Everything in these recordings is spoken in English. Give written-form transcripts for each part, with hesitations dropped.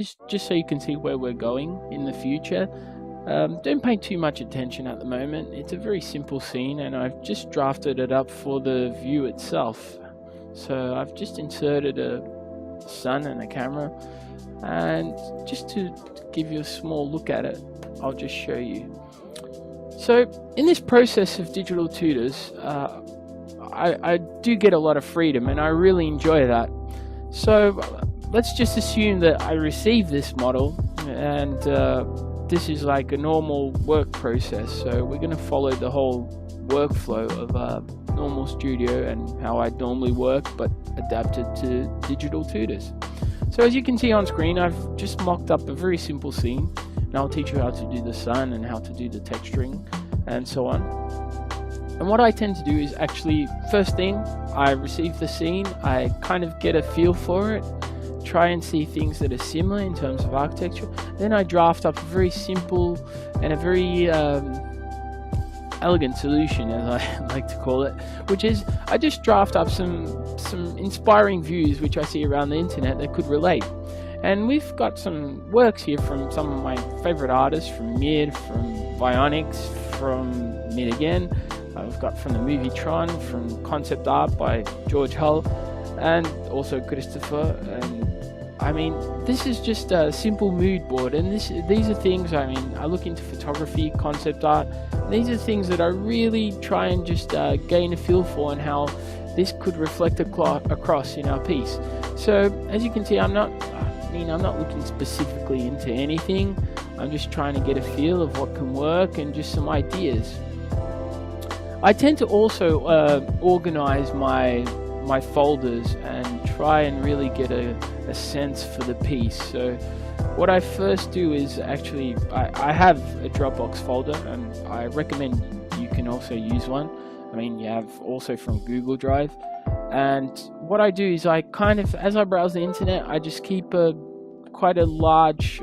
just so you can see where we're going in the future. Don't pay too much attention at the moment. It's a very simple scene, and I've just drafted it up for the view itself. So I've just inserted a sun and a camera, and just to give you a small look at it, I'll just show you. So in this process of digital tutors, I do get a lot of freedom, and I really enjoy that. So let's just assume that I receive this model, and this is like a normal work process. So we're going to follow the whole workflow of a normal studio and how I normally work, but adapted to digital tutors. So as you can see on screen, I've just mocked up a very simple scene, and I'll teach you how to do the sun and how to do the texturing and so on. And what I tend to do is actually, first thing, I receive the scene, I kind of get a feel for it, try and see things that are similar in terms of architecture. Then I draft up a very simple and a very elegant solution, as I like to call it, which is I just draft up some inspiring views which I see around the internet that could relate. And we've got some works here from some of my favorite artists, from Mid, from Vionics, from Mid again. We've got from the movie Tron, from concept art by George Hull, and also Christopher. And I mean, this is just a simple mood board, and these are things, I mean, I look into photography, concept art. These are things that I really try and just gain a feel for, and how this could reflect across in our piece. So as you can see, I'm not looking specifically into anything. I'm just trying to get a feel of what can work and just some ideas. I tend to also organize my folders and try and really get a sense for the piece. So what I first do is actually, I have a Dropbox folder, and I recommend you can also use one. I mean, you have also from Google Drive. And what I do is I kind of, as I browse the internet, I just keep quite a large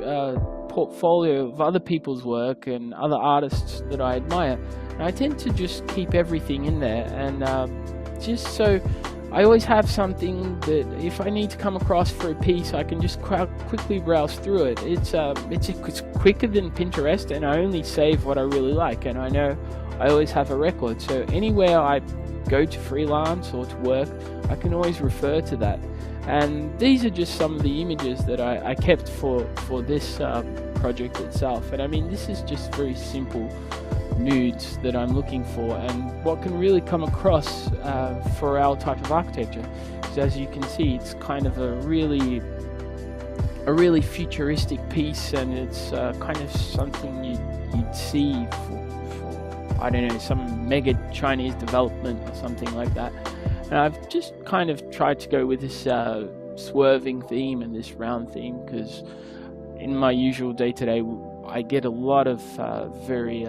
portfolio of other people's work and other artists that I admire. And I tend to just keep everything in there, and just so I always have something that if I need to come across for a piece, I can just quickly browse through it. It's quicker than Pinterest, and I only save what I really like, and I know I always have a record. So anywhere I go to freelance or to work, I can always refer to that. And these are just some of the images that I kept for this project itself. And I mean, this is just very simple nudes that I'm looking for, and what can really come across for our type of architecture. Because as you can see, it's kind of a really futuristic piece, and it's kind of something you'd see for, I don't know, some mega Chinese development or something like that. And I've just kind of tried to go with this swerving theme and this round theme, because in my usual day-to-day I get a lot of very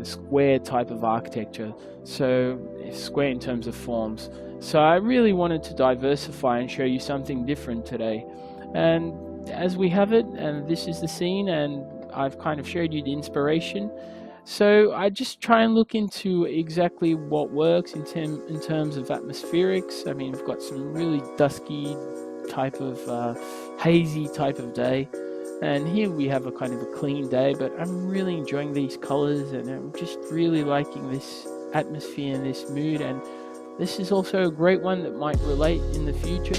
square type of architecture, so square in terms of forms. So I really wanted to diversify and show you something different today. And as we have it, and this is the scene, and I've kind of showed you the inspiration. So I just try and look into exactly what works in terms of atmospherics. I mean, we've got some really dusky type of hazy type of day, and here we have a kind of a clean day, but I'm really enjoying these colors, and I'm just really liking this atmosphere and this mood. And this is also a great one that might relate in the future.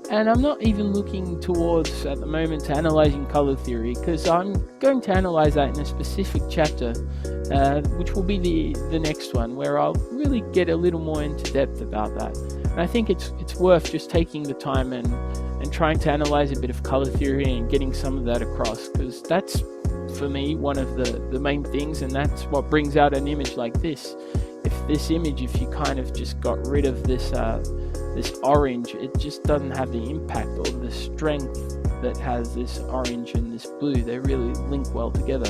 And I'm not even looking towards, at the moment, to analyzing color theory, because I'm going to analyze that in a specific chapter, which will be the next one, where I'll really get a little more into depth about that. And I think it's worth just taking the time and trying to analyze a bit of color theory and getting some of that across, because that's, for me, one of the main things, and that's what brings out an image like this. If you kind of just got rid of this orange, it just doesn't have the impact or the strength that has this orange and this blue. They really link well together.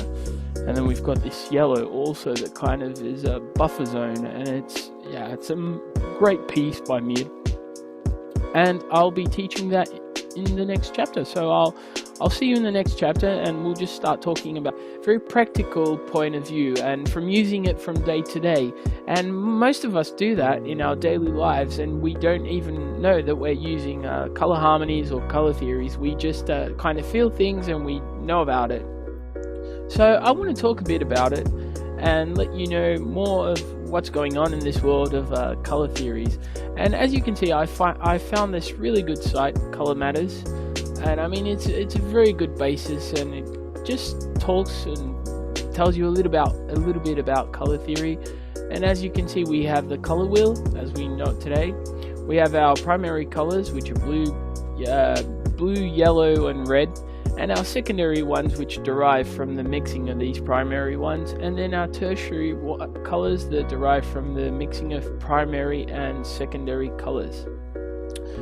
And then we've got this yellow also that kind of is a buffer zone, and it's a great piece by Mid. And I'll be teaching that in the next chapter. So I'll see you in the next chapter, and we'll just start talking about very practical point of view and from using it from day to day. And most of us do that in our daily lives, and we don't even know that we're using color harmonies or color theories. We just kind of feel things and we know about it. So I want to talk a bit about it and let you know more of what's going on in this world of color theories. And as you can see, I found this really good site, Color Matters, and I mean it's a very good basis, and it just talks and tells you a little bit about color theory. And as you can see, we have the color wheel as we know it today. We have our primary colors, which are blue, yellow, and red, and our secondary ones, which derive from the mixing of these primary ones, and then our tertiary colors that derive from the mixing of primary and secondary colors.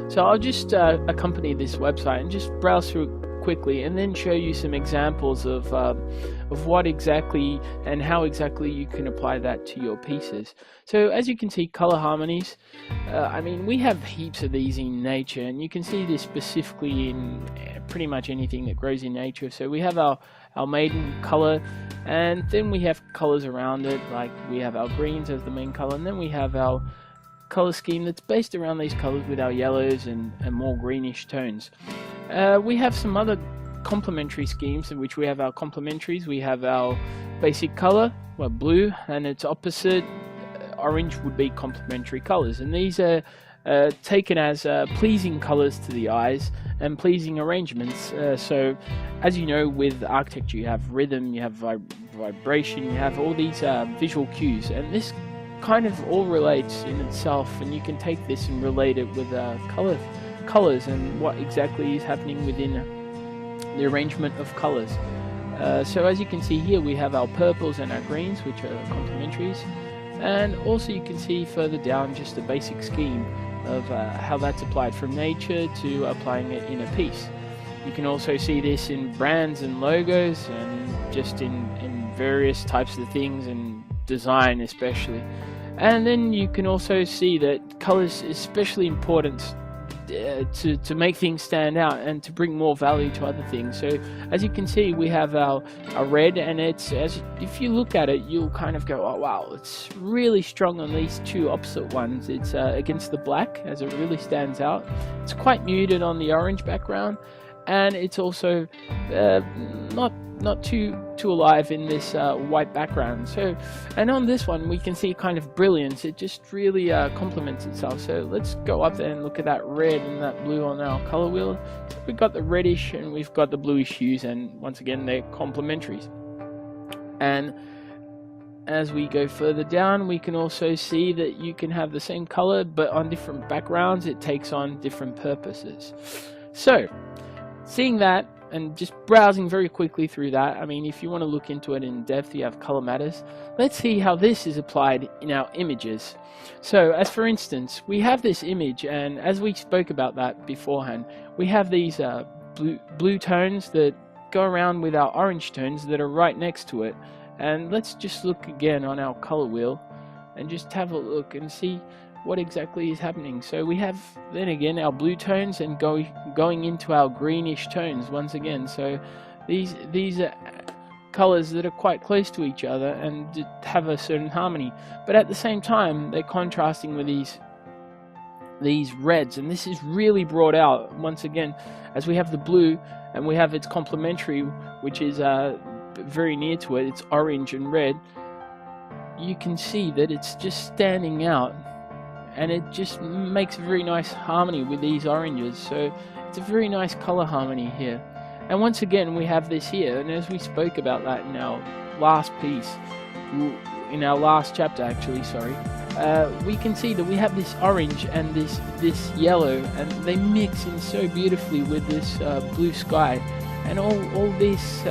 So I'll just accompany this website and just browse through it quickly, and then show you some examples of what exactly and how exactly you can apply that to your pieces. So as you can see, color harmonies, I mean, we have heaps of these in nature, and you can see this specifically in pretty much anything that grows in nature. So we have our main color, and then we have colors around it, like we have our greens as the main color, and then we have our color scheme that's based around these colors with our yellows and more greenish tones. We have some other complementary schemes in which we have our complementaries. We have our basic color, well, blue, and its opposite, orange, would be complementary colors, and these are taken as pleasing colors to the eyes and pleasing arrangements. So as you know, with architecture you have rhythm, you have vibration, you have all these visual cues, and this kind of all relates in itself, and you can take this and relate it with colors and what exactly is happening within the arrangement of colors. So as you can see here, we have our purples and our greens, which are complementaries, and also you can see further down just a basic scheme of how that's applied from nature to applying it in a piece. You can also see this in brands and logos, and just in various types of things, and design especially. And then you can also see that colors is especially important to make things stand out and to bring more value to other things. So as you can see, we have our red, and if you look at it, you'll kind of go, oh wow, it's really strong on these two opposite ones. It's against the black, as it really stands out. It's quite muted on the orange background, and it's also not too alive in this white background. So, and on this one we can see kind of brilliance. It just really complements itself. So let's go up there and look at that red and that blue on our color wheel. So we've got the reddish and we've got the bluish hues, and once again they're complementaries. And as we go further down, we can also see that you can have the same color, but on different backgrounds it takes on different purposes. So seeing that and just browsing very quickly through that, I mean, if you want to look into it in depth, you have Color Matters. Let's see how this is applied in our images. So as for instance, we have this image, and as we spoke about that beforehand, we have these blue tones that go around with our orange tones that are right next to it. And let's just look again on our color wheel and just have a look and see what exactly is happening. So we have then again our blue tones and going into our greenish tones once again. So these are colors that are quite close to each other and have a certain harmony, but at the same time they're contrasting with these reds, and this is really brought out once again as we have the blue and we have its complementary, which is very near to it, it's orange and red. You can see that it's just standing out, and it just makes a very nice harmony with these oranges. So it's a very nice color harmony here. And once again we have this here, and as we spoke about that in our last piece, in our last chapter actually, sorry, we can see that we have this orange and this yellow, and they mix in so beautifully with this blue sky, and all this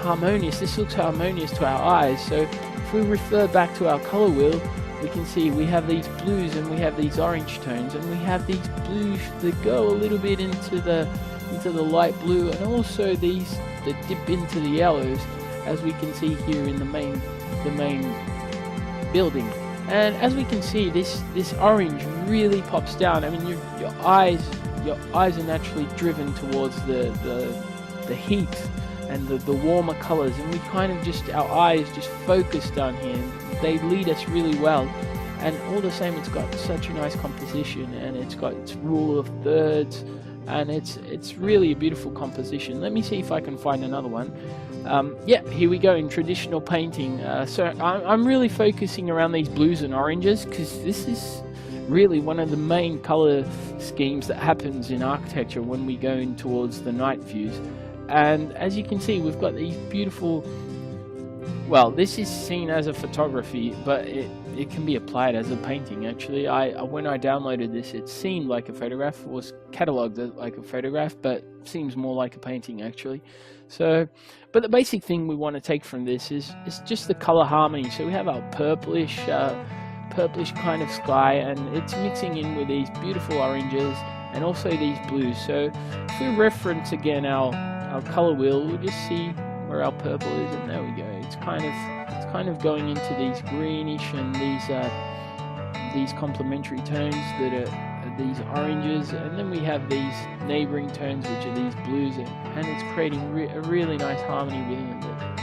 harmonious. This looks harmonious to our eyes. So if we refer back to our color wheel, we can see we have these blues and we have these orange tones, and we have these blues that go a little bit into the light blue, and also these that dip into the yellows, as we can see here in the main building. And as we can see, this orange really pops down. I mean, your eyes your eyes are naturally driven towards the heat and the warmer colors, and we kind of just, our eyes just focus down here, and they lead us really well. And all the same, it's got such a nice composition, and it's got its rule of thirds, and it's really a beautiful composition. Let me see if I can find another one. Yeah, here we go in traditional painting. So I'm really focusing around these blues and oranges, because this is really one of the main color schemes that happens in architecture when we go in towards the night views. And as you can see, we've got these beautiful, well, this is seen as a photography, but it can be applied as a painting. Actually, when I downloaded this, it seemed like a photograph, it was catalogued like a photograph, but seems more like a painting actually. So, but the basic thing we want to take from this is just the color harmony. So we have our purplish kind of sky, and it's mixing in with these beautiful oranges and also these blues. So if we reference again our color wheel, we'll just see where our purple is, and there we go. It's kind of going into these greenish and these complementary tones that are these oranges, and then we have these neighboring tones which are these blues, and it's creating a really nice harmony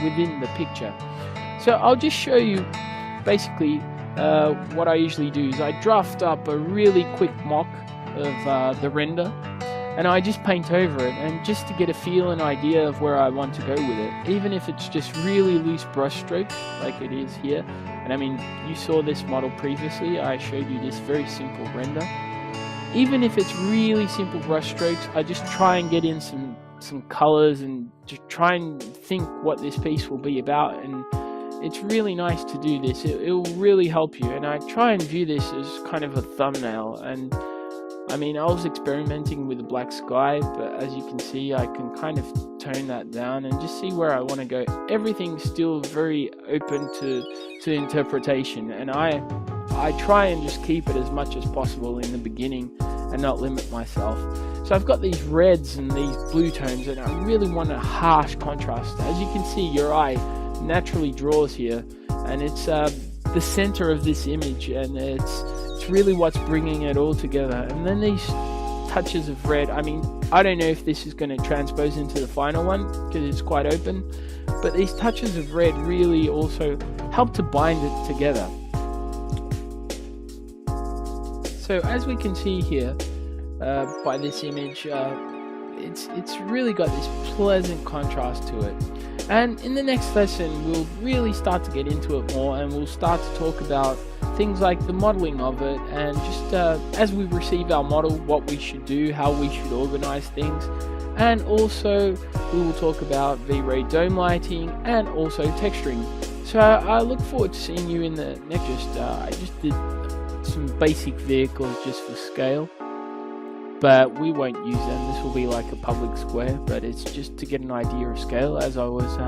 within the picture. So I'll just show you basically what I usually do is I draft up a really quick mock of the render, and I just paint over it, and just to get a feel and idea of where I want to go with it, even if it's just really loose brush strokes like it is here. And I mean, you saw this model previously, I showed you this very simple render. Even if it's really simple brush strokes, I just try and get in some colors and just try and think what this piece will be about. And it's really nice to do this. It will really help you, and I try and view this as kind of a thumbnail. And I mean, I was experimenting with the black sky, but as you can see, I can kind of tone that down and just see where I want to go. Everything's still very open to interpretation, and I try and just keep it as much as possible in the beginning and not limit myself. So I've got these reds and these blue tones, and I really want a harsh contrast. As you can see, your eye naturally draws here, and it's the center of this image, and it's really what's bringing it all together. And then these touches of red, I mean, I don't know if this is going to transpose into the final one because it's quite open, but these touches of red really also help to bind it together. So as we can see here by this image, it's really got this pleasant contrast to it. And in the next lesson, we'll really start to get into it more, and we'll start to talk about things like the modeling of it, and just as we receive our model, what we should do, how we should organize things. And also we will talk about V-Ray dome lighting and also texturing. So I look forward to seeing you in the next. I just did some basic vehicles just for scale, but we won't use them. This will be like a public square, but it's just to get an idea of scale as I was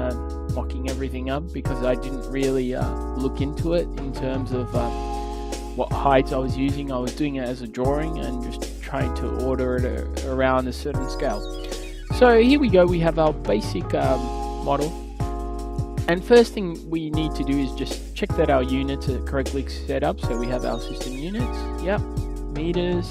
mocking everything up, because I didn't really look into it in terms of what heights I was using. I was doing it as a drawing and just trying to order it around a certain scale. So here we go, we have our basic model, and first thing we need to do is just check that our units are correctly set up. So we have our system units, yep, meters,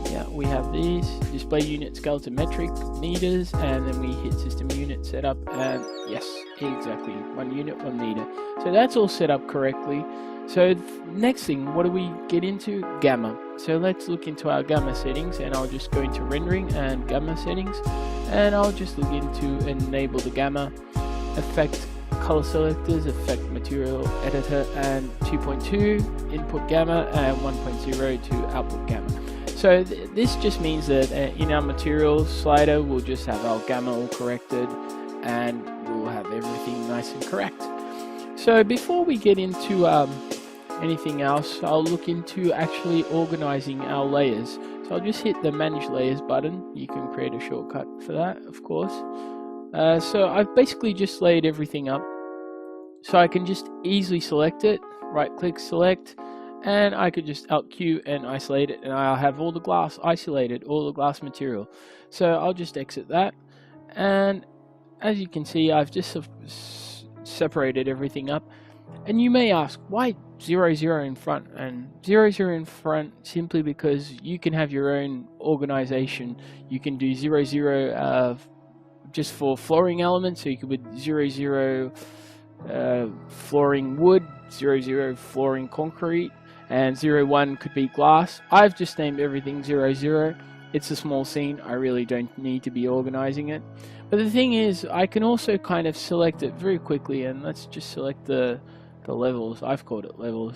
yeah, we have these display unit scale to metric meters, and then we hit system unit setup, and yes, exactly, 1 unit 1 meter. So that's all set up correctly. So next thing, what do we get into? Gamma. So let's look into our gamma settings, and I'll just go into rendering and gamma settings, and I'll just look into enable the gamma, effect color selectors, effect material editor, and 2.2 input gamma and 1.0 to output gamma. So this just means that in our materials slider, we'll just have our gamma all corrected, and we'll have everything nice and correct. So before we get into anything else, I'll look into actually organizing our layers. So I'll just hit the manage layers button. You can create a shortcut for that, of course. So I've basically just laid everything up, so I can just easily select it, right click, select, and I could just Alt Q and isolate it, and I'll have all the glass isolated, all the glass material. So I'll just exit that, and as you can see, I've just separated everything up. And you may ask, why 0, 0 in front? And 0, 0 in front simply because you can have your own organization. You can do 0, 0 just for flooring elements, so you could put 0, 0 flooring wood, 0, 0 flooring concrete, and 0, 1 could be glass. I've just named everything 0, 0. It's a small scene, I really don't need to be organizing it. But the thing is, I can also kind of select it very quickly, and let's just select the levels. I've called it levels.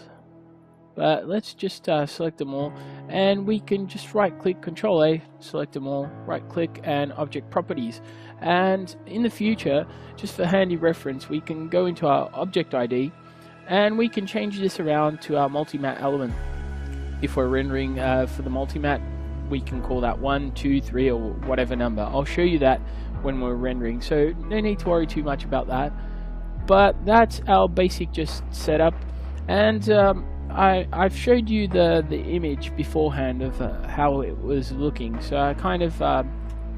But let's just select them all, and we can just right click, Control A, select them all, right click, and object properties. And in the future, just for handy reference, we can go into our object ID and we can change this around to our multi-matte element. If we're rendering for the multi-matte, we can call that 1, 2, 3, or whatever number. I'll show you that when we're rendering, so no need to worry too much about that. But that's our basic just setup, and I've showed you the image beforehand of how it was looking, so I kind of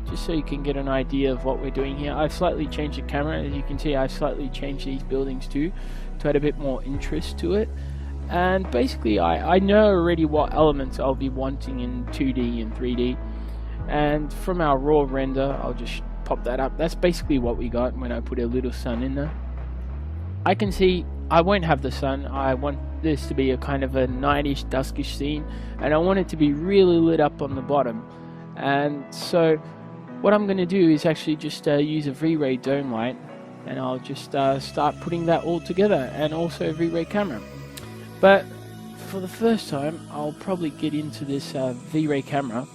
just so you can get an idea of what we're doing here. I've slightly changed the camera, as you can see. I've slightly changed these buildings too to add a bit more interest to it. And basically I know already what elements I'll be wanting in 2D and 3D, and from our raw render I'll just pop that up. That's basically what we got when I put a little sun in there. I can see I won't have the sun. I want this to be a kind of a nightish, duskish scene, and I want it to be really lit up on the bottom. And so what I'm going to do is actually just use a V-Ray dome light, and I'll just start putting that all together, and also a V-Ray camera. But for the first time, I'll probably get into this V-Ray camera,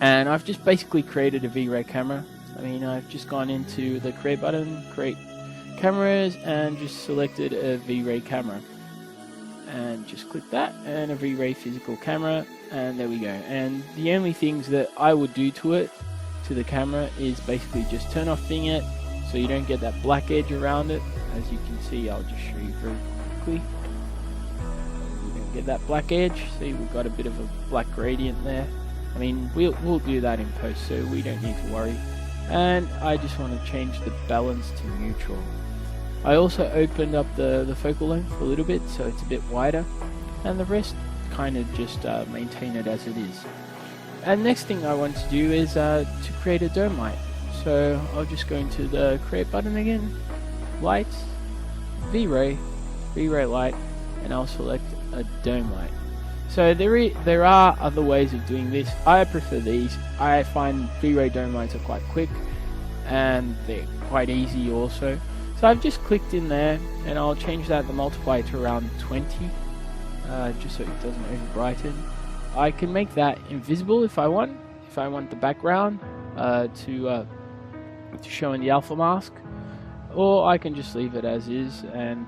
and I've just basically created a V-Ray camera. I mean, I've just gone into the create button, create cameras, and just selected a V-Ray camera, and just click that, and a V-Ray physical camera, and there we go. And the only things that I would do to it, to the camera, is basically just turn off vignette so you don't get that black edge around it. As you can see, I'll just show you very quickly. You don't get that black edge. See, we've got a bit of a black gradient there. I mean, we'll do that in post, so we don't need to worry. And I just want to change the balance to neutral. I also opened up the focal length a little bit, so it's a bit wider, and the rest kind of just maintain it as it is. And next thing I want to do is to create a dome light. So I'll just go into the create button again, lights, V-Ray light, and I'll select a dome light. So there are other ways of doing this. I prefer these. I find V-Ray dome lights are quite quick, and they're quite easy also. So I've just clicked in there, and I'll change the multiply to around 20, just so it doesn't over brighten. I can make that invisible if I want. If I want the background to show in the alpha mask, or I can just leave it as is and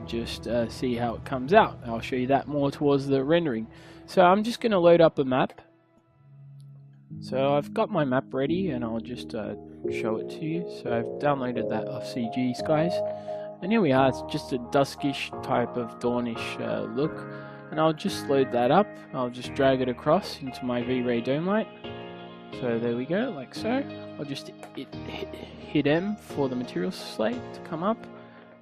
just see how it comes out. I'll show you that more towards the rendering. So I'm just going to load up a map. So I've got my map ready, and I'll just show it to you. So I've downloaded that off CG Skies, and here we are. It's just a duskish type of dawnish look, and I'll just load that up. I'll just drag it across into my V-Ray dome light. So there we go, like so. I'll just hit M for the material slate to come up,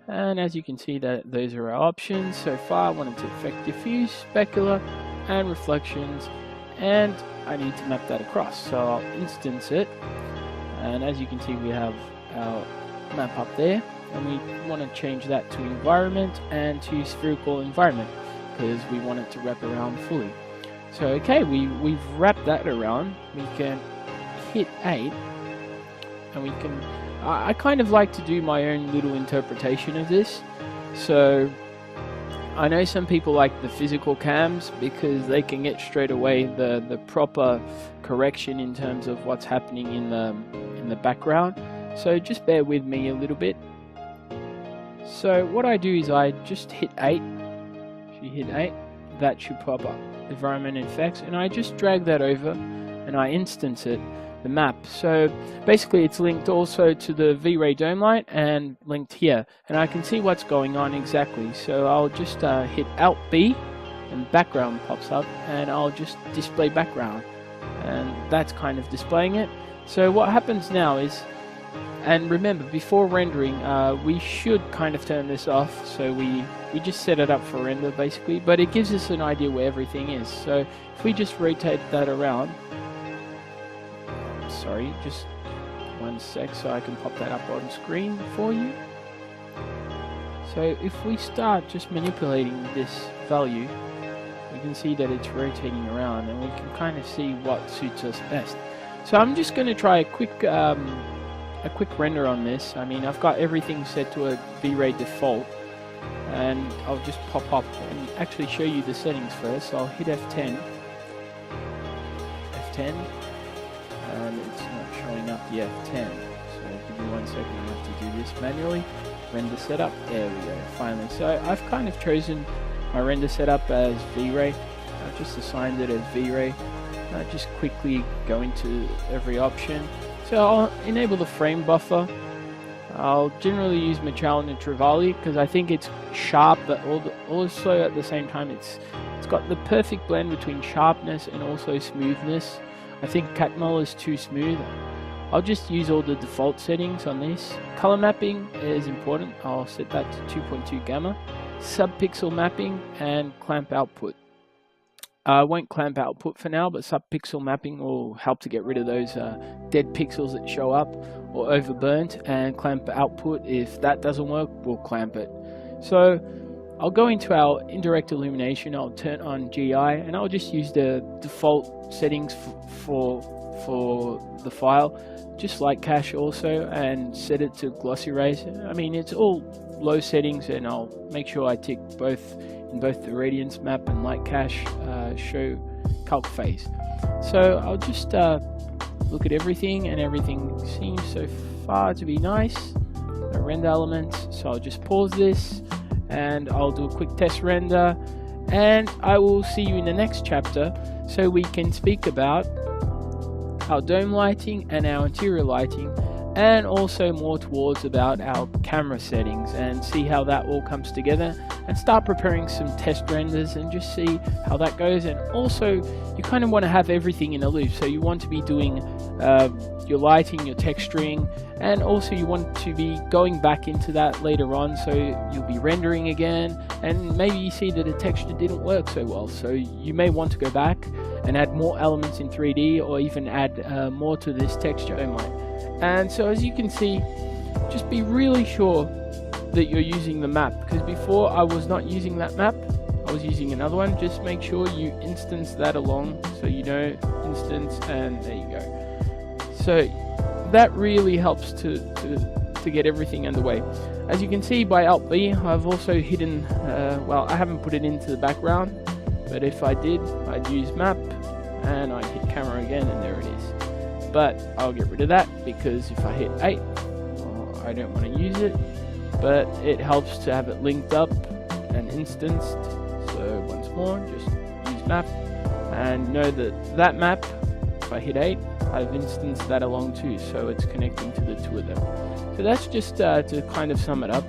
and as you can see, that those are our options. So far I wanted to affect diffuse, specular, and reflections, and I need to map that across. So I'll instance it, and as you can see, we have our map up there, and we want to change that to environment and to spherical environment because we want it to wrap around fully. So okay, we've wrapped that around. We can hit 8, and we can I kind of like to do my own little interpretation of this. So I know some people like the physical cams because they can get straight away the proper correction in terms of what's happening in the background. So just bear with me a little bit. So what I do is I just hit 8. If you hit 8, that should pop up, environment effects, and I just drag that over and I instance it, the map. So basically it's linked also to the V-Ray dome light and linked here, and I can see what's going on exactly. So I'll just hit Alt B and background pops up, and I'll just display background, and that's kind of displaying it. So what happens now is And remember, before rendering, we should kind of turn this off, so we just set it up for render basically, but it gives us an idea where everything is. So if we just rotate that around, sorry, just 1 sec so I can pop that up on screen for you. So if we start just manipulating this value, we can see that it's rotating around, and we can kind of see what suits us best. So I'm just going to try a quick render on this. I mean, I've got everything set to a V-Ray default, and I'll just pop up and actually show you the settings first. So I'll hit F10, and it's not showing up the F10. So give me 1 second, I have to do this manually. Render setup, there we go, finally. So I've kind of chosen my render setup as V-Ray. I've just assigned it as V-Ray. Just quickly go into every option. So I'll enable the frame buffer. I'll generally use Magellan and Trevally because I think it's sharp, but also at the same time it's got the perfect blend between sharpness and also smoothness. I think Catmull is too smooth. I'll just use all the default settings on this. Color mapping is important. I'll set that to 2.2 gamma. Subpixel mapping and clamp output. I won't clamp output for now, but subpixel mapping will help to get rid of those dead pixels that show up or overburnt, and clamp output, if that doesn't work, we'll clamp it. So I'll go into our indirect illumination, I'll turn on GI, and I'll just use the default settings for the file, just like Cache also, and set it to glossy rays. I mean, it's all low settings, and I'll make sure I tick in both the radiance map and light cache show calc phase. So I'll just look at everything, and everything seems so far to be nice. No render elements, so I'll just pause this and I'll do a quick test render, and I will see you in the next chapter so we can speak about our dome lighting and our interior lighting, and also more towards about our camera settings, and see how that all comes together, and start preparing some test renders and just see how that goes. And also you kind of want to have everything in a loop, so you want to be doing your lighting, your texturing, and also you want to be going back into that later on, so you'll be rendering again, and maybe you see that a texture didn't work so well, so you may want to go back and add more elements in 3D, or even add more to this texture. And so as you can see, just be really sure that you're using the map, because before I was not using that map, I was using another one. Just make sure you instance that along, so you know instance, and there you go. So that really helps to get everything underway. As you can see by Alt B, I've also hidden, well, I haven't put it into the background, but if I did, I'd use map and I'd hit camera again, and there it is. But I'll get rid of that, because if I hit 8, I don't want to use it, but it helps to have it linked up and instanced. So once more, just use map, and know that that map, if I hit 8, I've instanced that along too, so it's connecting to the two of them. So that's just to kind of sum it up,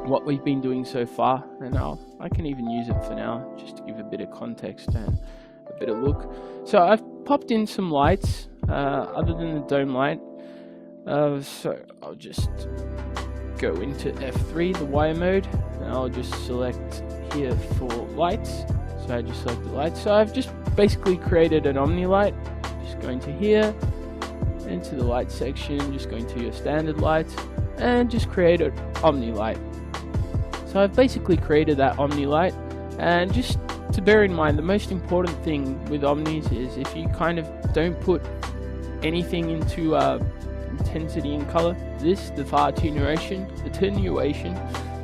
what we've been doing so far, and I can even use it for now, just to give a bit of context and a bit of look. So I've popped in some lights, other than the dome light. So I'll just go into F3, the wire mode, and I'll just select here for lights. So I just select the lights. So I've just basically created an Omni light. Just going to here, into the light section, just going to your standard lights, and just create an Omni light. So I've basically created that Omni light, and just to bear in mind, the most important thing with Omnis is if you kind of don't put anything into intensity and color, the attenuation,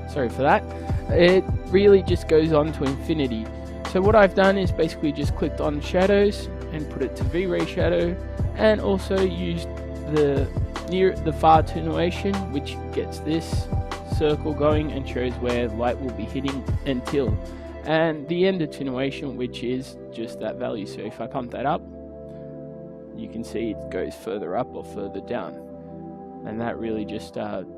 sorry for that, it really just goes on to infinity. So what I've done is basically just clicked on shadows and put it to V-Ray shadow, and also used the far attenuation, which gets this circle going and shows where light will be hitting until, and the end attenuation, which is just that value. So if I pump that up, you can see it goes further up or further down, and that really just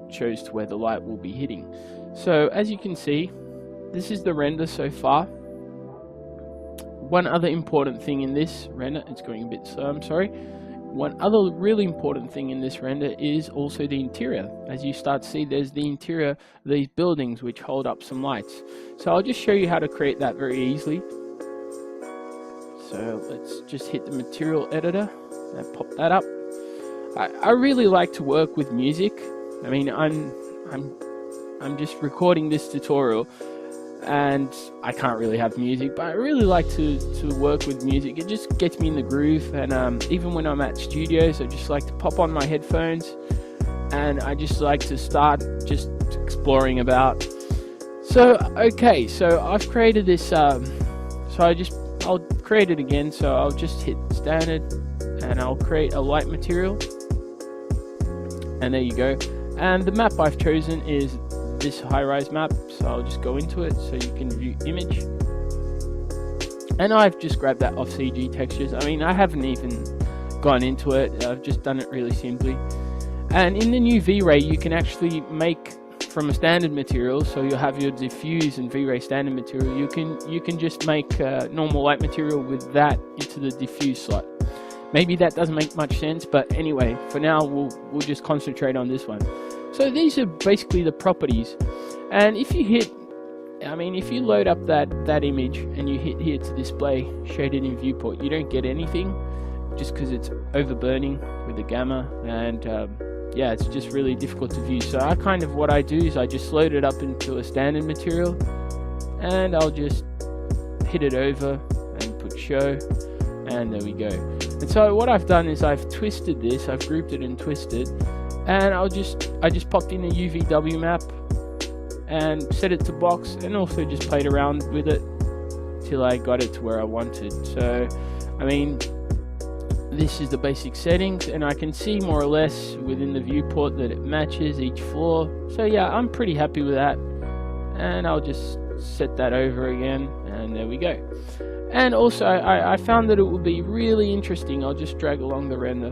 shows to where the light will be hitting. So as you can see, this is the render so far. One other important thing in this render, it's going a bit slow, I'm sorry, one other really important thing in this render is also the interior. As you start to see, there's the interior of these buildings which hold up some lights. So I'll just show you how to create that very easily. So let's just hit the material editor and pop that up. I really like to work with music. I mean, I'm just recording this tutorial and I can't really have music, but I really like to work with music. It just gets me in the groove, and even when I'm at studios, I just like to pop on my headphones and I just like to start just exploring about. So okay, so I've created this, I'll create it again. So I'll just hit standard and I'll create a light material, and there you go. And the map I've chosen is this high-rise map, so I'll just go into it so you can view image. And I've just grabbed that off CG Textures. I mean, I haven't even gone into it, I've just done it really simply. And in the new V-Ray, you can actually make from a standard material, so you'll have your diffuse and V-Ray standard material. You can just make normal light material with that into the diffuse slot. Maybe that doesn't make much sense, but anyway, for now we'll just concentrate on this one. So these are basically the properties, and if you hit, if you load up that image and you hit here to display shaded in viewport, you don't get anything just because it's overburning with the gamma, and yeah, it's just really difficult to view. So what I do is I just load it up into a standard material, and I'll just hit it over and put show, and there we go. And so what I've done is I've twisted this, I've grouped it and twisted, and I just popped in a UVW map and set it to box, and also just played around with it till I got it to where I wanted. So I mean, this is the basic settings, and I can see more or less within the viewport that it matches each floor. So yeah, I'm pretty happy with that, and I'll just set that over again, and there we go. And also I found that it would be really interesting, I'll just drag along the render,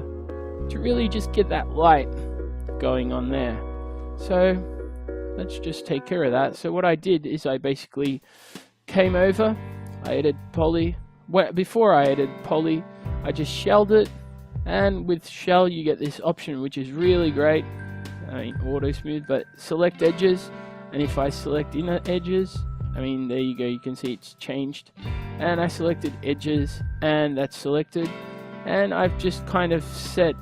to really just get that light going on there. So let's just take care of that. So what I did is I basically came over, I added poly. Before I added poly, I just shelled it, and with shell you get this option which is really great. I mean, auto smooth, but select edges, and if I select inner edges, there you go, you can see it's changed, and I selected edges and that's selected, and I've just kind of set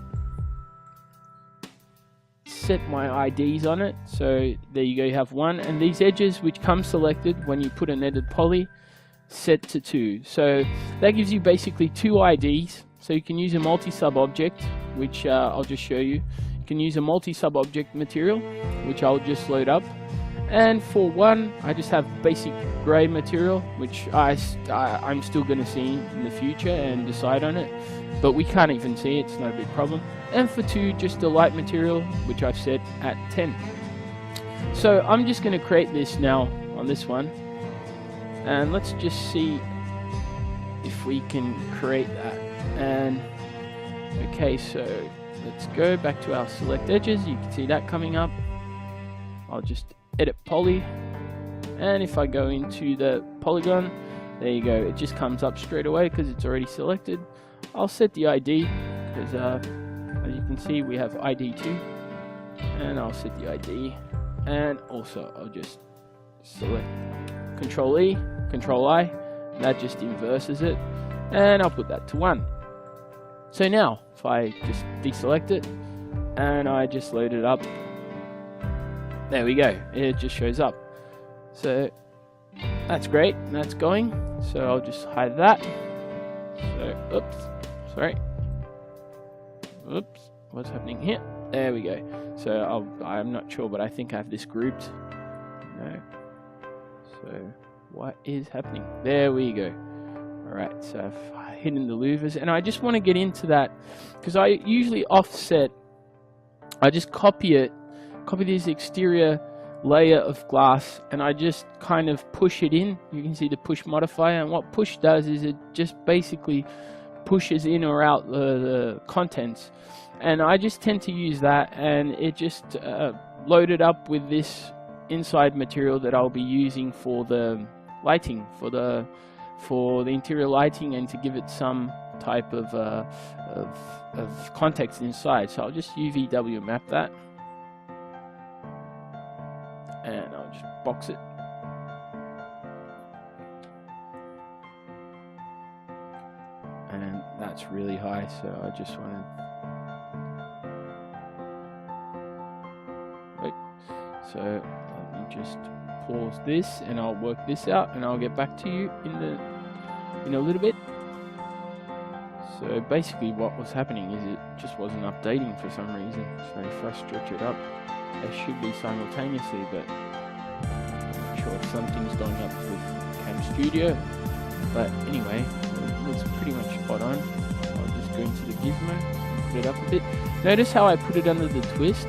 my IDs on it. So there you go, you have 1, and these edges which come selected when you put an edit poly, set to 2. So that gives you basically 2 IDs. So you can use a multi-sub object, which I'll just show you. You can use a multi-sub object material, which I'll just load up. And for 1, I just have basic gray material, which I'm still going to see in the future and decide on it, but we can't even see it, it's not a big problem. And for 2, just a light material, which I've set at 10. So I'm just going to create this now on this one, and let's just see if we can create that. And okay, so let's go back to our select edges. You can see that coming up. I'll just edit poly, and if I go into the polygon, there you go, it just comes up straight away because it's already selected. I'll set the ID because as you can see we have ID 2, and I'll set the ID, and also I'll just select Control E, Control I, and that just inverses it, and I'll put that to 1. So now if I just deselect it and I just load it up, there we go, it just shows up. So that's great, that's going. So I'll just hide that. So oops, sorry, oops, what's happening here? There we go. So I'm not sure, but I think I have this grouped. No. So what is happening? There we go. Alright, so I've hidden the louvers, and I just want to get into that because I usually offset. I just copy this exterior layer of glass, and I just kind of push it in. You can see the push modifier, and what push does is it just basically pushes in or out the contents, and I just tend to use that, and it just loaded up with this inside material that I'll be using for the lighting, for the interior lighting, and to give it some type of context inside. So I'll just UVW map that, and I'll just box it. And that's really high, so I just want to wait. So let me just pause this, and I'll work this out, and I'll get back to you in a little bit. So basically what was happening is it just wasn't updating for some reason. So if I stretch it up, they should be simultaneously, but I'm not sure if something's going up with Cam Studio. But anyway, it looks pretty much spot on. I'll just go into the gizmo, put it up a bit. Notice how I put it under the twist.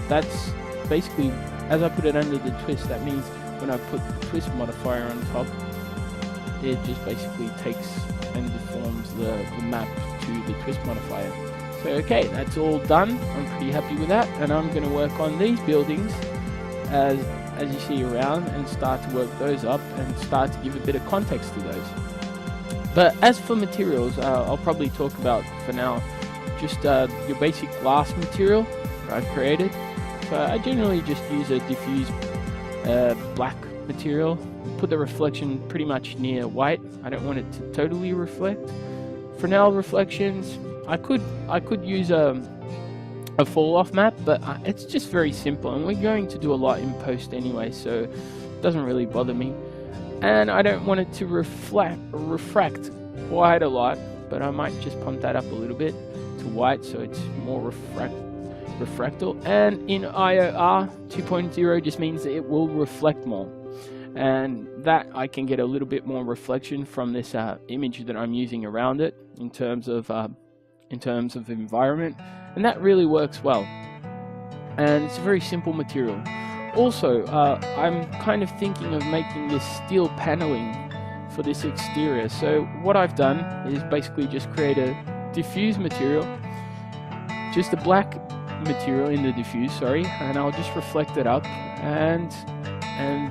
That's basically, as I put it under the twist, that means when I put the twist modifier on top, it just basically takes and deforms the map to the twist modifier. So okay, that's all done. I'm pretty happy with that, and I'm going to work on these buildings as you see around, and start to work those up and start to give a bit of context to those. But as for materials, I'll probably talk about for now just your basic glass material that I've created. So I generally just use a diffuse black material, put the reflection pretty much near white. I don't want it to totally reflect. Fresnel reflections, I could use a fall off map, but it's just very simple, and we're going to do a lot in post anyway, so it doesn't really bother me. And I don't want it to refract quite a lot, but I might just pump that up a little bit to white so it's more refractal. And in IOR 2.0 just means that it will reflect more, and that I can get a little bit more reflection from this image that I'm using around it in terms of environment, and that really works well. And it's a very simple material. Also, I'm kind of thinking of making this steel paneling for this exterior. So what I've done is basically just create a diffuse material, just a black material in the diffuse, sorry, and I'll just reflect it up, and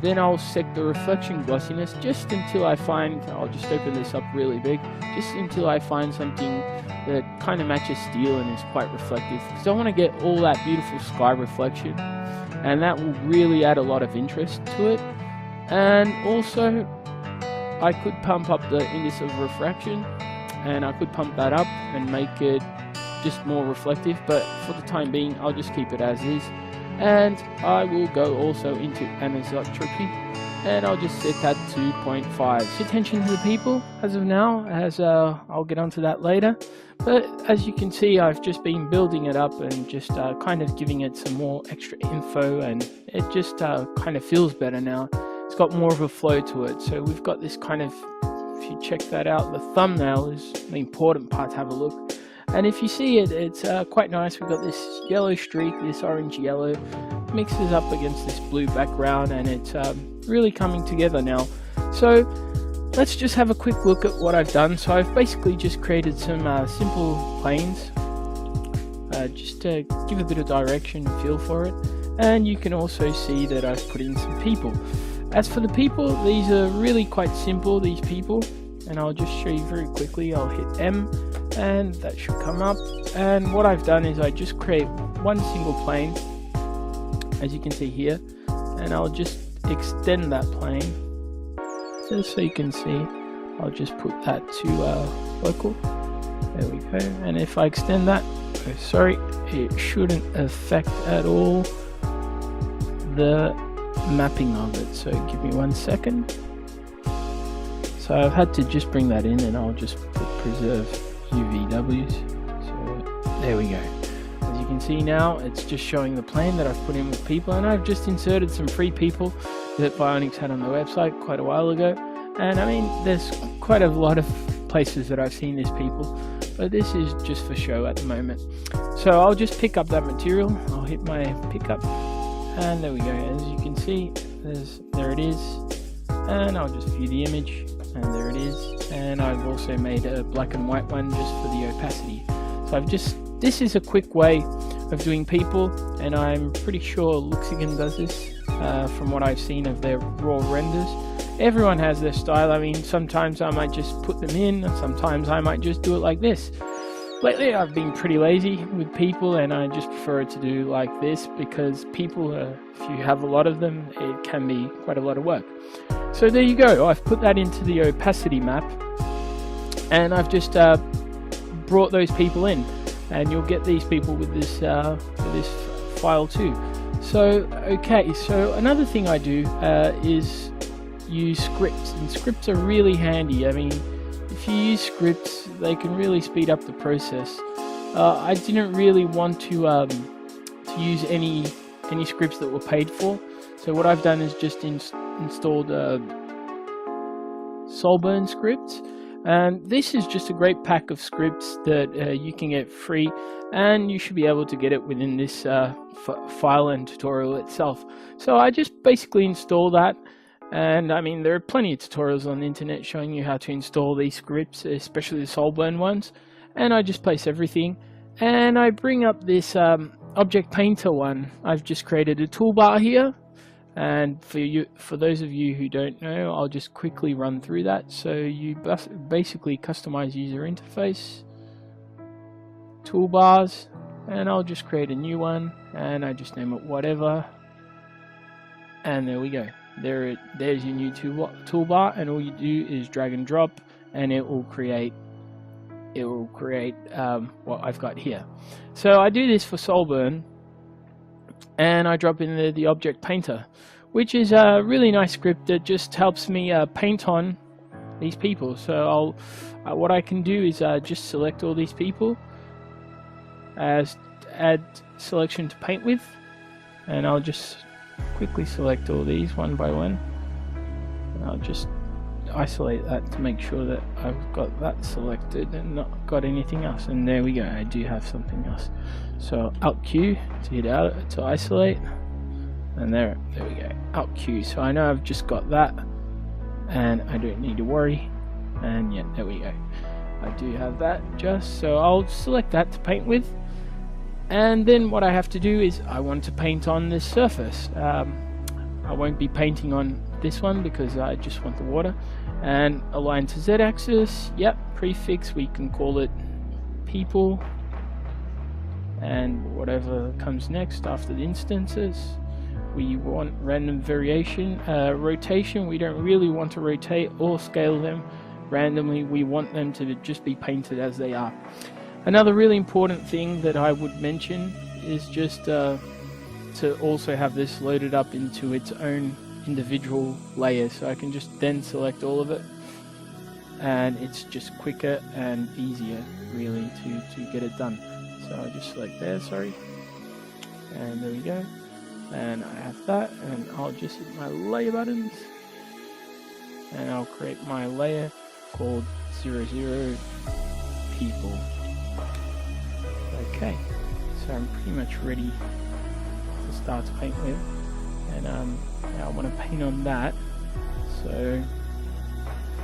then I'll set the reflection glossiness just until I find, I'll just open this up really big, just until I find something that kind of matches steel and is quite reflective, because I want to get all that beautiful sky reflection, and that will really add a lot of interest to it. And also I could pump up the index of refraction, and I could pump that up and make it just more reflective, but for the time being I'll just keep it as is. And I will go also into anisotropy, and I'll just set that to 0.5. So attention to the people as of now, as I'll get onto that later. But as you can see, I've just been building it up and just kind of giving it some more extra info, and it just kind of feels better now. It's got more of a flow to it. So we've got this kind of, if you check that out, the thumbnail is the important part to have a look. And if you see it, it's quite nice. We've got this yellow streak, this orange yellow, mixes up against this blue background, and it's really coming together now. So let's just have a quick look at what I've done. So I've basically just created some simple planes, just to give a bit of direction and feel for it. And you can also see that I've put in some people. As for the people, these are really quite simple, these people. And I'll just show you very quickly. I'll hit M, and that should come up. And what I've done is I just create one single plane, as you can see here, and I'll just extend that plane just so you can see. I'll just put that to local. There we go. And if I extend that, oh, sorry, it shouldn't affect at all the mapping of it. So give me 1 second. So I've had to just bring that in, and I'll just put preserve UVWs. So there we go. As you can see now, it's just showing the plane that I've put in with people, and I've just inserted some free people that Vionics had on the website quite a while ago. And I mean, there's quite a lot of places that I've seen these people, but this is just for show at the moment. So I'll just pick up that material. I'll hit my pickup, and there we go. As you can see, there it is. And I'll just view the image, and there it is. And I've also made a black and white one just for the opacity. So this is a quick way of doing people, and I'm pretty sure Luxigan does this from what I've seen of their raw renders. everyone has their style. I mean, sometimes I might just put them in, and sometimes I might just do it like this. Lately I've been pretty lazy with people, and I just prefer to do like this, because people, if you have a lot of them, it can be quite a lot of work. So there you go, I've put that into the opacity map, and I've just brought those people in, and you'll get these people with this file too. So okay, so another thing I do is use scripts, and scripts are really handy. I mean, if you use scripts, they can really speed up the process. I didn't really want to use any scripts that were paid for, so what I've done is just installed Soulburn scripts, and this is just a great pack of scripts that you can get free, and you should be able to get it within this file and tutorial itself. So I just basically install that. And I mean, there are plenty of tutorials on the internet showing you how to install these scripts, especially the Soulburn ones. And I just place everything, and I bring up this Object Painter one. I've just created a toolbar here, and for those of you who don't know, I'll just quickly run through that. So you basically customize user interface, toolbars, and I'll just create a new one, and I just name it whatever, and there we go. There's your new toolbar, and all you do is drag and drop, and it will create what I've got here. So I do this for Soulburn, and I drop in the Object Painter, which is a really nice script that just helps me paint on these people. So what I can do is just select all these people, add selection to paint with, and I'll just quickly select all these one by one, and I'll just isolate that to make sure that I've got that selected and not got anything else. And there we go, I do have something else. So Alt Q to hit out to isolate, and there we go, Alt Q. So I know I've just got that, and I don't need to worry. And yeah, there we go, I do have that just. So I'll select that to paint with. And then what I have to do is I want to paint on this surface. I won't be painting on this one because I just want the water. And align to Z-axis, yep, prefix, we can call it people, and whatever comes next after the instances. We want random variation, rotation, we don't really want to rotate or scale them randomly, we want them to just be painted as they are. Another really important thing that I would mention is just to also have this loaded up into its own individual layer, so I can just then select all of it, and it's just quicker and easier really to get it done. So I just select there, sorry, and there we go, and I have that, and I'll just hit my layer buttons, and I'll create my layer called 00 people. Okay, so I'm pretty much ready to start to paint with, and now I want to paint on that. So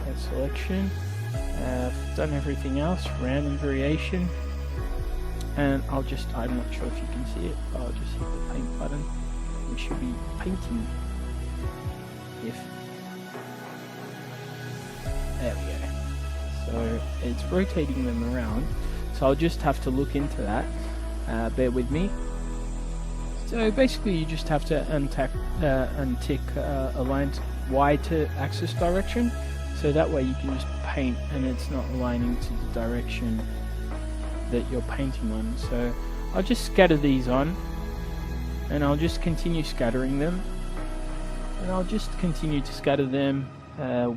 that selection, I've done everything else, random variation, and I'm not sure if you can see it, but I'll just hit the paint button. We should be painting. There we go. So it's rotating them around. So I'll just have to look into that, bear with me. So basically you just have to untick align Y to axis direction, so that way you can just paint and it's not aligning to the direction that you're painting on. So I'll just scatter these on, and I'll just continue scattering them, and I'll just continue to scatter them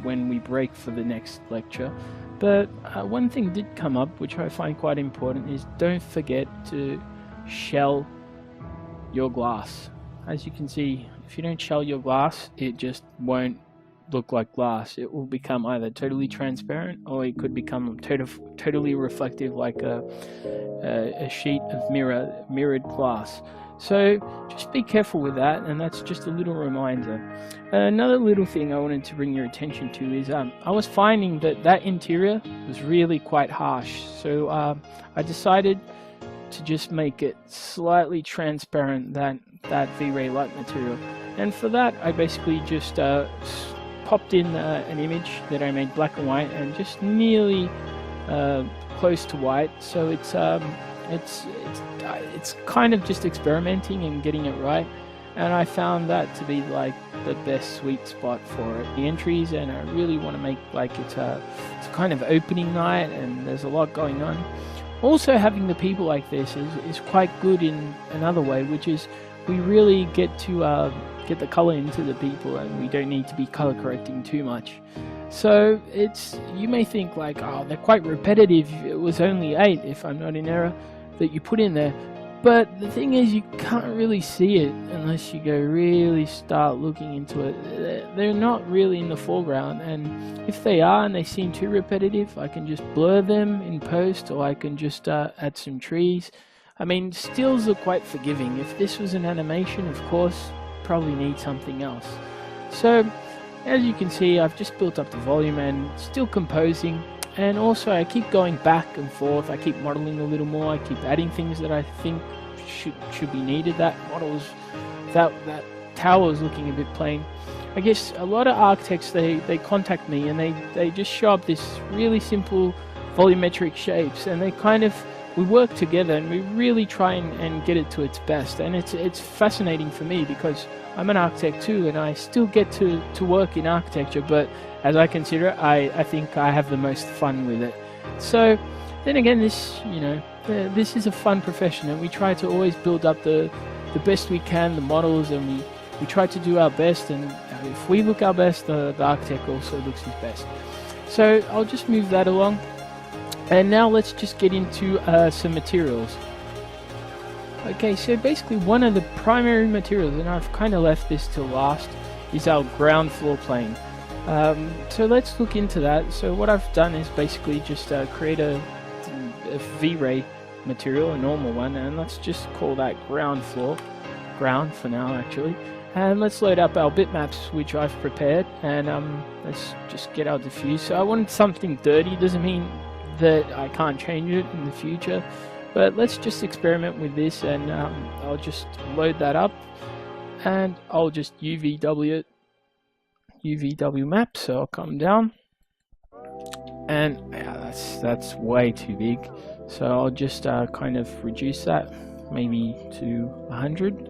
when we break for the next lecture. But one thing did come up which I find quite important is don't forget to shell your glass. As you can see, if you don't shell your glass, it just won't look like glass. It will become either totally transparent, or it could become totally reflective, like a sheet of mirrored glass. So just be careful with that, and that's just a little reminder. Another little thing I wanted to bring your attention to is I was finding that interior was really quite harsh, so I decided to just make it slightly transparent, that V-Ray light material. And for that I basically just popped in an image that I made black and white and just nearly close to white, so it's kind of just experimenting and getting it right, and I found that to be like the best sweet spot for it. The entries, and I really want to make like it's a kind of opening night and there's a lot going on. Also, having the people like this is quite good in another way, which is we really get to get the color into the people, and we don't need to be color correcting too much. So you may think like, oh, they're quite repetitive. It was only 8, if I'm not in error, that you put in there. But the thing is, you can't really see it unless you go really start looking into it. They're not really in the foreground, and if they are and they seem too repetitive, I can just blur them in post, or I can just add some trees. I mean, stills are quite forgiving. If this was an animation, of course, probably need something else. So as you can see, I've just built up the volume and still composing, and also I keep going back and forth. I keep modeling a little more. I keep adding things that I think should be needed. That tower is looking a bit plain. I guess a lot of architects, they contact me and they just show up this really simple volumetric shapes, and we work together and we really try and get it to its best. And it's fascinating for me because I'm an architect too, and I still get to work in architecture, but as I consider it, I think I have the most fun with it. So then again, this is a fun profession, and we try to always build up the best we can, the models, and we try to do our best, and if we look our best, the architect also looks his best. So I'll just move that along, and now let's just get into some materials. Okay, so basically one of the primary materials, and I've kind of left this till last, is our ground floor plane. So let's look into that. So what I've done is basically just create a V-Ray material, a normal one, and let's just call that ground floor, ground for now actually. And let's load up our bitmaps, which I've prepared, and let's just get our diffuse. So I wanted something dirty. Doesn't mean that I can't change it in the future, but let's just experiment with this, and I'll just load that up, and I'll just UVW map. So I'll come down, and yeah, that's way too big. So I'll just kind of reduce that maybe to 100.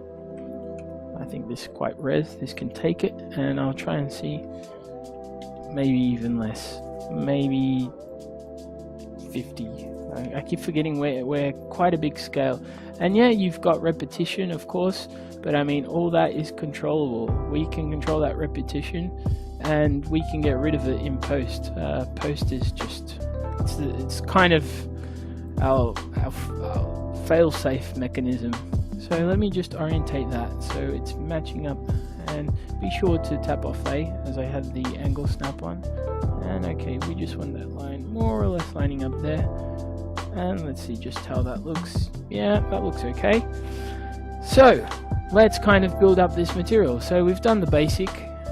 I think this is quite res. This can take it, and I'll try and see maybe even less, maybe 50. I keep forgetting we're quite a big scale, and yeah, you've got repetition, of course, but I mean all that is controllable. We can control that repetition, and we can get rid of it in post. Post is just it's kind of our fail-safe mechanism. So let me just orientate that so it's matching up, and be sure to tap off A as I have the angle snap on. And okay, we just want that line more or less lining up there, and let's see just how that looks. Yeah, that looks okay. So let's kind of build up this material. So we've done the basic.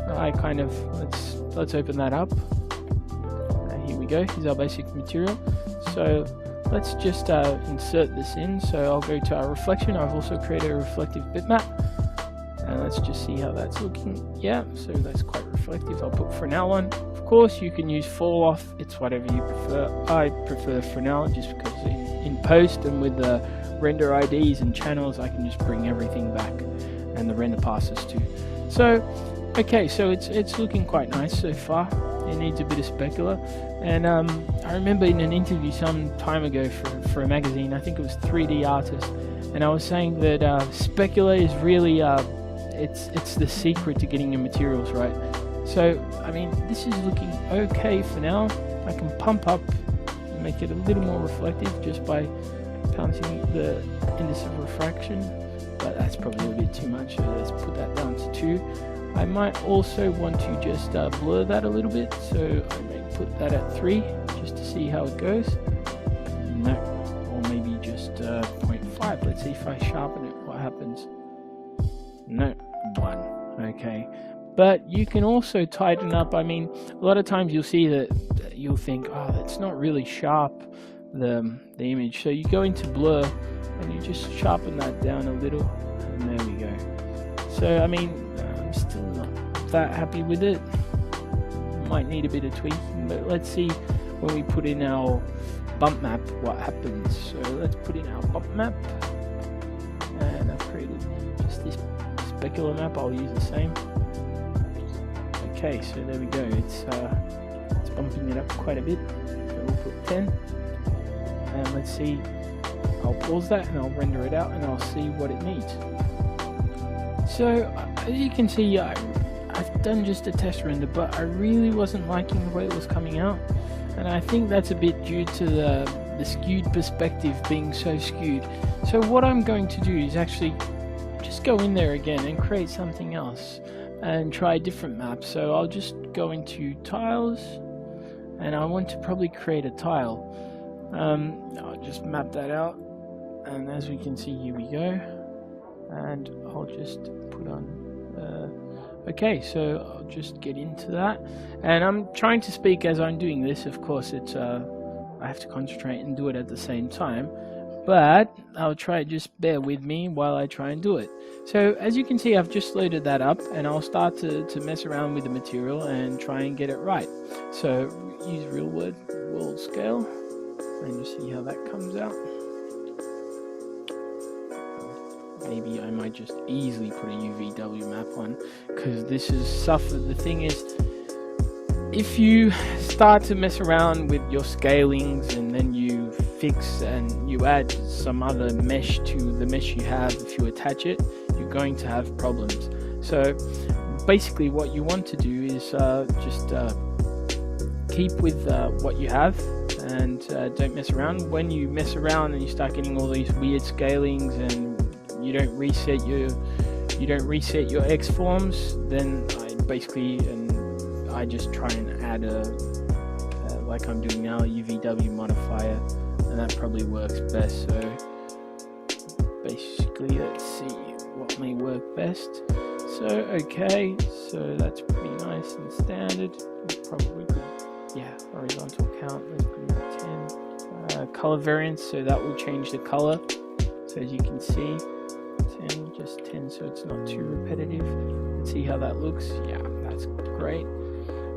Let's open that up. Here we go. Here's our basic material. So let's just insert this in. So I'll go to our reflection. I've also created a reflective bitmap, and let's just see how that's looking. Yeah, so that's quite reflective. I'll put Fresnel on. Of course, you can use fall off. It's whatever you prefer. I prefer Fresnel just because in post and with the render IDs and channels, I can just bring everything back, and the render passes too. So okay, so it's looking quite nice so far. It needs a bit of specular, and I remember in an interview some time ago for a magazine, I think it was 3D Artist, and I was saying that specular is really it's the secret to getting your materials right. So I mean, this is looking okay for now. I can pump up and make it a little more reflective just by pouncing the index of refraction, but that's probably a bit too much, so let's put that down to 2. I might also want to just blur that a little bit, so I may put that at 3 just to see how it goes. No, or maybe just 0.5. Let's see if I sharpen it, what happens. No, 1. Okay, but you can also tighten up. I mean, a lot of times you'll see that you'll think, oh, that's not really sharp, the image. So you go into blur and you just sharpen that down a little, and there we go. So I mean, I'm still not that happy with it. might need a bit of tweaking, but let's see when we put in our bump map what happens. So let's put in our bump map, and I've created just this specular map. I'll use the same. Okay, so there we go. It's bumping it up quite a bit. So we'll put 10, and let's see. I'll pause that and I'll render it out and I'll see what it needs. So as you can see, I've done just a test render, but I really wasn't liking the way it was coming out, and I think that's a bit due to the skewed perspective being so skewed. So what I'm going to do is actually just go in there again and create something else and try a different map. So I'll just go into tiles, and I want to probably create a tile. I'll just map that out, and as we can see, here we go, and I'll just put on okay, so I'll just get into that, and I'm trying to speak as I'm doing this. Of course, it's I have to concentrate and do it at the same time, but I'll try, just bear with me while I try and do it. So as you can see, I've just loaded that up, and I'll start to mess around with the material and try and get it right. So use real world scale and just see how that comes out. Maybe I might just easily put a UVW map on, because this has suffered. The thing is, if you start to mess around with your scalings and then you fix and you add some other mesh to the mesh you have, if you attach it, you're going to have problems. So basically what you want to do is just keep with what you have, and don't mess around. When you mess around and you start getting all these weird scalings and you don't reset your X forms, then I just try and add a like I'm doing now, a UVW modifier, and that probably works best. So basically, let's see what may work best. So okay, so that's pretty nice and standard. Probably good. Yeah, horizontal count, let's put in 10. Color variance, so that will change the color. So as you can see, 10, just 10, so it's not too repetitive. Let's see how that looks. Yeah, that's great.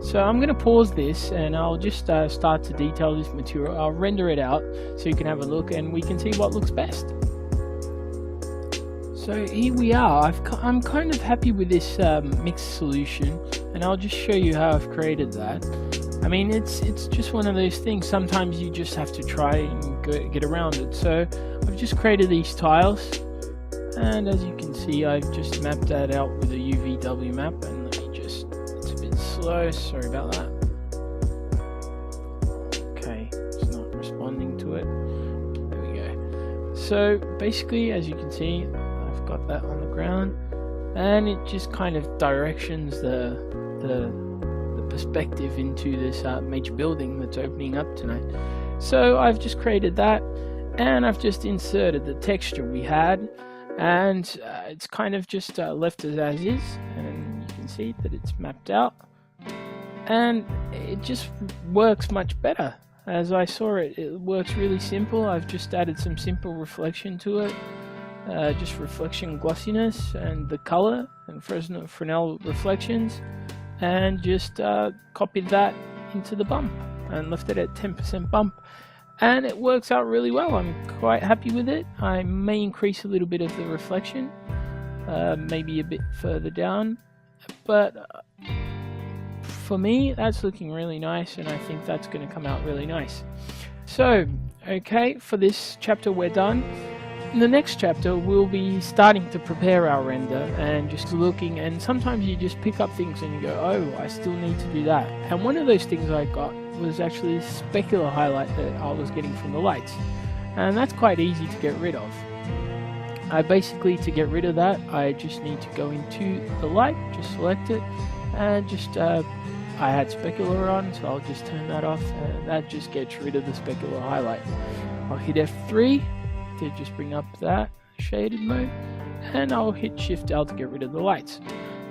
So I'm going to pause this, and I'll just start to detail this material. I'll render it out so you can have a look and we can see what looks best. So here we are. I'm kind of happy with this mixed solution, and I'll just show you how I've created that. I mean, it's just one of those things. Sometimes you just have to try and get around it. So I've just created these tiles, and as you can see, I've just mapped that out with a UVW map, and let me just, it's a bit slow, sorry about that. Okay, it's not responding to it. There we go. So basically, as you can see, I've got that on the ground, and it just kind of directions the perspective into this major building that's opening up tonight. So I've just created that, and I've just inserted the texture we had, and it's kind of just left as is, and you can see that it's mapped out, and it just works much better. As I saw it, it works really simple. I've just added some simple reflection to it, just reflection glossiness and the color and Fresnel reflections, and just copied that into the bump and left it at 10% bump, and it works out really well. I'm quite happy with it. I may increase a little bit of the reflection, maybe a bit further down, but for me that's looking really nice, and I think that's going to come out really nice. So okay, for this chapter we're done. In the next chapter we'll be starting to prepare our render and just looking, and sometimes you just pick up things and you go, oh, I still need to do that. And one of those things I got was actually this specular highlight that I was getting from the lights, and that's quite easy to get rid of. To get rid of that, I just need to go into the light, just select it, and just I had specular on, so I'll just turn that off, and that just gets rid of the specular highlight. I'll hit F3 to just bring up that shaded mode, and I'll hit Shift L to get rid of the lights.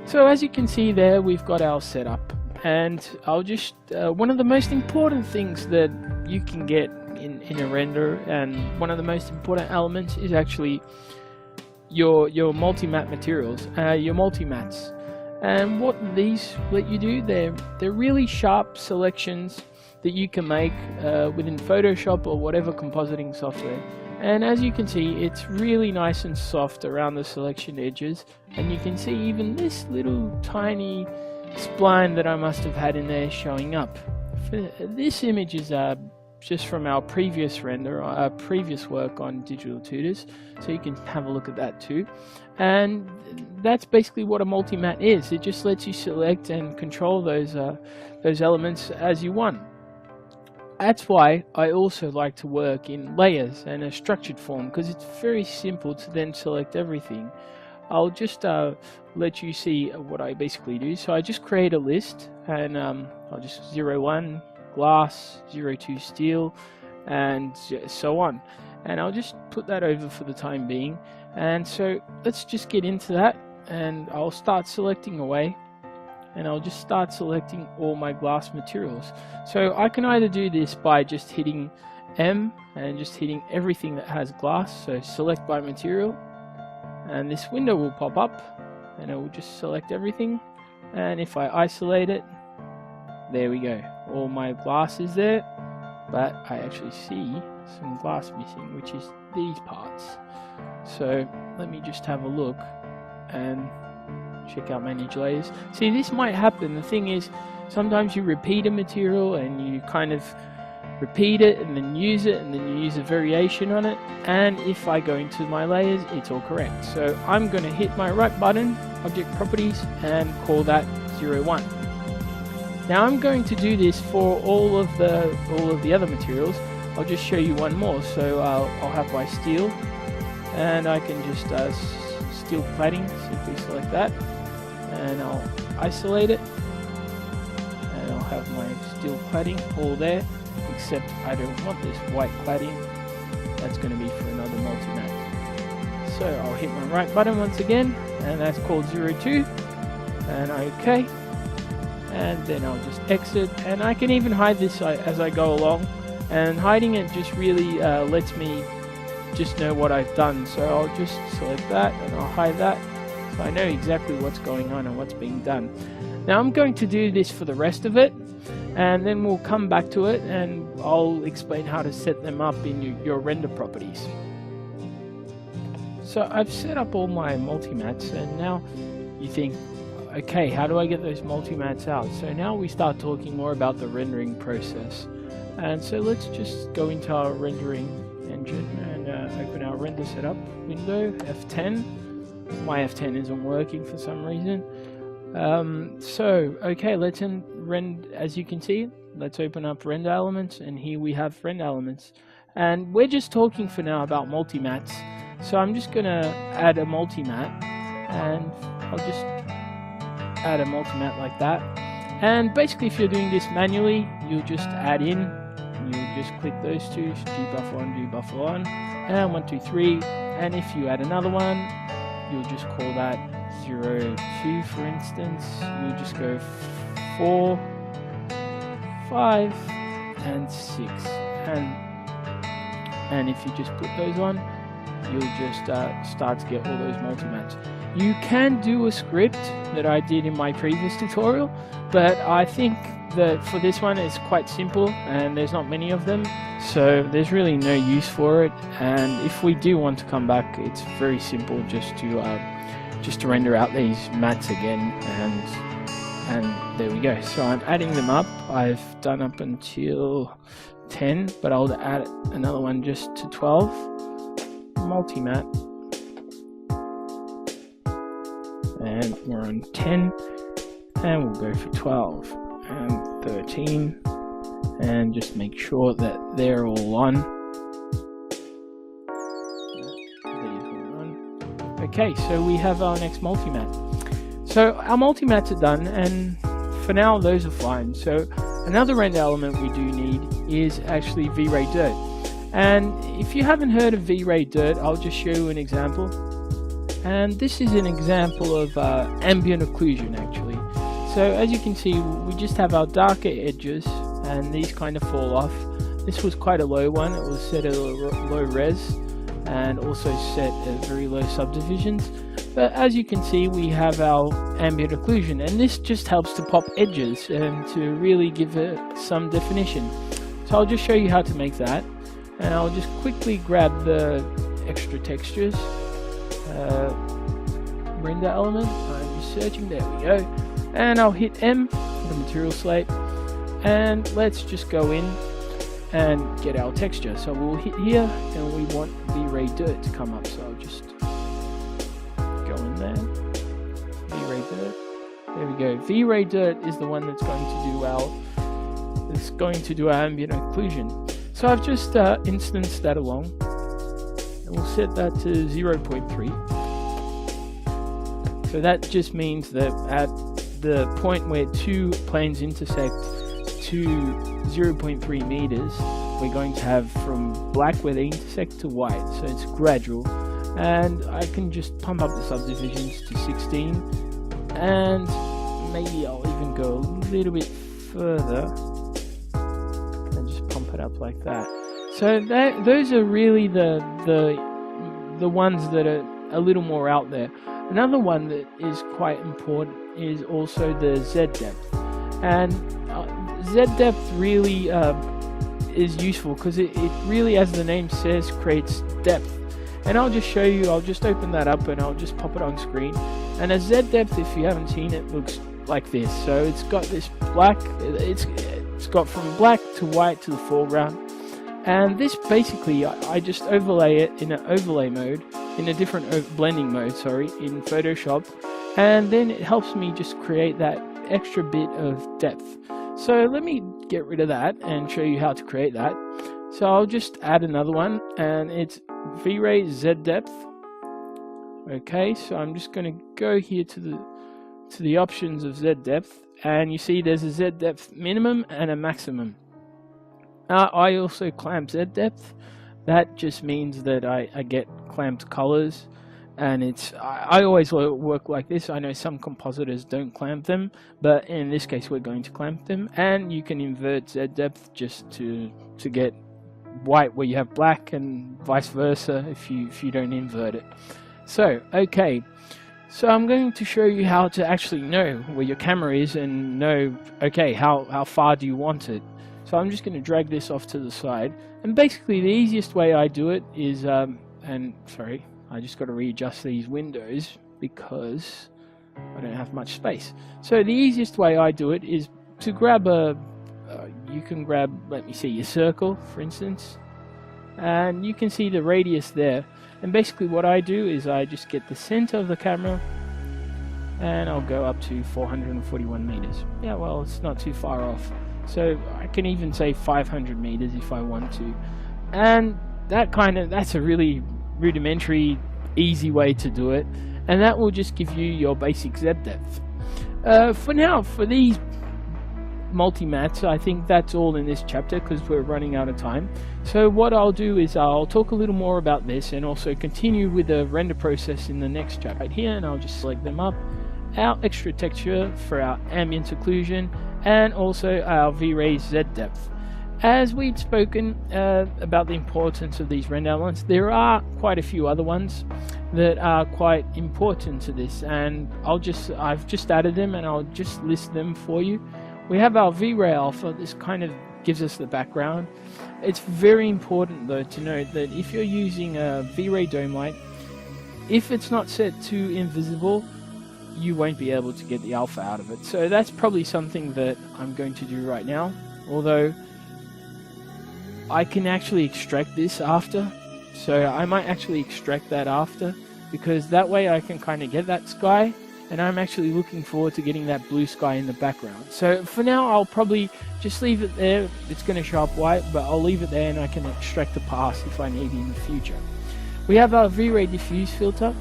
So as you can see there, we've got our setup, and I'll just one of the most important things that you can get in a render, and one of the most important elements, is actually your multi-matte materials, your multi-mattes. And what these let you do, they're really sharp selections that you can make within Photoshop or whatever compositing software. And as you can see, it's really nice and soft around the selection edges, and you can see even this little tiny spline that I must have had in there showing up. This image is just from our previous render, our previous work on Digital Tutors, so you can have a look at that too. And that's basically what a multi-matte is. It just lets you select and control those elements as you want. That's why I also like to work in layers and a structured form, because it's very simple to then select everything. I'll just let you see what I basically do. So I just create a list, and I'll just 01 glass, 02 steel, and so on. And I'll just put that over for the time being. And so let's just get into that, and I'll start selecting away. And I'll just start selecting all my glass materials. So I can either do this by just hitting M and just hitting everything that has glass, so select by material, and this window will pop up and it will just select everything. And if I isolate it, there we go, all my glass is there, but I actually see some glass missing, which is these parts. So let me just have a look and check out manage layers. See, this might happen. The thing is, sometimes you repeat a material and you kind of repeat it and then use it and then you use a variation on it, and if I go into my layers, it's all correct. So I'm going to hit my right button, object properties, and call that 01. Now I'm going to do this for all of the other materials. I'll just show you one more. So I'll have my steel, and I can just steel cladding, simply select that, and I'll isolate it, and I'll have my steel cladding all there, except I don't want this white cladding. That's going to be for another multi-matte. So I'll hit my right button once again, and that's called 02, and OK, and then I'll just exit, and I can even hide this as I go along, and hiding it just really lets me just know what I've done. So I'll just select that and I'll hide that, so I know exactly what's going on and what's being done. Now I'm going to do this for the rest of it, and then we'll come back to it and I'll explain how to set them up in your render properties. So I've set up all my multi-mattes, and now you think, okay, how do I get those multi-mattes out? So now we start talking more about the rendering process. And so let's just go into our rendering engine and open our render setup window, F10. My F10 isn't working for some reason. So okay, let's as you can see, let's open up render elements, and here we have render elements, and we're just talking for now about multi-mattes. So I'm just gonna add a multi-matte, and I'll just add a multi-matte like that. And basically, if you're doing this manually, you'll just add in, you'll just click those two, gbuffer on, and 1, 2, 3, and if you add another one, you'll just call that 02, for instance. You'll just go 4, 5, and 6, and if you just put those on, you'll just start to get all those multi-mattes. You can do a script that I did in my previous tutorial, but I think that for this one it's quite simple and there's not many of them, so there's really no use for it. And if we do want to come back, it's very simple just to render out these mattes again, and there we go. So I'm adding them up. I've done up until 10, but I'll add another one just to 12. Multi-matte, and we're on 10, and we'll go for 12 and 13, and just make sure that they're all on. Okay, so we have our next multi-matte. So our multi-mattes are done, and for now those are fine. So another render element we do need is actually V-Ray Dirt. And if you haven't heard of V-Ray Dirt, I'll just show you an example. And this is an example of ambient occlusion, actually. So as you can see, we just have our darker edges, and these kind of fall off. This was quite a low one. It was set at a low res, and also set at very low subdivisions. But as you can see, we have our ambient occlusion, and this just helps to pop edges and to really give it some definition. So I'll just show you how to make that, and I'll just quickly grab the extra textures, render element. I'm just searching, there we go, and I'll hit M for the material slate, and let's just go in and get our texture. So we'll hit here, and we want V-Ray Dirt to come up, so I'll just go in there, V-Ray Dirt, there we go. V-Ray Dirt is the one that's going to do our ambient occlusion. So I've just instanced that along, and we'll set that to 0.3. So that just means that at the point where two planes intersect to 0.3 meters, we're going to have from black where they intersect to white, so it's gradual. And I can just pump up the subdivisions to 16, and maybe I'll even go a little bit further and just pump it up like that. So those are really the ones that are a little more out there. Another one that is quite important is also the Z depth, and Z depth really is useful because it really, as the name says, creates depth. And I'll just show you, I'll just open that up and I'll just pop it on screen. And a Z depth, if you haven't seen it, looks like this. So it's got this black, it's got from black to white to the foreground. And this basically, I just overlay it in an overlay mode, in a different blending mode, sorry, in Photoshop. And then it helps me just create that extra bit of depth. So let me get rid of that and show you how to create that. So I'll just add another one, and it's V-Ray Z depth. Okay, so I'm just going to go here to the options of Z depth, and you see there's a Z depth minimum and a maximum. I also clamp Z depth. That just means that I get clamped colors, and I always work like this. I know some compositors don't clamp them, but in this case we're going to clamp them. And you can invert Z depth just to get white where you have black, and vice versa if you don't invert it. So okay, so I'm going to show you how to actually know where your camera is and know, okay, how far do you want it. So I'm just going to drag this off to the side, and basically the easiest way I do it is and sorry, I just got to readjust these windows because I don't have much space. So the easiest way I do it is to grab you can grab, let me see, your circle, for instance, and you can see the radius there. And basically what I do is I just get the center of the camera, and I'll go up to 441 meters. Yeah, well, it's not too far off. So I can even say 500 meters if I want to. And that's a really rudimentary, easy way to do it. And that will just give you your basic Z depth. For now, for these multi-mats, I think that's all in this chapter because we're running out of time. So what I'll do is I'll talk a little more about this and also continue with the render process in the next chapter right here, and I'll just select them up. Our extra texture for our ambient occlusion, and also our V-Ray Z depth. As we've spoken about the importance of these render elements, there are quite a few other ones that are quite important to this, and I've just added them and I'll just list them for you. We have our V-Ray alpha. This kind of gives us the background. It's very important though to note that if you're using a V-Ray dome light, if it's not set to invisible, you won't be able to get the alpha out of it. So that's probably something that I'm going to do right now, although I can actually extract this after. So I might actually extract that after, because that way I can kind of get that sky, and I'm actually looking forward to getting that blue sky in the background. So for now I'll probably just leave it there. It's going to show up white, but I'll leave it there and I can extract the pass if I need in the future. We have our V-Ray diffuse filter,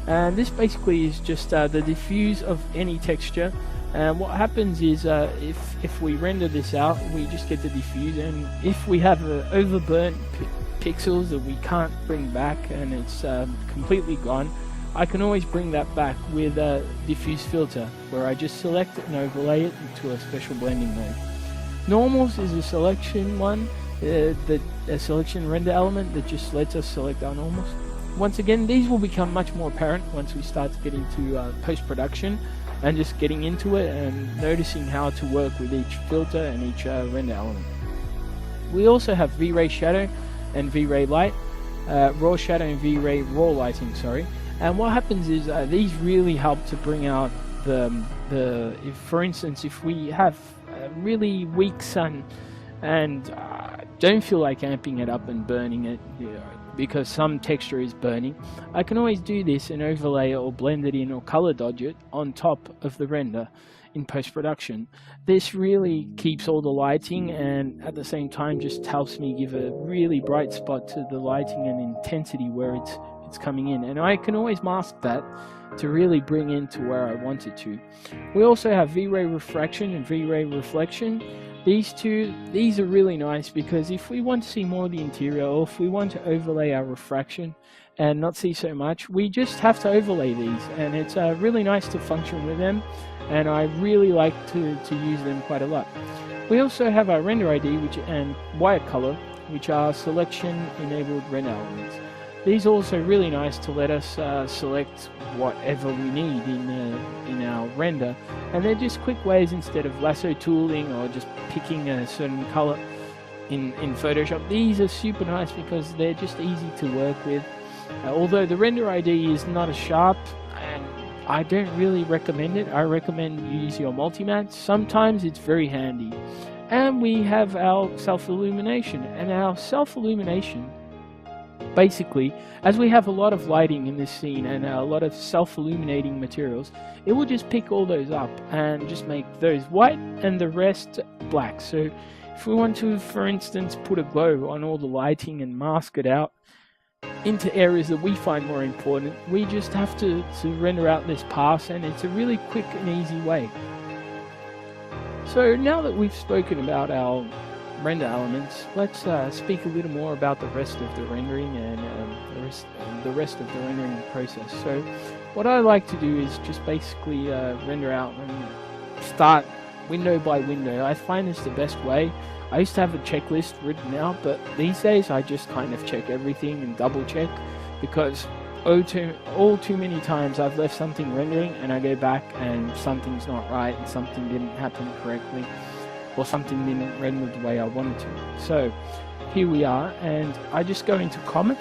and this basically is just the diffuse of any texture. And what happens is if we render this out, we just get the diffuse, and if we have overburnt pixels that we can't bring back and it's completely gone, I can always bring that back with a diffuse filter, where I just select it and overlay it into a special blending mode. Normals is a selection one a selection render element that just lets us select our normals. Once again, these will become much more apparent once we start to get into post-production and just getting into it and noticing how to work with each filter and each render element. We also have V-Ray Shadow and V-Ray Light, Raw Shadow and V-Ray Raw Lighting, sorry. And what happens is these really help to bring out if, for instance, if we have a really weak sun and don't feel like amping it up and burning it, because some texture is burning, I can always do this and overlay it or blend it in or color dodge it on top of the render in post-production. This really keeps all the lighting and at the same time just helps me give a really bright spot to the lighting and intensity where it's coming in, and I can always mask that to really bring into where I want it to. We also have V-Ray Refraction and V-Ray Reflection. These are really nice because if we want to see more of the interior, or if we want to overlay our refraction and not see so much, we just have to overlay these, and it's really nice to function with them, and I really like to use them quite a lot. We also have our Render ID and White Color, which are selection enabled render elements. These are also really nice to let us select whatever we need in our render, and they're just quick ways instead of lasso tooling or just picking a certain color in Photoshop. These are super nice because they're just easy to work with. Although the Render ID is not as sharp, and I don't really recommend it. I recommend you use your multimatte. Sometimes it's very handy. And we have our self-illumination, and our self-illumination, basically, as we have a lot of lighting in this scene and a lot of self-illuminating materials, it will just pick all those up and just make those white and the rest black. So if we want to, for instance, put a glow on all the lighting and mask it out into areas that we find more important, we just have to render out this pass, and it's a really quick and easy way. So now that we've spoken about our render elements, let's speak a little more about the rest of the rendering and the rest of the rendering process. So what I like to do is just basically render out and start window by window. I find this the best way. I used to have a checklist written out, but these days I just kind of check everything and double check, because all too many times I've left something rendering and I go back and something's not right and something didn't happen correctly, or something didn't render the way I wanted to. So here we are, and I just go into Common.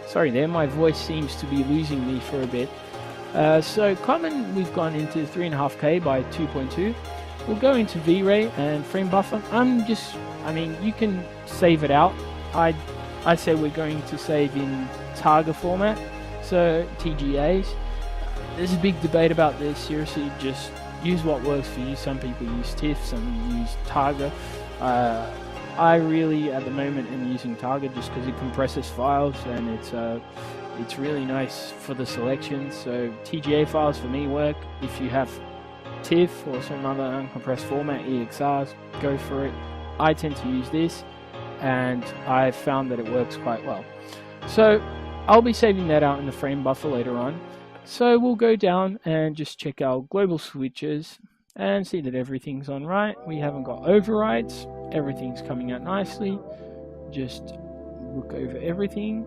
Sorry there, my voice seems to be losing me for a bit. So Common, we've gone into 3.5K by 2.2. We'll go into V-Ray and Frame Buffer. You can save it out. I say we're going to save in Targa format, so TGAs. There's a big debate about this. Seriously, just use what works for you. Some people use TIFF, some use Targa. I really, at the moment, am using Targa just because it compresses files and it's really nice for the selection. So TGA files for me work. If you have TIFF or some other uncompressed format, EXRs, go for it. I tend to use this, and I've found that it works quite well. So I'll be saving that out in the frame buffer later on. So we'll go down and just check our global switches and see that everything's on right. We haven't got overrides. Everything's coming out nicely. Just look over everything.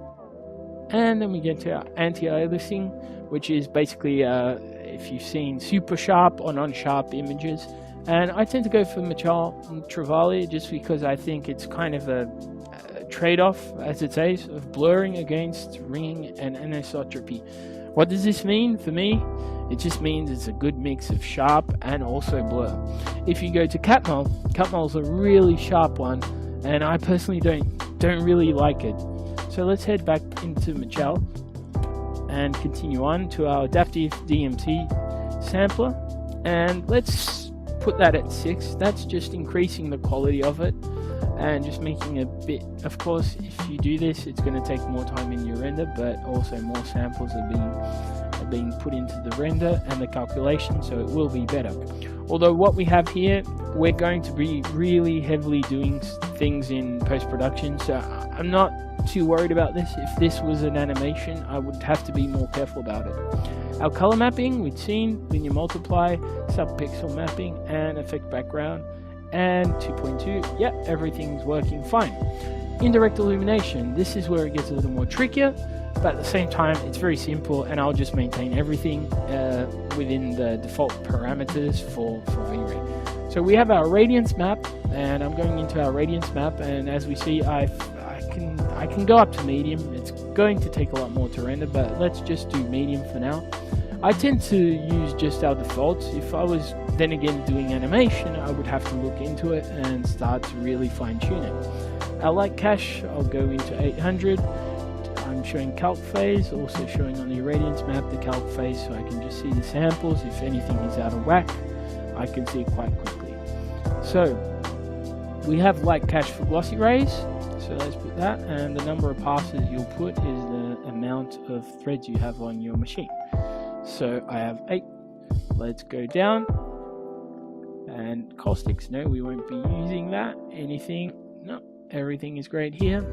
And then we get to our anti-aliasing, which is basically if you've seen super sharp or non-sharp images. And I tend to go for Michal Trevally just because I think it's kind of a trade-off, as it says, of blurring against ringing and anisotropy. What does this mean for me? It just means it's a good mix of sharp and also blur. If you go to Catmull's a really sharp one, and I personally don't really like it. So let's head back into Michal and continue on to our adaptive DMT sampler, and let's put that at 6. That's just increasing the quality of it and just making a bit. Of course, if you do this, it's going to take more time in your render, but also more samples are being put into the render and the calculation, so it will be better. Although what we have here, we're going to be really heavily doing things in post-production, so I'm not too worried about this. If this was an animation, I would have to be more careful about it. Our color mapping, we've seen linear multiply, subpixel mapping, and effect background. and 2.2. Yep, everything's working fine. Indirect illumination, this is where it gets a little more trickier, but at the same time it's very simple, and I'll just maintain everything within the default parameters for V-Ray. So we have our radiance map, and I'm going into our radiance map, and as we see I can go up to medium. It's going to take a lot more to render, but let's just do medium for now. I tend to use just our defaults. If I was then again doing animation, I would have to look into it and start to really fine tune it. Our light cache, I'll go into 800. I'm showing calc phase, also showing on the radiance map the calc phase, so I can just see the samples. If anything is out of whack, I can see it quite quickly. So we have light cache for glossy rays, so let's put that, and the number of passes you'll put is the amount of threads you have on your machine. So I have 8. Let's go down, and caustics, no, we won't be using that. Anything, no, everything is great here.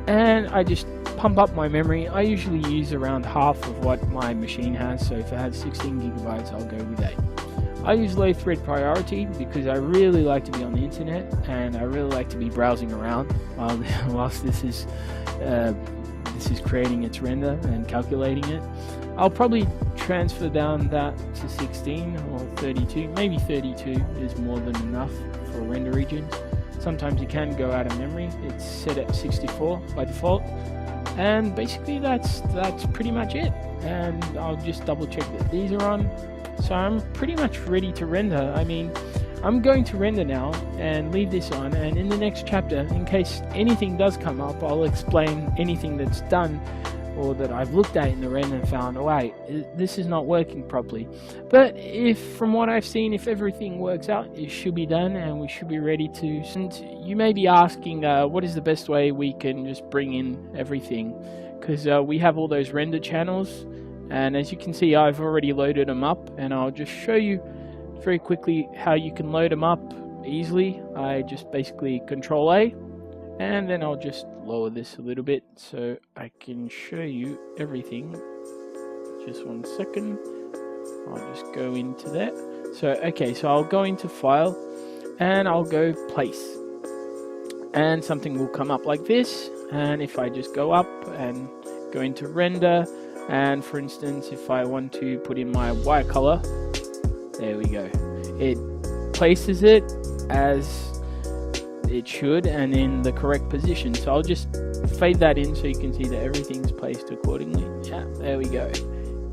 And I just pump up my memory. I usually use around half of what my machine has, so if it has 16 gigabytes, I'll go with 8. I use low thread priority because I really like to be on the internet, and I really like to be browsing around whilst this is creating its render and calculating it. I'll probably transfer down that to 16 or 32. Maybe 32 is more than enough for render regions. Sometimes you can go out of memory. It's set at 64 by default, and basically that's pretty much it. And I'll just double check that these are on. So I'm pretty much ready to render. I mean, I'm going to render now and leave this on, and in the next chapter, in case anything does come up, I'll explain anything that's done or that I've looked at in the render and found, oh wait, this is not working properly. But if, from what I've seen, if everything works out, it should be done and we should be ready to. And you may be asking, what is the best way we can just bring in everything? Because we have all those render channels, and as you can see, I've already loaded them up, and I'll just show you very quickly how you can load them up easily. I just basically Control A, and then I'll just lower this a little bit so I can show you everything. Just 1 second. I'll just go into that. So okay, so I'll go into File, and I'll go Place, and something will come up like this. And if I just go up and go into Render, and for instance, if I want to put in my wire color, there we go. It places it as it should and in the correct position. So I'll just fade that in so you can see that everything's placed accordingly. Yeah, there we go.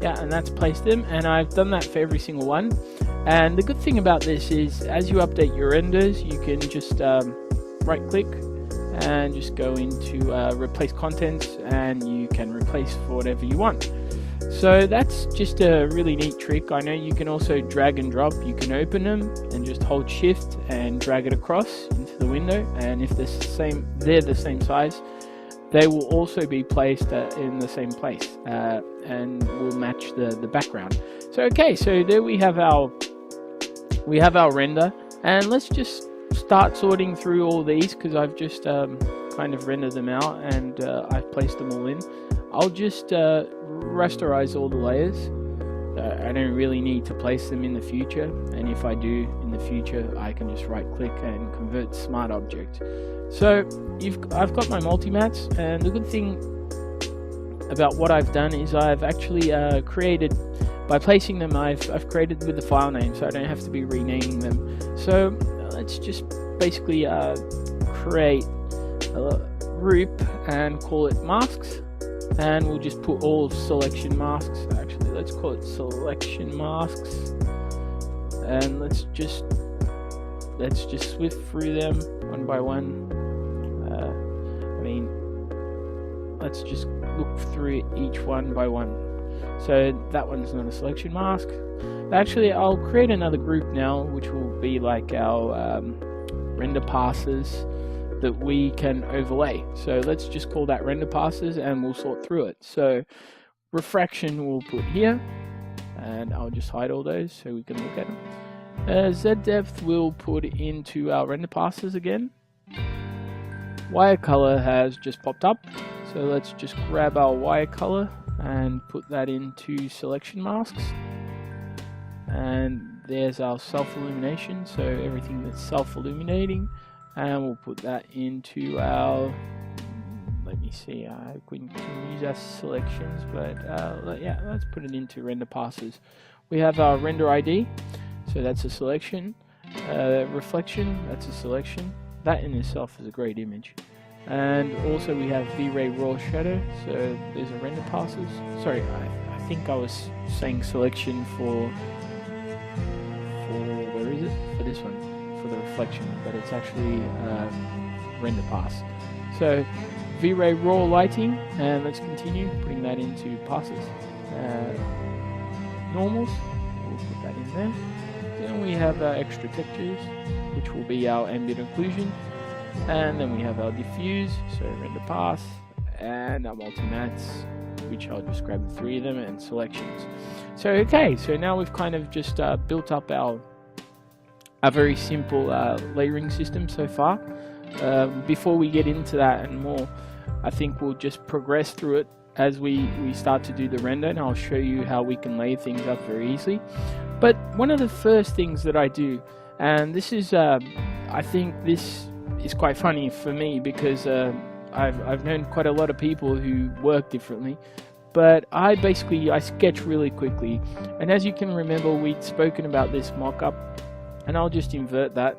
Yeah, and that's placed them, and I've done that for every single one. And the good thing about this is, as you update your renders, you can just right click and just go into replace contents, and you can replace for whatever you want. So that's just a really neat trick. I know you can also drag and drop. You can open them and just hold shift and drag it across into the window, and if they're the same size, they will also be placed in the same place and will match the background. So okay, so there we have our render, and let's just start sorting through all these, because I've just kind of rendered them out, and I've placed them all in. I'll just rasterize all the layers. I don't really need to place them in the future, and if I do in the future, I can just right click and convert to smart object. So I've got my multi-mats, and the good thing about what I've done is I've actually created, by placing them, I've created with the file name, so I don't have to be renaming them. So let's just basically create a group and call it masks, and we'll just put all selection masks. Actually, let's call it selection masks, and let's just swift through them one by one. Let's just look through each one by one. So that one's not a selection mask. Actually, I'll create another group now, which will be like our render passes that we can overlay. So let's just call that render passes, and we'll sort through it. So refraction we'll put here, and I'll just hide all those so we can look at them. Z depth we'll put into our render passes again. Wire color has just popped up, so let's just grab our wire color and put that into selection masks, and there's our self-illumination, so everything that's self-illuminating, and we'll put that into our, let me see, we can use our selections, but yeah, let's put it into render passes. We have our render ID, so that's a selection. Reflection, that's a selection. That in itself is a great image. And also we have V-Ray raw shadow, so there's a render passes. Sorry, I think I was saying selection for where is it? For this one, for the reflection, but it's actually render pass. So V-Ray raw lighting, and let's continue putting that into passes. Normals, we'll put that in there. Then we have our extra textures, which will be our ambient occlusion, and then we have our diffuse, so render pass, and our multi-mats, which I'll just grab the 3 of them, and selections. So okay, so now we've kind of just built up our very simple layering system so far. Before we get into that and more, I think we'll just progress through it as we start to do the render, and I'll show you how we can lay things up very easily. But one of the first things that I do, and this is I think this is quite funny for me, because I've known quite a lot of people who work differently, but I sketch really quickly. And as you can remember, we'd spoken about this mock-up, and I'll just invert that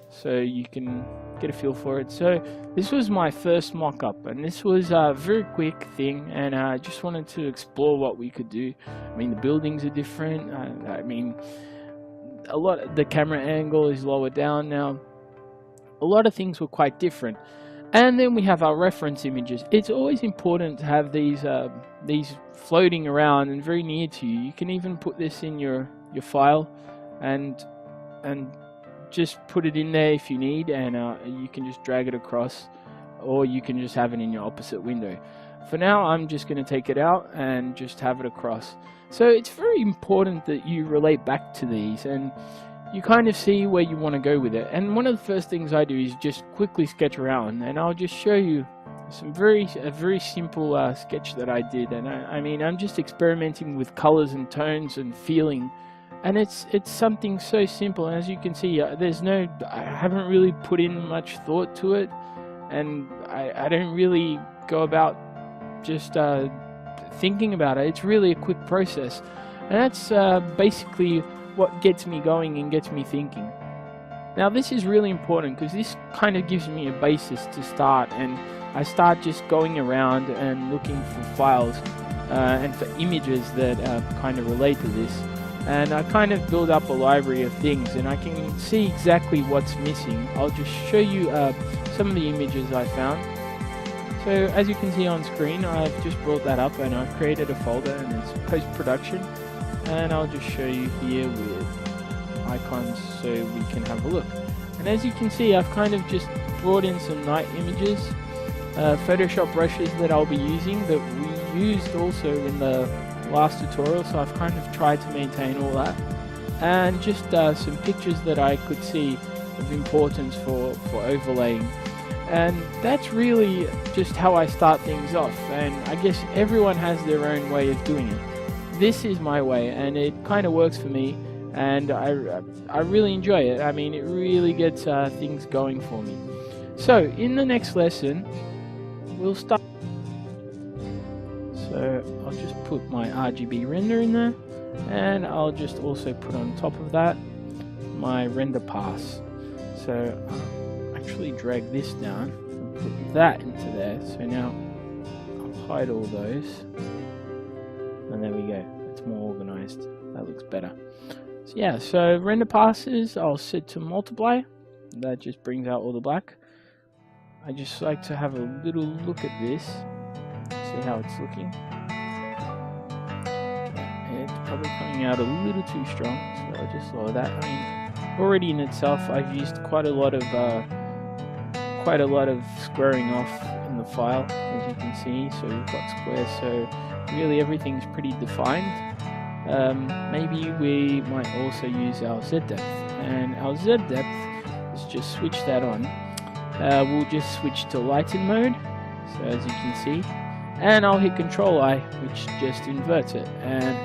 so you can get a feel for it. So this was my first mock-up, and this was a very quick thing, and I just wanted to explore what we could do. I mean, the buildings are different. I mean, the camera angle is lower down now. A lot of things were quite different. And then we have our reference images. It's always important to have these floating around and very near to you. You can even put this in your file and just put it in there if you need, and you can just drag it across, or you can just have it in your opposite window. For now, I'm just going to take it out and just have it across. So it's very important that you relate back to these, and you kind of see where you want to go with it. And one of the first things I do is just quickly sketch around, and I'll just show you a very simple sketch that I did. And I mean, I'm just experimenting with colors and tones and feeling, and it's something so simple. And as you can see, I haven't really put in much thought to it, and I don't really go about just thinking about it. It's really a quick process, and that's basically what gets me going and gets me thinking. Now this is really important, because this kind of gives me a basis to start, and I start just going around and looking for files and for images that kind of relate to this, and I kind of build up a library of things, and I can see exactly what's missing. I'll just show you some of the images I found. So as you can see on screen, I've just brought that up, and I've created a folder, and it's post-production, and I'll just show you here with icons so we can have a look. And as you can see, I've kind of just brought in some night images, Photoshop brushes that I'll be using that we used also in the last tutorial, so I've kind of tried to maintain all that, and just some pictures that I could see of importance for overlaying. And that's really just how I start things off, and I guess everyone has their own way of doing it. This is my way, and it kind of works for me, and I really enjoy it. I mean, it really gets things going for me. So in the next lesson, we'll start. So I'll just put my RGB render in there, and I'll just also put on top of that my render pass. So I'll actually drag this down and put that into there. So now I'll hide all those, and there we go. It's more organized. That looks better. So yeah, so render passes I'll set to multiply. That just brings out all the black. I just like to have a little look at this, see how it's looking. It's probably coming out a little too strong, so I'll just lower that. I mean, already in itself, I've used quite a lot of squaring off in the file, as you can see. So we've got squares, so really everything's pretty defined. Maybe we might also use our Z depth, and our Z depth, let's just switch that on. We'll just switch to lighten mode, so as you can see, and I'll hit Control I, which just inverts it, and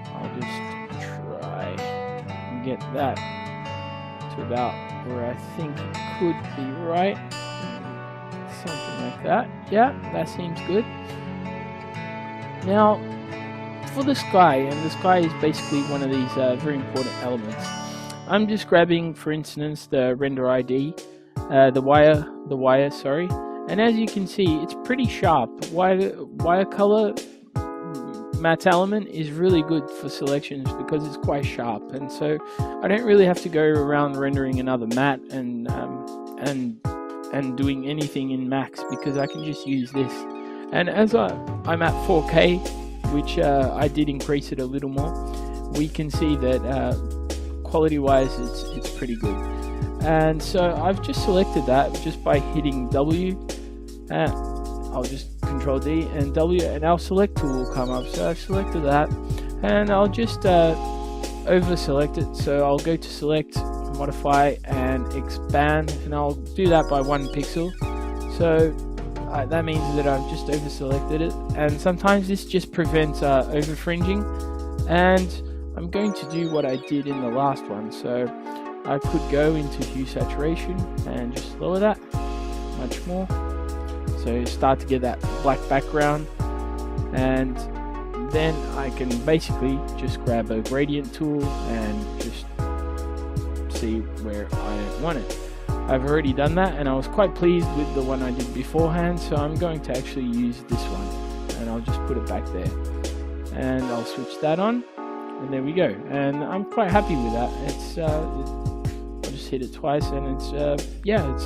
I'll just try get that to about where I think it could be right. Something like that. Yeah, that seems good. Now, for the sky, and the sky is basically one of these very important elements. I'm just grabbing, for instance, the render ID, the wire, sorry, and as you can see, it's pretty sharp. Wire color matte element is really good for selections because it's quite sharp, and so I don't really have to go around rendering another matte and doing anything in max, because I can just use this. And as I'm at 4K, which I did increase it a little more, we can see that quality wise it's pretty good. And so I've just selected that just by hitting W, and I'll just Control D and W, and our select tool will come up. So I've selected that, and I'll just over select it. So I'll go to select, modify and expand, and I'll do that by 1 pixel. So that means that I've just over selected it, and sometimes this just prevents over fringing, and I'm going to do what I did in the last one. So I could go into hue saturation and just lower that much more, so you start to get that black background, and then I can basically just grab a gradient tool and just see where I want it. I've already done that, and I was quite pleased with the one I did beforehand, so I'm going to actually use this one, and I'll just put it back there, and I'll switch that on, and there we go. And I'm quite happy with that. It's I'll just hit it twice, and it's yeah, it's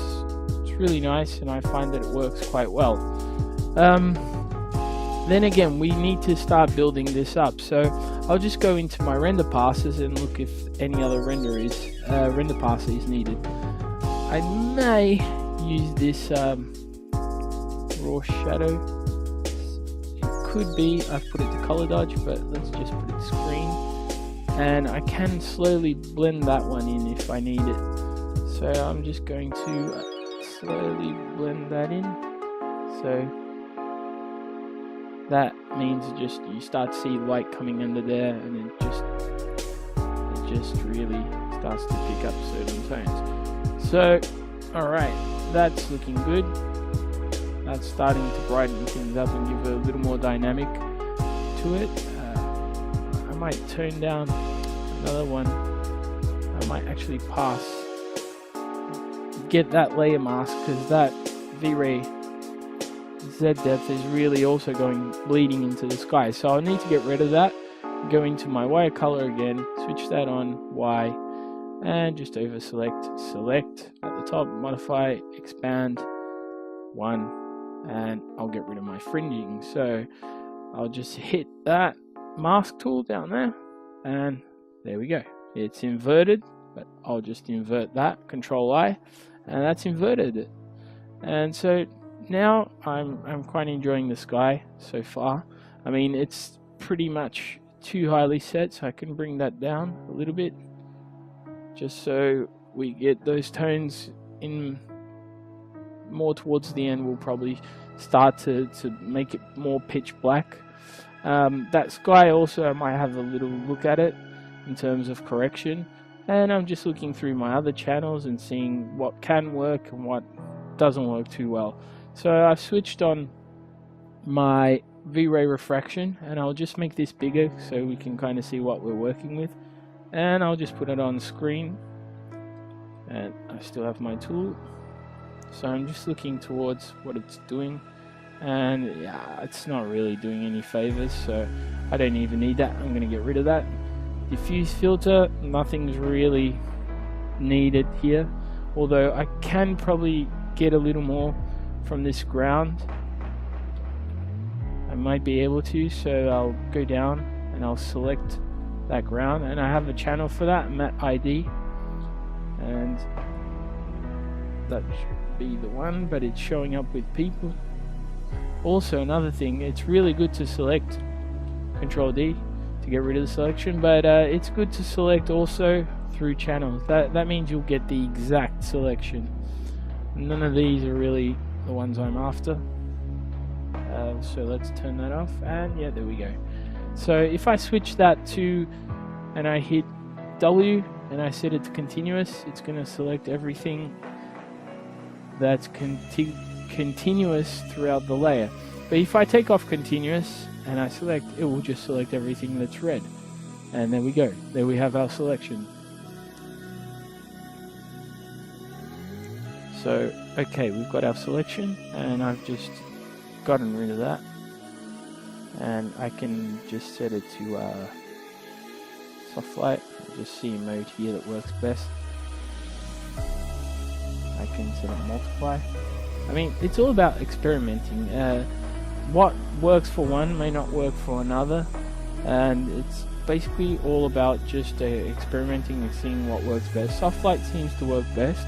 really nice, and I find that it works quite well. Then again, we need to start building this up, so I'll just go into my render passes and look if any other render passer is needed. I may use this raw shadow. It could be I've put it to color dodge, but let's just put it to screen, and I can slowly blend that one in if I need it. So I'm just going to slowly blend that in. So that means just you start to see light coming under there, and it just really starts to pick up certain tones. So, alright, that's looking good. That's starting to brighten things up and give a little more dynamic to it. I might turn down another one. I might actually get that layer mask, because that V-Ray Z depth is really also bleeding into the sky. So I'll need to get rid of that. Go into my wire color again, switch that on Y, and just over select at the top, modify, expand 1, and I'll get rid of my fringing. So I'll just hit that mask tool down there, and there we go. It's inverted, but I'll just invert that, Control I, and that's inverted it. And so now I'm quite enjoying the sky so far. I mean, it's pretty much too highly set, so I can bring that down a little bit, just so we get those tones in more towards the end. We'll probably start to make it more pitch black. That sky also, I might have a little look at it in terms of correction, and I'm just looking through my other channels and seeing what can work and what doesn't work too well. So I've switched on my V-Ray refraction, and I'll just make this bigger so we can kind of see what we're working with, and I'll just put it on screen, and I still have my tool, so I'm just looking towards what it's doing, and yeah, it's not really doing any favors, so I don't even need that. I'm going to get rid of that. Diffuse filter, nothing's really needed here, although I can probably get a little more from this ground. I might be able to, so I'll go down and I'll select that ground, and I have a channel for that, matte ID, and that should be the one, but it's showing up with people. Also, another thing, it's really good to select Control D to get rid of the selection, but it's good to select also through channels. That means you'll get the exact selection. None of these are really the ones I'm after. So let's turn that off, and yeah, there we go. So if I switch that to, and I hit W, and I set it to continuous, it's going to select everything that's continuous throughout the layer. But if I take off continuous and I select, it will just select everything that's red. And there we go. There we have our selection. So, okay, we've got our selection, and I've just gotten rid of that. And I can just set it to soft light. Just see a mode here that works best. I can set it multiply. I mean, it's all about experimenting. What works for one may not work for another, and it's basically all about just experimenting and seeing what works best. Soft light seems to work best,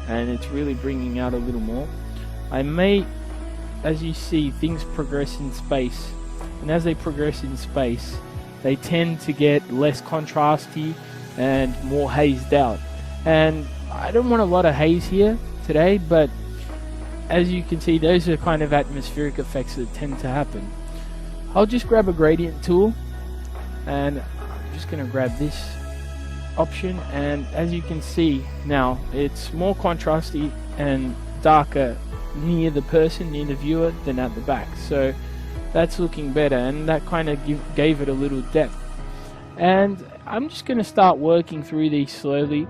and it's really bringing out a little more. I may, as you see, things progress in space, and as they progress in space, they tend to get less contrasty and more hazed out. And I don't want a lot of haze here today, but as you can see, those are kind of atmospheric effects that tend to happen. I'll just grab a gradient tool, and I'm just going to grab this option, and as you can see now, it's more contrasty and darker near the person, near the viewer, than at the back. So that's looking better, and that kind of gave it a little depth. And I'm just going to start working through these slowly,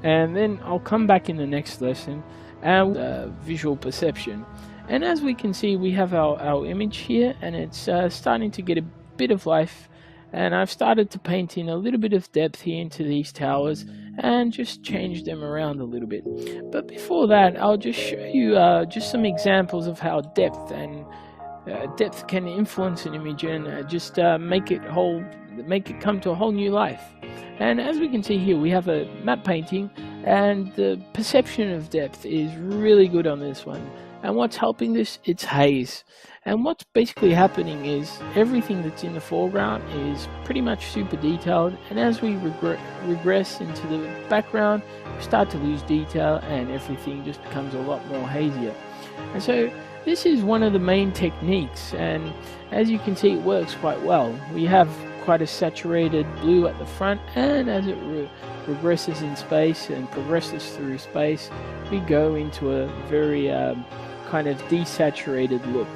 and then I'll come back in the next lesson and visual perception. And as we can see, we have our image here, and it's starting to get a bit of life, and I've started to paint in a little bit of depth here into these towers and just change them around a little bit. But before that, I'll just show you just some examples of how depth can influence an image and just make it come to a whole new life. And as we can see here, we have a map painting, and the perception of depth is really good on this one. And what's helping this? It's haze. And what's basically happening is everything that's in the foreground is pretty much super detailed, and as we regress into the background, we start to lose detail, and everything just becomes a lot more hazier. And so this is one of the main techniques, and as you can see, it works quite well. We have quite a saturated blue at the front, and as it regresses in space and progresses through space, we go into a very kind of desaturated look.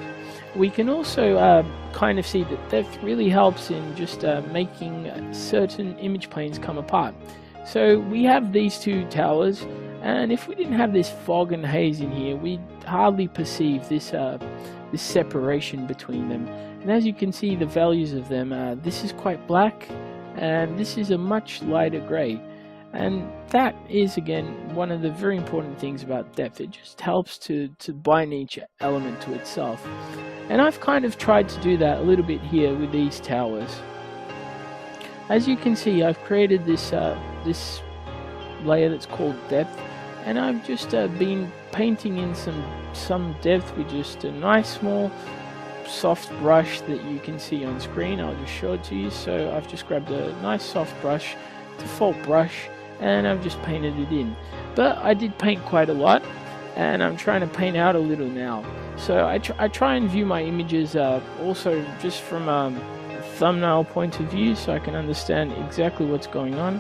We can also kind of see that depth really helps in just making certain image planes come apart. So we have these two towers, and if we didn't have this fog and haze in here, we'd hardly perceive this this separation between them. And as you can see, the values of them, this is quite black, and this is a much lighter grey. And that is, again, one of the very important things about depth. It just helps to bind each element to itself. And I've kind of tried to do that a little bit here with these towers. As you can see, I've created this this layer that's called depth, and I've just been painting in some depth with just a nice small soft brush that you can see on screen. I'll just show it to you. So I've just grabbed a nice soft brush, default brush, and I've just painted it in. But I did paint quite a lot, and I'm trying to paint out a little now. So I try and view my images also just from a thumbnail point of view, so I can understand exactly what's going on.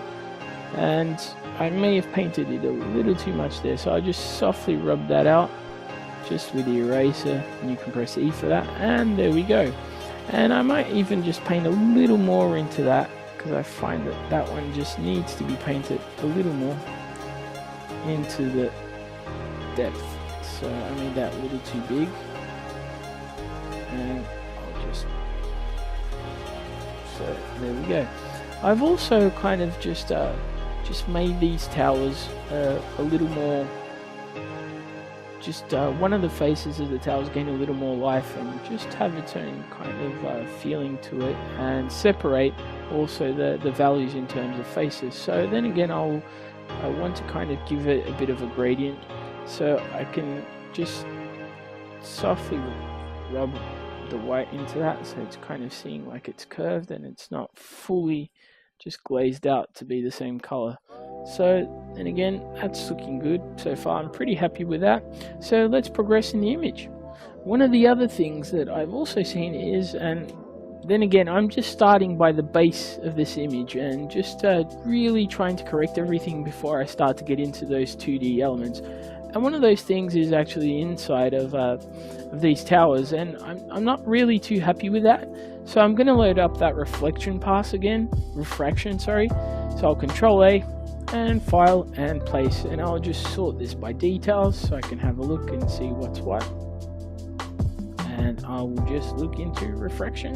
And I may have painted it a little too much there, so I just softly rub that out just with the eraser, and you can press E for that, and there we go. And I might even just paint a little more into that, because I find that that one just needs to be painted a little more into the depth. So I made that a little too big, and I'll just, so there we go. I've also kind of just made these towers a little more, just one of the faces of the towers gain a little more life and just have its own kind of feeling to it, and separate also the values in terms of faces. So then again, I want to kind of give it a bit of a gradient, so I can just softly rub the white into that, so it's kind of seeing like it's curved and it's not fully just glazed out to be the same color. So, and again, that's looking good so far. I'm pretty happy with that. So let's progress in the image. One of the other things that I've also seen is, and then again, I'm just starting by the base of this image and just really trying to correct everything before I start to get into those 2D elements. And one of those things is actually inside of these towers, and I'm not really too happy with that. So I'm going to load up that refraction, sorry. So I'll Control A and File and Place, and I'll just sort this by details so I can have a look and see what's what. And I will just look into refraction.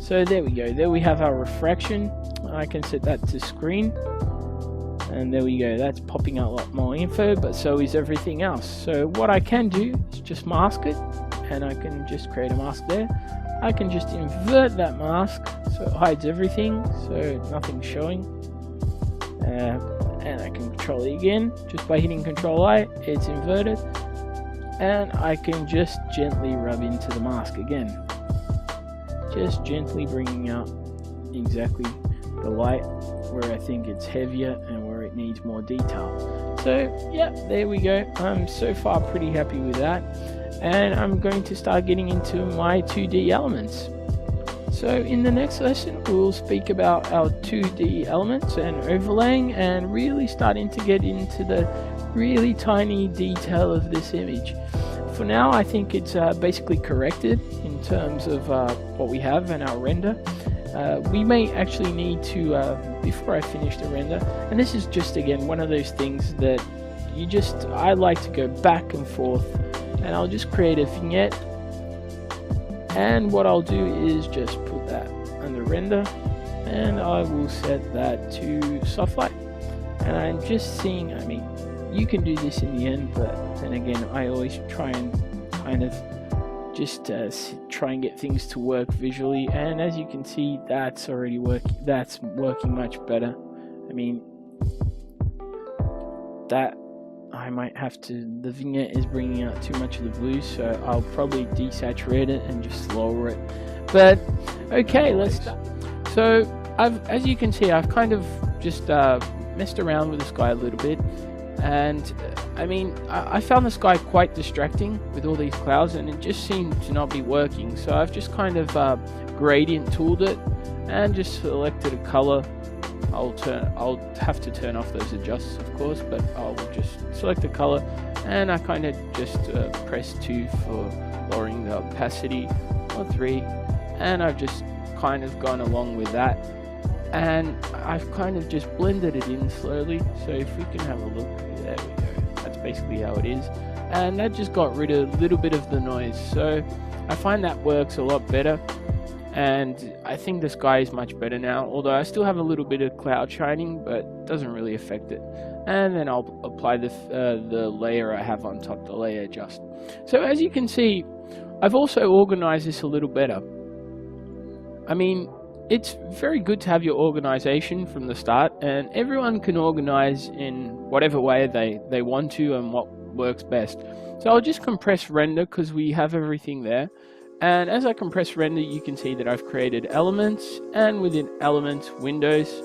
So there we go, there we have our refraction. I can set that to screen, and there we go, that's popping out a lot more info, but so is everything else. So what I can do is just mask it, and I can just create a mask there. I can just invert that mask so it hides everything, so nothing's showing. And I can Control it again, just by hitting Control I, it's inverted. And I can just gently rub into the mask again. Just gently bringing out exactly the light where I think it's heavier and where it needs more detail. So yeah, there we go. I'm so far pretty happy with that. And I'm going to start getting into my 2D elements. So in the next lesson, we'll speak about our 2D elements and overlaying, and really starting to get into the really tiny detail of this image. For now, I think it's basically corrected in terms of what we have in our render. We may actually need to, before I finish the render, and this is just again one of those things that I like to go back and forth, and I'll just create a vignette, and what I'll do is just put that under render, and I will set that to soft light. And I'm just seeing, I mean, you can do this in the end, but then again, I always try and kind of just try and get things to work visually, and as you can see, that's already working. That's working much better. I mean, that I might have to, the vignette is bringing out too much of the blue, so I'll probably desaturate it and just lower it. But okay, let's start. So as you can see, I've kind of just messed around with the sky a little bit, and I mean, I found the sky quite distracting with all these clouds, and it just seemed to not be working. So I've just kind of gradient tooled it and just selected a color. I'll have to turn off those adjusts, of course, but I'll just select a color, and I kind of just press 2 for lowering the opacity, or 3, and I've just kind of gone along with that, and I've kind of just blended it in slowly. So if we can have a look, there we go, that's basically how it is, and that just got rid of a little bit of the noise. So I find that works a lot better, and I think the sky is much better now, although I still have a little bit of cloud shining, but it doesn't really affect it. And then I'll apply the layer I have on top, the layer adjust. So as you can see, I've also organized this a little better. I mean, it's very good to have your organization from the start, and everyone can organize in whatever way they want to and what works best. So I'll just compress render because we have everything there. And as I compress render, you can see that I've created elements, and within elements, windows,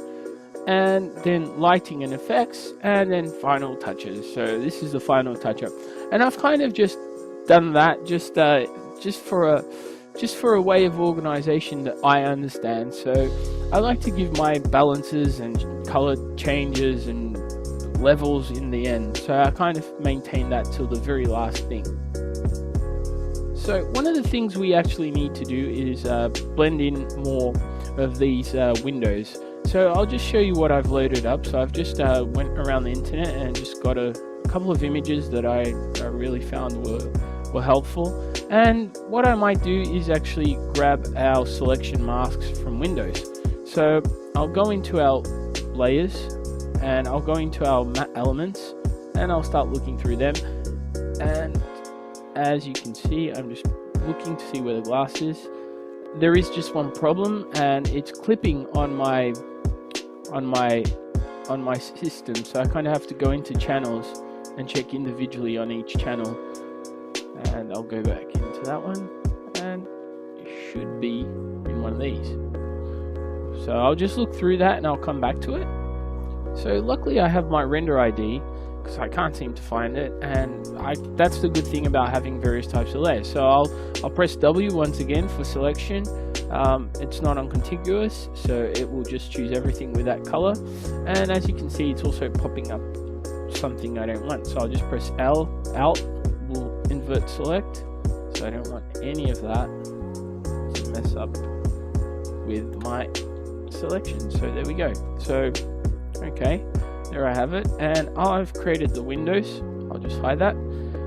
and then lighting and effects, and then final touches. So this is the final touch up, and I've kind of just done that just for a way of organization that I understand. So I like to give my balances and color changes and levels in the end. So I kind of maintain that till the very last thing. So one of the things we actually need to do is blend in more of these windows. So I'll just show you what I've loaded up. So I've just went around the internet and just got a couple of images that I really found were helpful. And what I might do is actually grab our selection masks from Windows. So I'll go into our layers, and I'll go into our matte elements, and I'll start looking through them. And as you can see, I'm just looking to see where the glass is. There is just one problem, and it's clipping on my system. So I kind of have to go into channels and check individually on each channel. And I'll go back into that one, and it should be in one of these. So I'll just look through that and I'll come back to it. So luckily I have my render ID, because I can't seem to find it, and that's the good thing about having various types of layers. So I'll press W once again for selection. It's not on-contiguous, so it will just choose everything with that color, and as you can see, it's also popping up something I don't want. So I'll just press Alt will invert select, so I don't want any of that to mess up with my selection. So there we go. So okay, there I have it, and I've created the windows. I'll just hide that.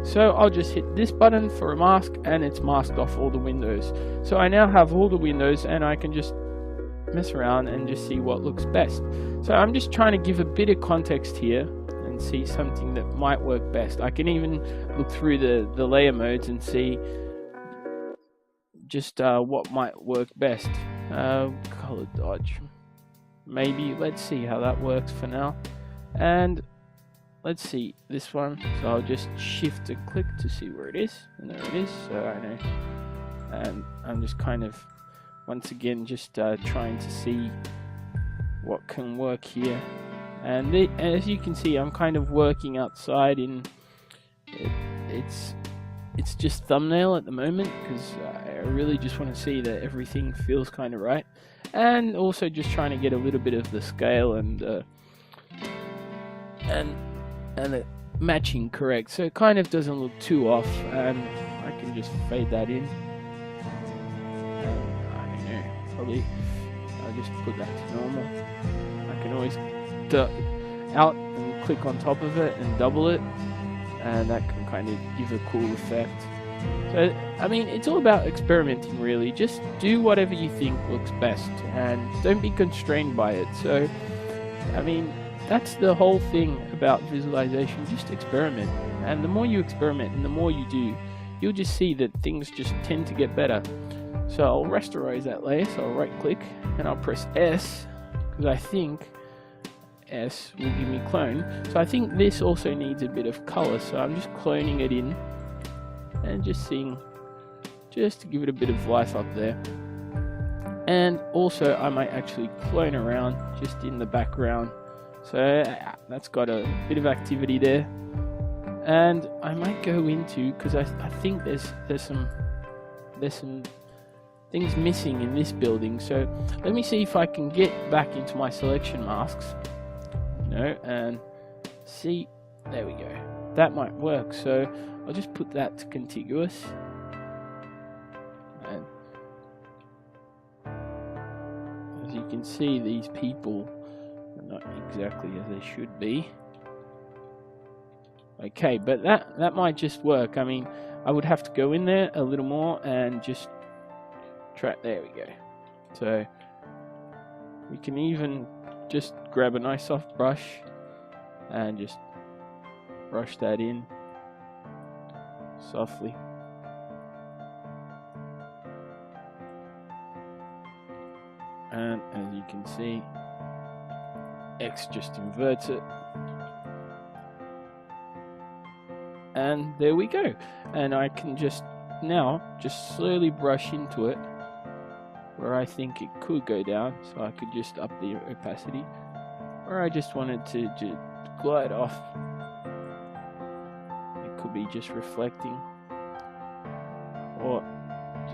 So I'll just hit this button for a mask, and it's masked off all the windows. So I now have all the windows, and I can just mess around and just see what looks best. So I'm just trying to give a bit of context here and see something that might work best. I can even look through the layer modes and see just what might work best. Color dodge, maybe. Let's see how that works for now. And let's see this one. So I'll just shift a click to see where it is, and there it is. So I know, and I'm just kind of once again just trying to see what can work here. And as you can see, I'm kind of working outside in it's just thumbnail at the moment, because I really just want to see that everything feels kind of right, and also just trying to get a little bit of the scale and the matching correct, so it kind of doesn't look too off, and I can just fade that in. I don't know, probably I'll just put that to normal. I can always out and click on top of it and double it, and that can kind of give a cool effect. So I mean, it's all about experimenting really. Just do whatever you think looks best, and don't be constrained by it. So I mean, that's the whole thing about visualization. Just experiment, and the more you experiment and the more you do, you'll just see that things just tend to get better. So I'll rasterize that layer, so I'll right click and I'll press S, because I think S will give me clone. So I think this also needs a bit of color, so I'm just cloning it in and just seeing, just to give it a bit of life up there. And also I might actually clone around just in the background, so that's got a bit of activity there. And I might go into, because I think there's some things missing in this building, so let me see if I can get back into my selection masks, and see, there we go, that might work. So I'll just put that to contiguous, and as you can see, these people are not exactly as they should be. Okay, but that might just work. I mean, I would have to go in there a little more and just try. There we go. So we can even just grab a nice soft brush and just brush that in softly. And as you can see, X just inverts it. And there we go. And I can just now just slowly brush into it where I think it could go down. So I could just up the opacity, or I just wanted to just glide off. It could be just reflecting, or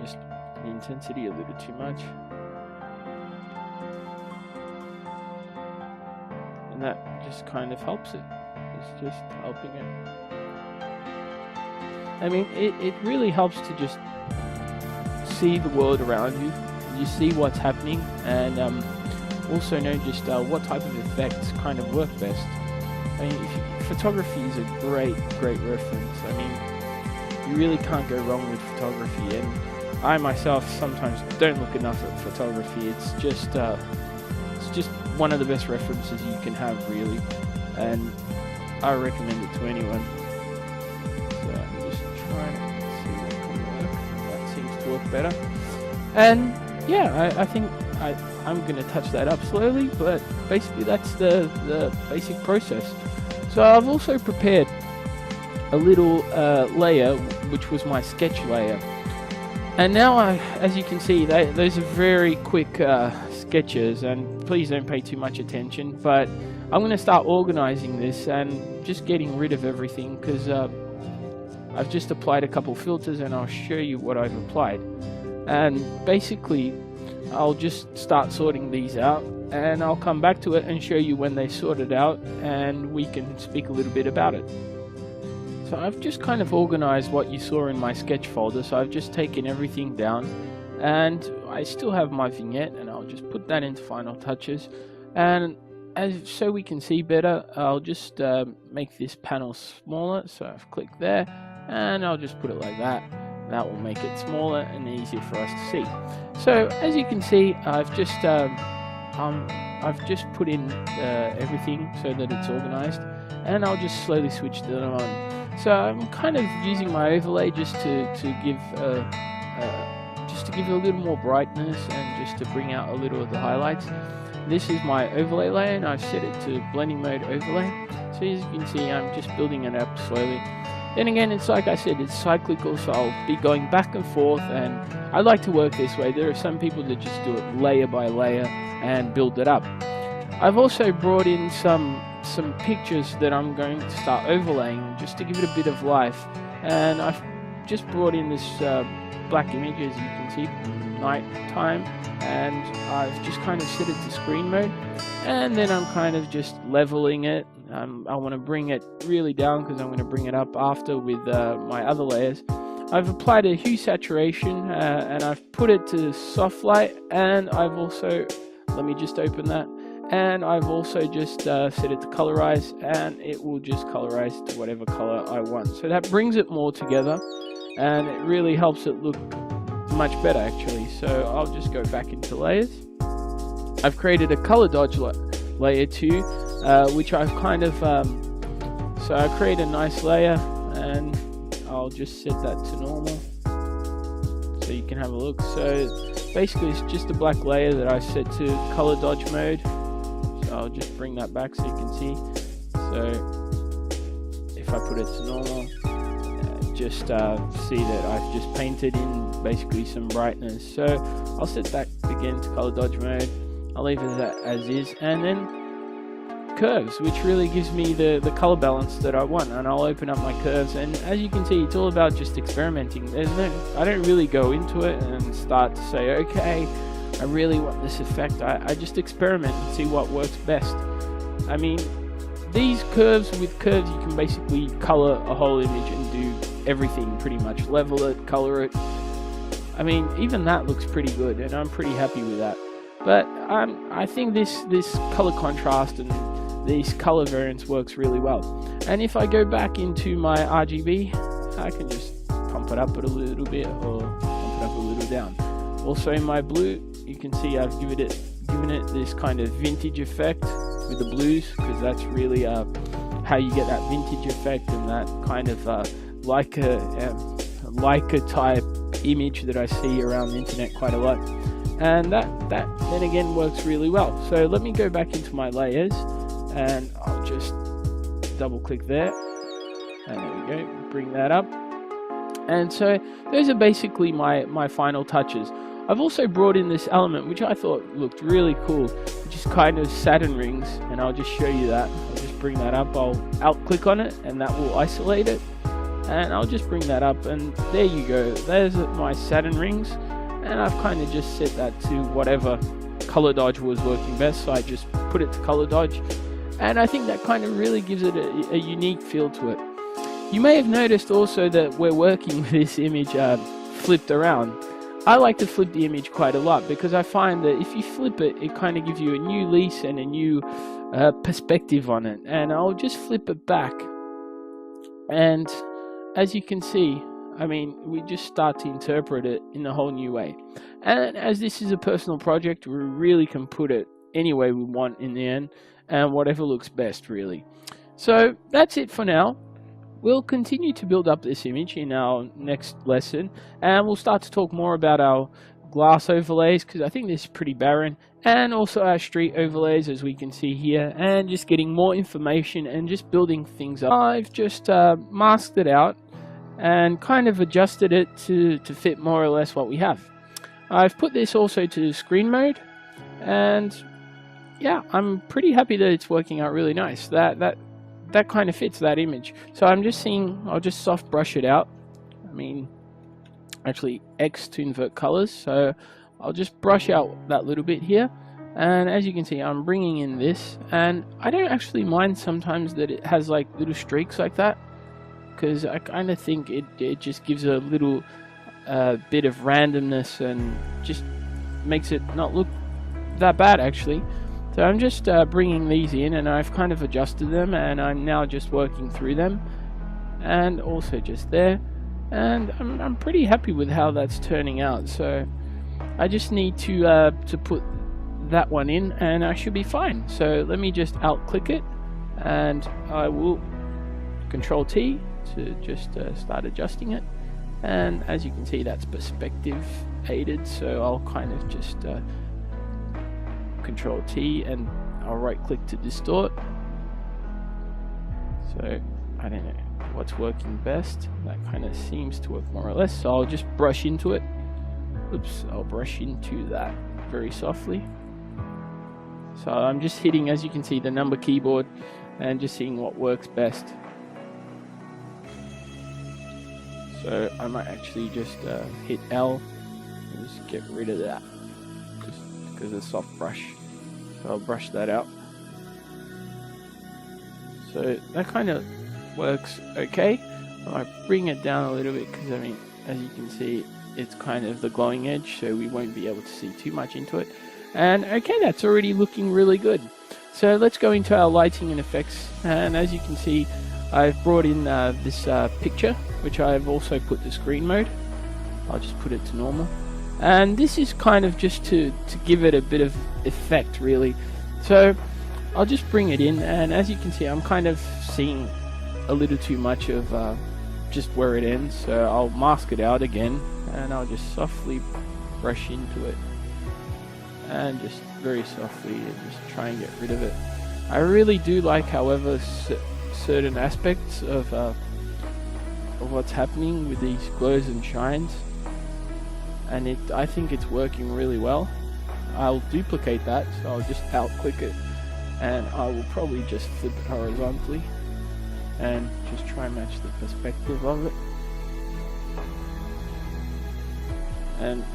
just the intensity a little too much. And that just kind of helps it. It's just helping it. I mean, it really helps to just see the world around you. You see what's happening, and also know just what type of effects kind of work best. I mean, photography is a great reference. I mean, you really can't go wrong with photography, and I myself sometimes don't look enough at photography. It's just one of the best references you can have, really, and I recommend it to anyone. So I'm just trying to see what can work. That seems to work better. And yeah, I think I'm going to touch that up slowly, but basically that's the basic process. So I've also prepared a little layer, which was my sketch layer. And now, as you can see, those are very quick sketches, and please don't pay too much attention, but I'm going to start organizing this and just getting rid of everything, because I've just applied a couple filters and I'll show you what I've applied. And basically I'll just start sorting these out, and I'll come back to it and show you when they sorted out, and we can speak a little bit about it. So I've just kind of organized what you saw in my sketch folder. So I've just taken everything down, and I still have my vignette, and I'll just put that into Final Touches. And so we can see better, I'll just make this panel smaller. So I've clicked there, and I'll just put it like that. That will make it smaller and easier for us to see. So as you can see, I've just put in everything so that it's organized, and I'll just slowly switch them on. So I'm kind of using my overlay just to give a little more brightness, and just to bring out a little of the highlights. This is my overlay layer, and I've set it to blending mode overlay. So as you can see, I'm just building it up slowly. Then again, it's like I said, it's cyclical, so I'll be going back and forth, and I like to work this way. There are some people that just do it layer by layer and build it up. I've also brought in some pictures that I'm going to start overlaying just to give it a bit of life, and I've just brought in this black image, as you can see, night time, and I've just kind of set it to screen mode, and then I'm kind of just leveling it. I want to bring it really down because I'm going to bring it up after with my other layers. I've applied a hue saturation, and I've put it to soft light, and I've also, let me just open that, and I've also just set it to colorize, and it will just colorize to whatever color I want. So that brings it more together, and it really helps it look much better actually. So I'll just go back into layers. I've created a color dodge layer too, which I've kind of so I create a nice layer, and I'll just set that to normal so you can have a look. So basically it's just a black layer that I set to color dodge mode. So I'll just bring that back so you can see. So if I put it to normal, just see that I've just painted in basically some brightness. So I'll set that again to color dodge mode. I'll leave it as is, and then curves, which really gives me the color balance that I want, and I'll open up my curves, and as you can see, it's all about just experimenting. I don't really go into it and start to say, okay, I really want this effect. I just experiment and see what works best. I mean, these curves, with curves you can basically color a whole image and do everything pretty much, level it, color it. I mean, even that looks pretty good, and I'm pretty happy with that. But I think this color contrast and these color variants works really well. And if I go back into my RGB, I can just pump it up a little bit or pump it up a little down. Also in my blue, you can see I've given it this kind of vintage effect with the blues, because that's really how you get that vintage effect and that kind of Leica type image that I see around the internet quite a lot. And that then again works really well. So let me go back into my layers, and I'll just double click there, and there we go, bring that up. And so those are basically my final touches. I've also brought in this element which I thought looked really cool, which is kind of Saturn rings, and I'll just show you that. I'll just bring that up, I'll alt click on it, and that will isolate it, and I'll just bring that up, and there you go, there's my Saturn rings. And I've kind of just set that to whatever color dodge was working best, so I just put it to color dodge, and I think that kind of really gives it a unique feel to it. You may have noticed also that we're working with this image flipped around. I like to flip the image quite a lot, because I find that if you flip it, it kind of gives you a new lease and a new perspective on it. And I'll just flip it back, and as you can see, I mean, we just start to interpret it in a whole new way. And as this is a personal project, we really can put it any way we want in the end, and whatever looks best, really. So that's it for now. We'll continue to build up this image in our next lesson, and we'll start to talk more about our glass overlays, because I think this is pretty barren, and also our street overlays, as we can see here, and just getting more information and just building things up. I've just masked it out and kind of adjusted it to fit more or less what we have. I've put this also to screen mode, And yeah, I'm pretty happy that it's working out really nice. That kind of fits that image. So I'm just seeing, I'll just soft brush it out. I mean, actually X to invert colors. So I'll just brush out that little bit here. And as you can see, I'm bringing in this, and I don't actually mind sometimes that it has like little streaks like that, because I kind of think it just gives a little bit of randomness and just makes it not look that bad actually. So I'm just bringing these in, and I've kind of adjusted them, and I'm now just working through them, and also just there, and I'm pretty happy with how that's turning out. So I just need to put that one in, and I should be fine. So let me just alt click it, and I will Control T to just start adjusting it. And as you can see, that's perspective aided, so I'll kind of just Control T, and I'll right click to distort. So I don't know what's working best. That kind of seems to work more or less, so I'll just brush into it. Oops, I'll brush into that very softly. So I'm just hitting, as you can see, the number keyboard and just seeing what works best. So I might actually just hit L and just get rid of that, just because it's a soft brush. So I'll brush that out. So that kind of works okay. I might bring it down a little bit, because I mean, as you can see, it's kind of the glowing edge, so we won't be able to see too much into it. And okay, that's already looking really good. So let's go into our lighting and effects, and as you can see, I've brought in this picture, which I've also put to screen mode. I'll just put it to normal, and this is kind of just to give it a bit of effect really. So I'll just bring it in, and as you can see, I'm kind of seeing a little too much of just where it ends, so I'll mask it out again, and I'll just softly brush into it, and just very softly, and just try and get rid of it. I really do like, however, certain aspects of what's happening with these glows and shines, and I think it's working really well. I'll duplicate that, so I'll just alt click it, and I will probably just flip it horizontally and just try and match the perspective of it. And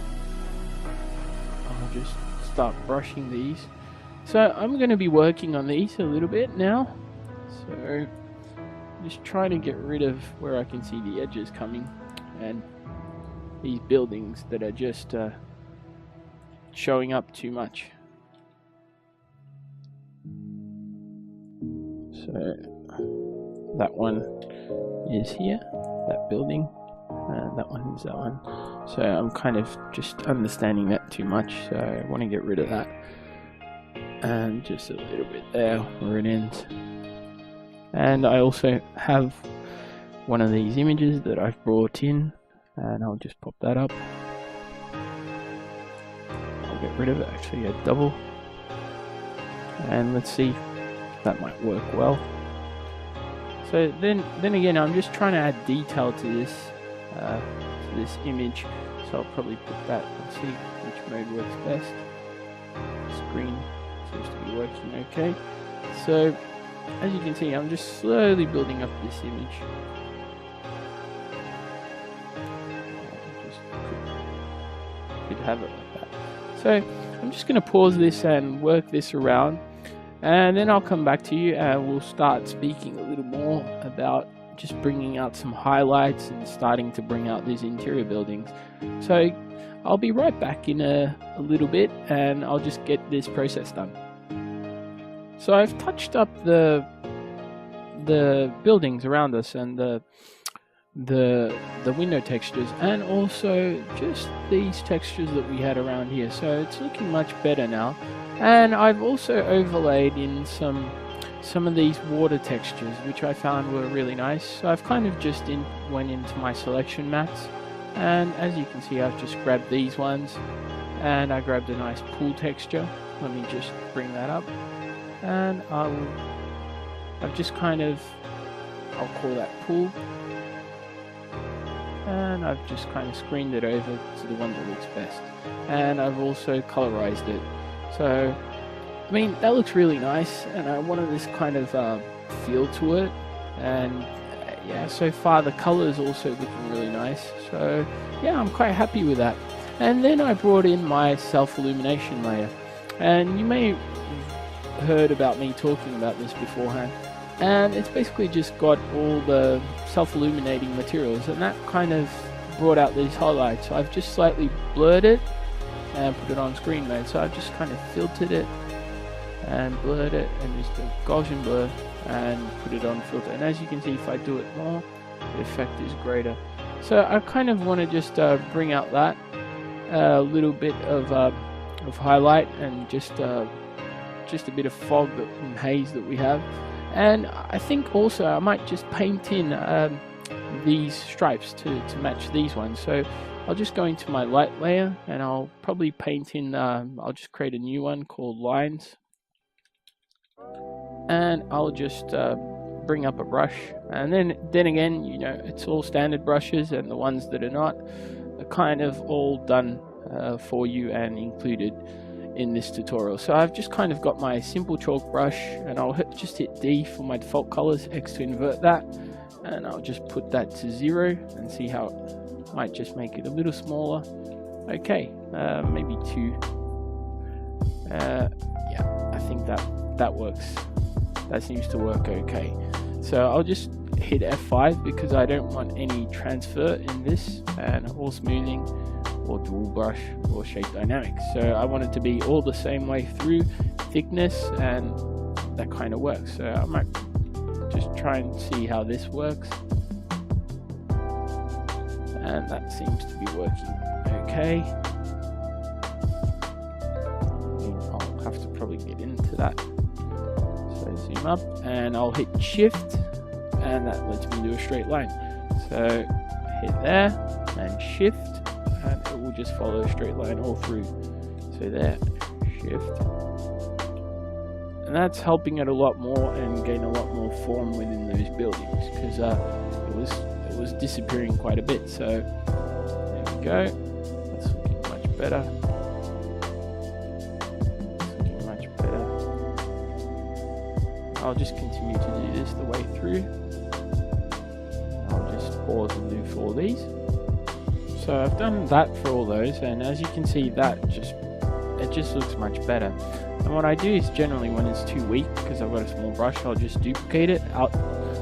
I'll just start brushing these. So I'm going to be working on these a little bit now. So just trying to get rid of where I can see the edges coming, and these buildings that are just showing up too much. So that one is here, that building, and that one is that one. So I'm kind of just understanding that too much, so I want to get rid of that. And just a little bit there where it ends. And I also have one of these images that I've brought in, and I'll just pop that up. I'll get rid of it, actually a double. And let's see if that might work well. So then again, I'm just trying to add detail to this image, so I'll probably put that and see which mode works best. Screen seems to be working okay. So as you can see, I'm just slowly building up this image. Just could have it like that. So I'm just going to pause this and work this around, and then I'll come back to you and we'll start speaking a little more about just bringing out some highlights and starting to bring out these interior buildings. So I'll be right back in a little bit, and I'll just get this process done. So I've touched up the buildings around us, and the window textures, and also just these textures that we had around here. So it's looking much better now. And I've also overlaid in some of these water textures, which I found were really nice. So I've kind of just went into my selection mats, and as you can see, I've just grabbed these ones, and I grabbed a nice pool texture. Let me just bring that up, and I've just kind of, I'll call that pool, and I've just kind of screened it over to the one that looks best, and I've also colorized it. So I mean, that looks really nice, and I wanted this kind of feel to it. And yeah, so far the color is also looking really nice. So yeah, I'm quite happy with that. And then I brought in my self-illumination layer, and you may have heard about me talking about this beforehand. And it's basically just got all the self-illuminating materials, and that kind of brought out these highlights. So I've just slightly blurred it and put it on screen mode. So I've just kind of filtered it and blurred it and just a Gaussian blur and put it on filter. And as you can see, if I do it more, the effect is greater. So I kind of want to just bring out that little bit of highlight and just a bit of fog and haze that we have. And I think also I might just paint in these stripes to match these ones. So I'll just go into my light layer and I'll probably paint in, I'll just create a new one called lines. And I'll just bring up a brush, and then again, you know, it's all standard brushes, and the ones that are not are kind of all done for you and included in this tutorial. So I've just kind of got my simple chalk brush, and I'll just hit D for my default colors, X to invert that, and I'll just put that to 0 and see how it might just make it a little smaller. Okay, maybe 2. Yeah, I think that works. That seems to work okay. So I'll just hit F5 because I don't want any transfer in this, and or smoothing or dual brush or shape dynamics. So I want it to be all the same way through, thickness, and that kind of works. So I might just try and see how this works, and that seems to be working okay. I'll have to probably get into that. So zoom up and I'll hit shift, and that lets me do a straight line. So hit there and shift, and it will just follow a straight line all through. So there, shift, and that's helping it a lot more and gain a lot more form within those buildings, because it was disappearing quite a bit. So there we go. That's looking much better. I'll just continue to do this the way through. I'll just pause and do for these. So I've done that for all those, and as you can see, it just looks much better. And what I do is generally when it's too weak, because I've got a small brush, I'll just duplicate it out.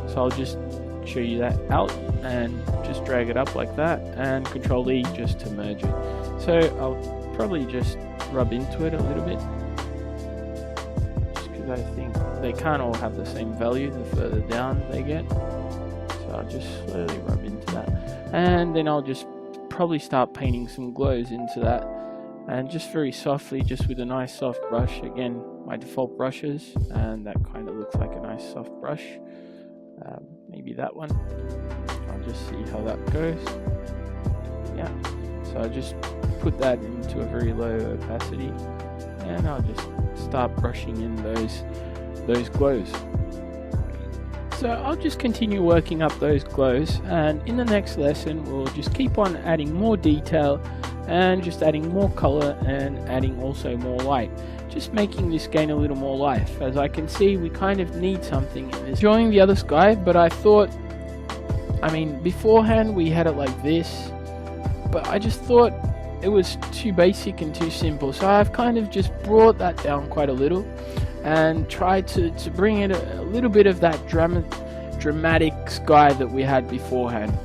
So I'll just show you that out and just drag it up like that, and Control E just to merge it. So I'll probably just rub into it a little bit, just because I think they can't all have the same value the further down they get. So I'll just slowly rub into that, and then I'll just probably start painting some glows into that, and just very softly, just with a nice soft brush. Again, my default brushes, and that kind of looks like a nice soft brush. Maybe that one. I'll just see how that goes. Yeah, so I just put that into a very low opacity, and I'll just start brushing in those glows. So I'll just continue working up those glows, and in the next lesson we'll just keep on adding more detail and just adding more color and adding also more light, just making this gain a little more life. As I can see, we kind of need something in this. Enjoying the other sky, but I thought, I mean, beforehand we had it like this, but I just thought it was too basic and too simple, so I've kind of just brought that down quite a little and tried to bring in a little bit of that dramatic sky that we had beforehand.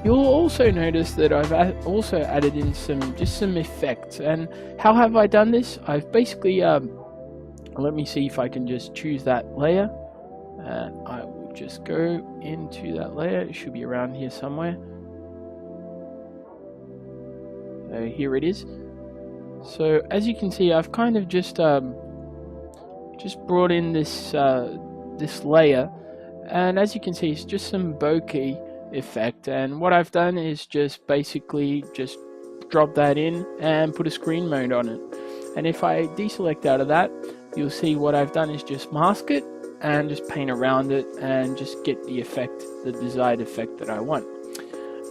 You'll also notice that I've also added in some effects. And how have I done this? I've basically let me see if I can just choose that layer, and I will just go into that layer. It should be around here somewhere. So here it is. So as you can see, I've kind of just brought in this this layer, and as you can see, it's just some bokeh effect. And what I've done is just basically just drop that in and put a screen mode on it. And if I deselect out of that, you'll see what I've done is just mask it and just paint around it and just get the effect, the desired effect that I want.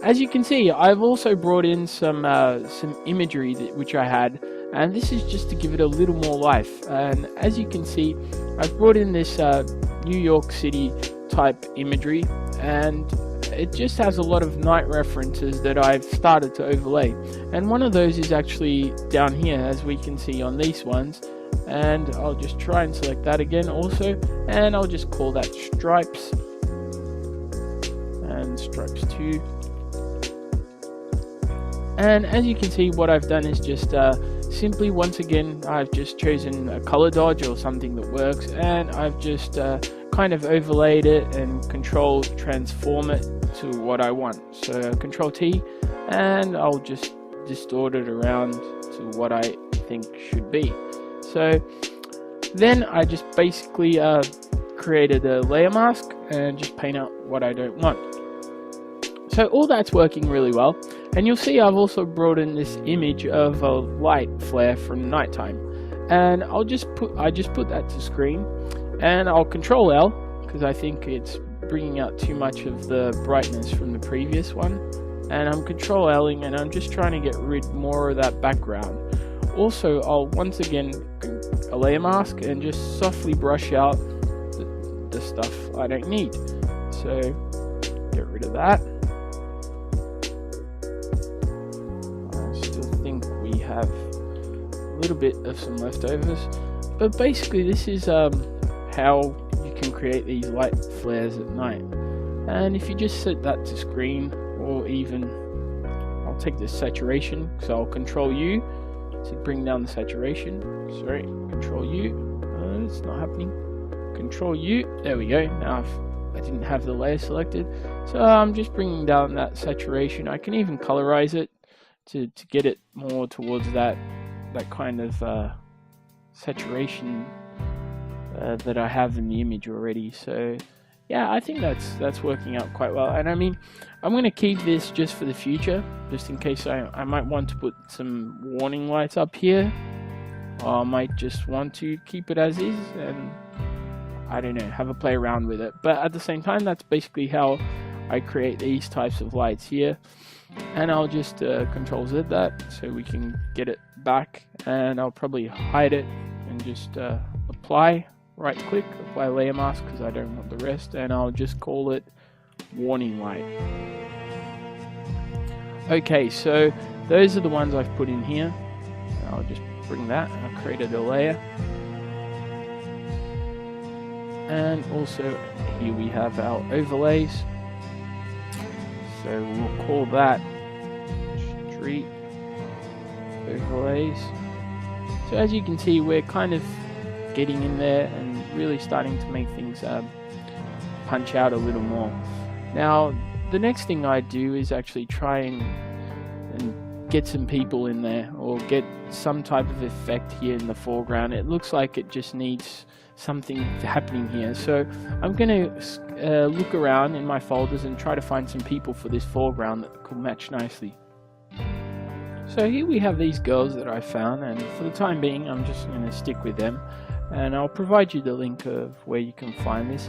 As you can see, I've also brought in some imagery which I had, and this is just to give it a little more life. And as you can see, I've brought in this New York City type imagery, and it just has a lot of night references that I've started to overlay, and one of those is actually down here, as we can see on these ones. And I'll just try and select that again also, and I'll just call that stripes, and stripes 2. And as you can see, what I've done is just simply, once again, I've just chosen a color dodge or something that works, and I've just kind of overlaid it and control transform it to what I want. So Control T, and I'll just distort it around to what I think should be. So then I just basically created a layer mask and just paint out what I don't want. So all that's working really well, and you'll see I've also brought in this image of a light flare from nighttime, and I just put that to screen, and I'll Control L because I think it's bringing out too much of the brightness from the previous one, and I'm Control L'ing, and I'm just trying to get rid more of that background. Also, I'll once again a layer mask and just softly brush out the stuff I don't need. So get rid of that. I still think we have a little bit of some leftovers, but basically this is how you can create these light flares at night. And if you just set that to screen, or even I'll take the saturation, so I'll Control U to bring down the saturation. Sorry, Control U. It's not happening. Control U. There we go. Now I didn't have the layer selected, so I'm just bringing down that saturation. I can even colorize it to get it more towards that kind of saturation that I have in the image already. So yeah, I think that's working out quite well. And I mean, I'm going to keep this just for the future, just in case I might want to put some warning lights up here, or I might just want to keep it as is, and I don't know, have a play around with it. But at the same time, that's basically how I create these types of lights here. And I'll just Control Z that so we can get it back, and I'll probably hide it and just apply, right click, apply layer mask because I don't want the rest, and I'll just call it warning light. Okay, so those are the ones I've put in here. I'll just bring that, I've created a layer. And also here we have our overlays. So we'll call that street overlays. So as you can see, we're kind of getting in there and really starting to make things punch out a little more. Now the next thing I do is actually try and get some people in there, or get some type of effect here in the foreground. It looks like it just needs something happening here, so I'm going to look around in my folders and try to find some people for this foreground that could match nicely. So here we have these girls that I found, and for the time being I'm just going to stick with them, and I'll provide you the link of where you can find this.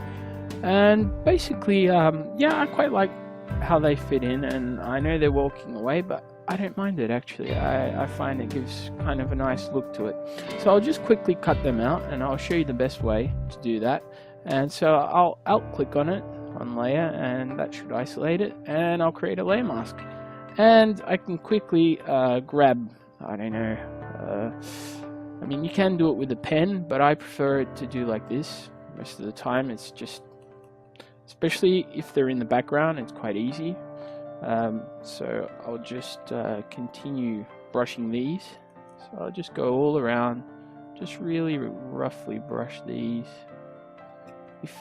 And basically yeah, I quite like how they fit in, and I know they're walking away, but I don't mind it actually. I find it gives kind of a nice look to it. So I'll just quickly cut them out, and I'll show you the best way to do that. And so I'll alt click on it, on layer, and that should isolate it, and I'll create a layer mask. And I can quickly grab, I don't know, I mean, you can do it with a pen, but I prefer it to do like this. Most of the time it's just, especially if they're in the background, it's quite easy. So I'll just continue brushing these. So I'll just go all around, just really roughly brush these. If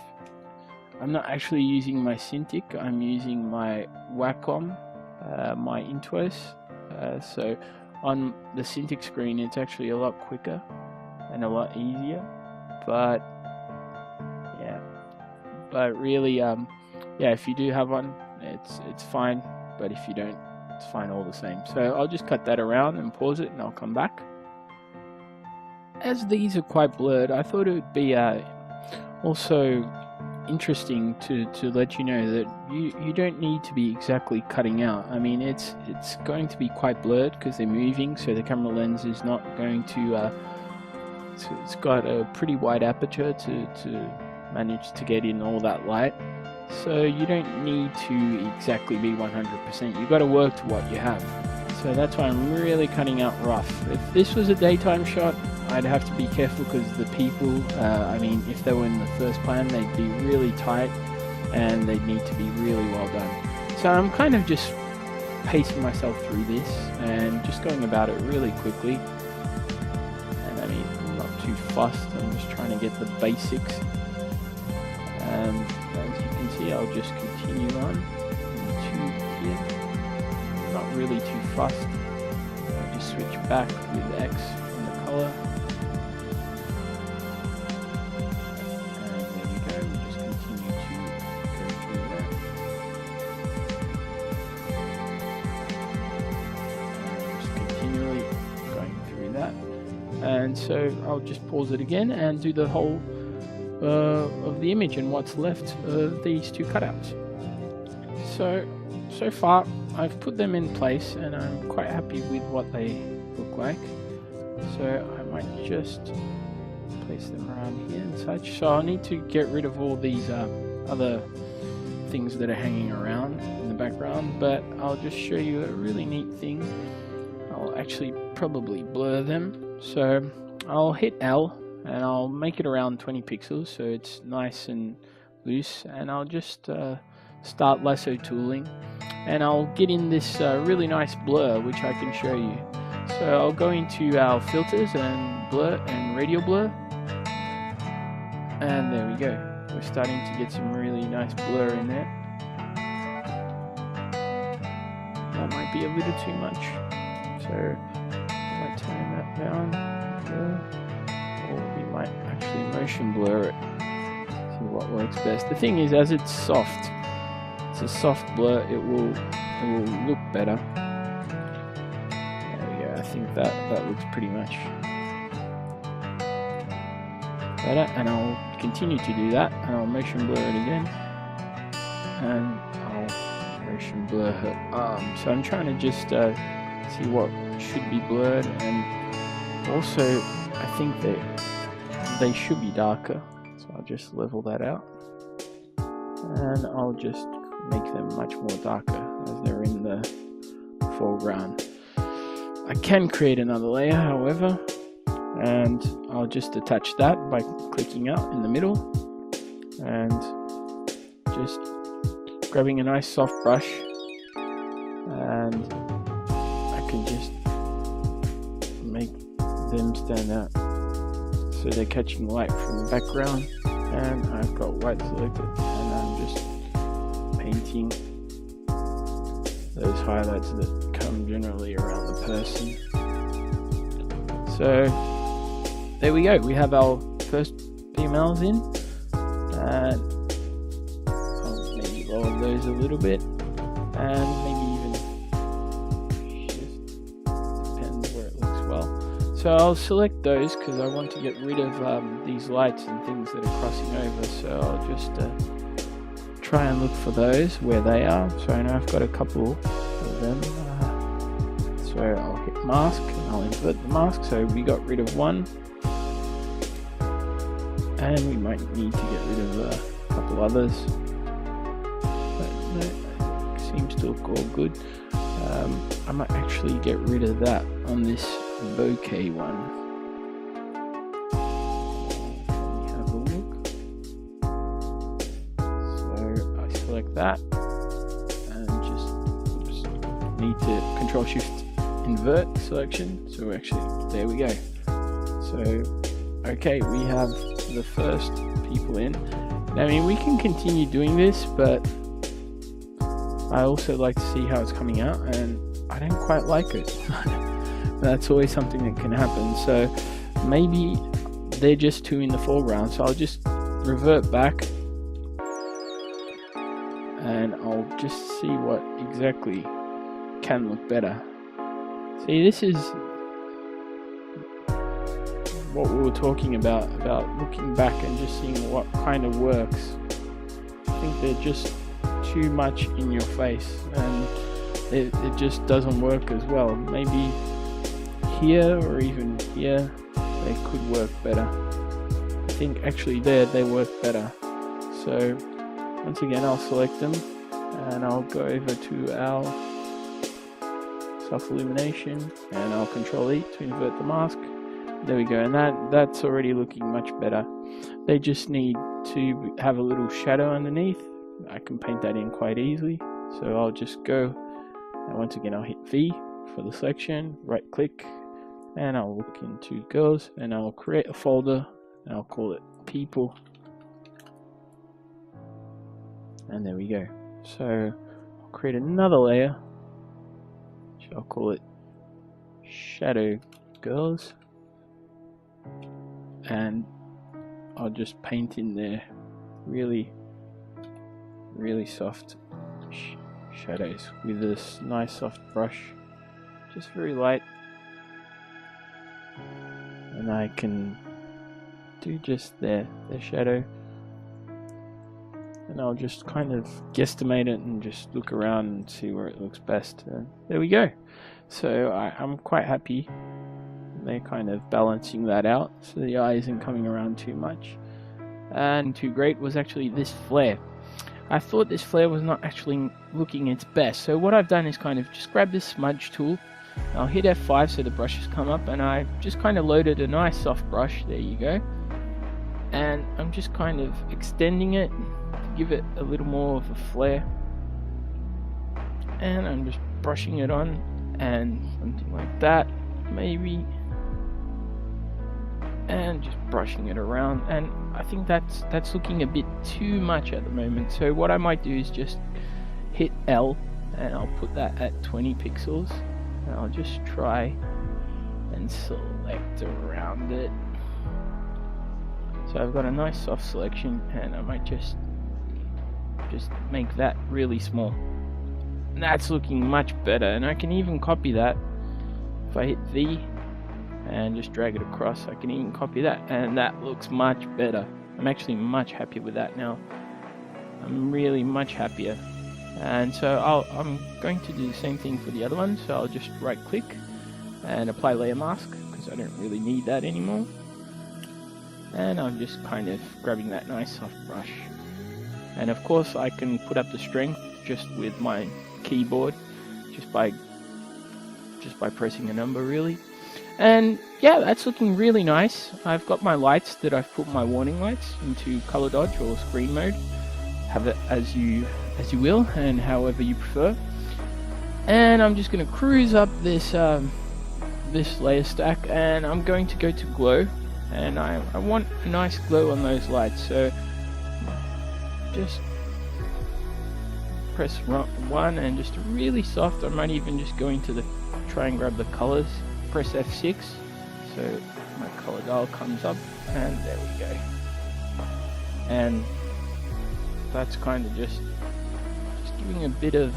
I'm not actually using my Cintiq, I'm using my Wacom, my Intuos. So on the Cintiq screen it's actually a lot quicker and a lot easier, but yeah, but really yeah, if you do have one, it's fine, but if you don't, it's fine all the same. So I'll just cut that around and pause it, and I'll come back. As these are quite blurred, I thought it would be also interesting to let you know that you don't need to be exactly cutting out. I mean, it's going to be quite blurred because they're moving, so the camera lens is not going to it's got a pretty wide aperture to manage to get in all that light, so you don't need to exactly be 100%. You've got to work to what you have. So that's why I'm really cutting out rough. If this was a daytime shot, I'd have to be careful because the people, I mean, if they were in the first plan, they'd be really tight and they'd need to be really well done. So I'm kind of just pacing myself through this and just going about it really quickly. And I mean, I'm not too fussed, I'm just trying to get the basics. And as you can see, I'll just continue on to here. Not really too fussed. I'll just switch back with X from the color. And there we go, we'll just continue to go through that. And just continually going through that. And so I'll just pause it again and do the whole of the image and what's left of these two cutouts. So far I've put them in place and I'm quite happy with what they look like. So I might just place them around here and such. So I'll need to get rid of all these other things that are hanging around in the background, but I'll just show you a really neat thing. I'll actually probably blur them. So I'll hit L and I'll make it around 20 pixels so it's nice and loose, and I'll just start lasso tooling and I'll get in this really nice blur which I can show you. So I'll go into our filters and blur and radial blur, and there we go, we're starting to get some really nice blur in there. That might be a little too much, so I might turn that down there, or we might actually motion blur it, see what works best. The thing is, as it's soft, it's a soft blur, it will look better. There we go, I think that looks pretty much better, and I'll continue to do that, and I'll motion blur it again, and I'll motion blur her arm. So I'm trying to just see what should be blurred, and also I think that they should be darker, so I'll just level that out, and I'll just make them much more darker as they're in the foreground. I can create another layer, however, and I'll just attach that by clicking out in the middle and just grabbing a nice soft brush, and I can just make them stand out so they're catching light from the background, and I've got white selected, and I'm just painting those highlights that come generally around the person. So there we go, we have our first females in, and I'll maybe lower those a little bit, and maybe even shift, depends where it looks well. So I'll select those because I want to get rid of these lights and things that are crossing over, so I'll just try and look for those where they are. So I know I've got a couple of them, so I'll hit mask and I'll invert the mask, so we got rid of one, and we might need to get rid of a couple others, but no, it seems to look all good. I might actually get rid of that on this bokeh one. Let me have a look. So I select that and just need to Control Shift invert selection. So actually, there we go. So okay, we have the first people in. I mean, we can continue doing this, but I also like to see how it's coming out, and I don't quite like it. That's always something that can happen. So maybe they're just two in the foreground, so I'll just revert back and I'll just see what exactly can look better. See, this is what we were talking about looking back and just seeing what kind of works think they're just too much in your face, and it just doesn't work as well. Maybe here or even here they could work better. I think actually there they work better. So once again, I'll select them and I'll go over to our soft illumination and I'll Control E to invert the mask. There we go, and that's already looking much better. They just need to have a little shadow underneath. I can paint that in quite easily. So I'll just go, and once again I'll hit V for the selection, right click, and I'll look into girls and I'll create a folder and I'll call it people. And there we go. So I'll create another layer, which I'll call it shadow girls, and I'll just paint in there really soft shadows with this nice soft brush, just very light, and I can do just their shadow, and I'll just kind of guesstimate it and just look around and see where it looks best. There we go. So I'm quite happy. They're kind of balancing that out so the eye isn't coming around too much. And too great was actually this flare. I thought this flare was not actually looking its best, so what I've done is kind of just grab this smudge tool. I'll hit F5 so the brushes come up, and I just kind of loaded a nice soft brush. There you go. And I'm just kind of extending it to give it a little more of a flare, and I'm just brushing it on and something like that maybe, and just brushing it around. And I think that's looking a bit too much at the moment, so what I might do is just hit L and I'll put that at 20 pixels, and I'll just try and select around it. So I've got a nice soft selection, and I might just make that really small. And that's looking much better, and I can even copy that. If I hit V and just drag it across, I can even copy that, and that looks much better. I'm actually much happier with that now. I'm really much happier. And so I'm going to do the same thing for the other one. So I'll just right click and apply layer mask, because I don't really need that anymore. And I'm just kind of grabbing that nice soft brush, and of course I can put up the strength just with my keyboard, just by pressing a number really. And yeah, that's looking really nice. I've got my lights that I've put my warning lights into color dodge or screen mode. Have it as you will, and however you prefer. And I'm just going to cruise up this this layer stack, and I'm going to go to glow, and I want a nice glow on those lights. So just press 1 and just really soft. I might even just go into try and grab the colors, press F6 so my color dial comes up, and there we go. And that's kind of just giving a bit of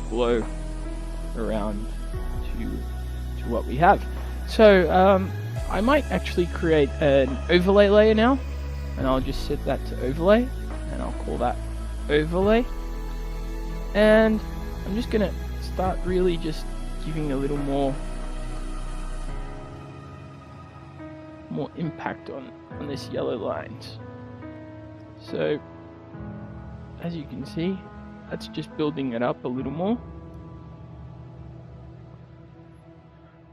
glow around to what we have. So I might actually create an overlay layer now, and I'll just set that to overlay, and I'll call that overlay. And I'm just gonna start really just giving a little more impact on this yellow lines. So as you can see, that's just building it up a little more.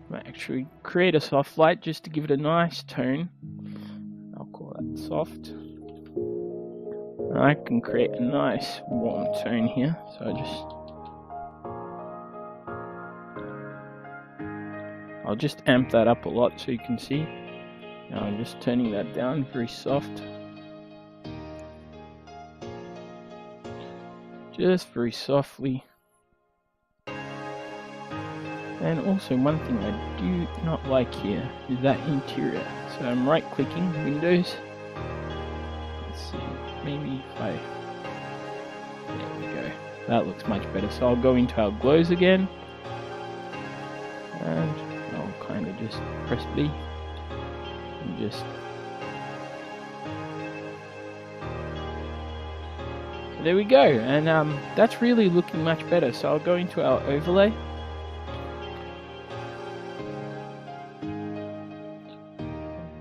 I might actually create a soft light just to give it a nice tone. I'll call that soft. And I can create a nice warm tone here. So I'll just amp that up a lot so you can see. Now I'm just turning that down very soft. Just very softly. And also one thing I do not like here is that interior. So I'm right clicking Windows. Let's see, maybe if there we go. That looks much better. So I'll go into our glows again. And I'll kind of just press B. And just there we go, and that's really looking much better. So I'll go into our overlay,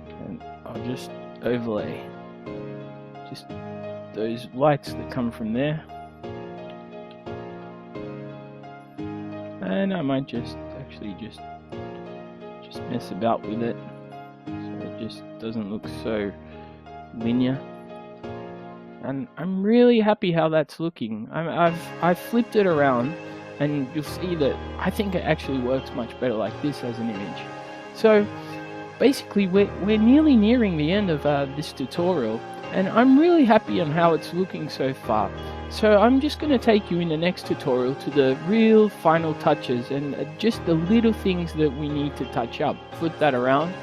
and I'll just overlay just those lights that come from there, and I might just actually just mess about with it so it just doesn't look so linear. And I'm really happy how that's looking. I've flipped it around, and you'll see that I think it actually works much better like this as an image. So basically we're nearly nearing the end of this tutorial, and I'm really happy on how it's looking so far. So I'm just going to take you in the next tutorial to the real final touches and just the little things that we need to touch up. Flip that around.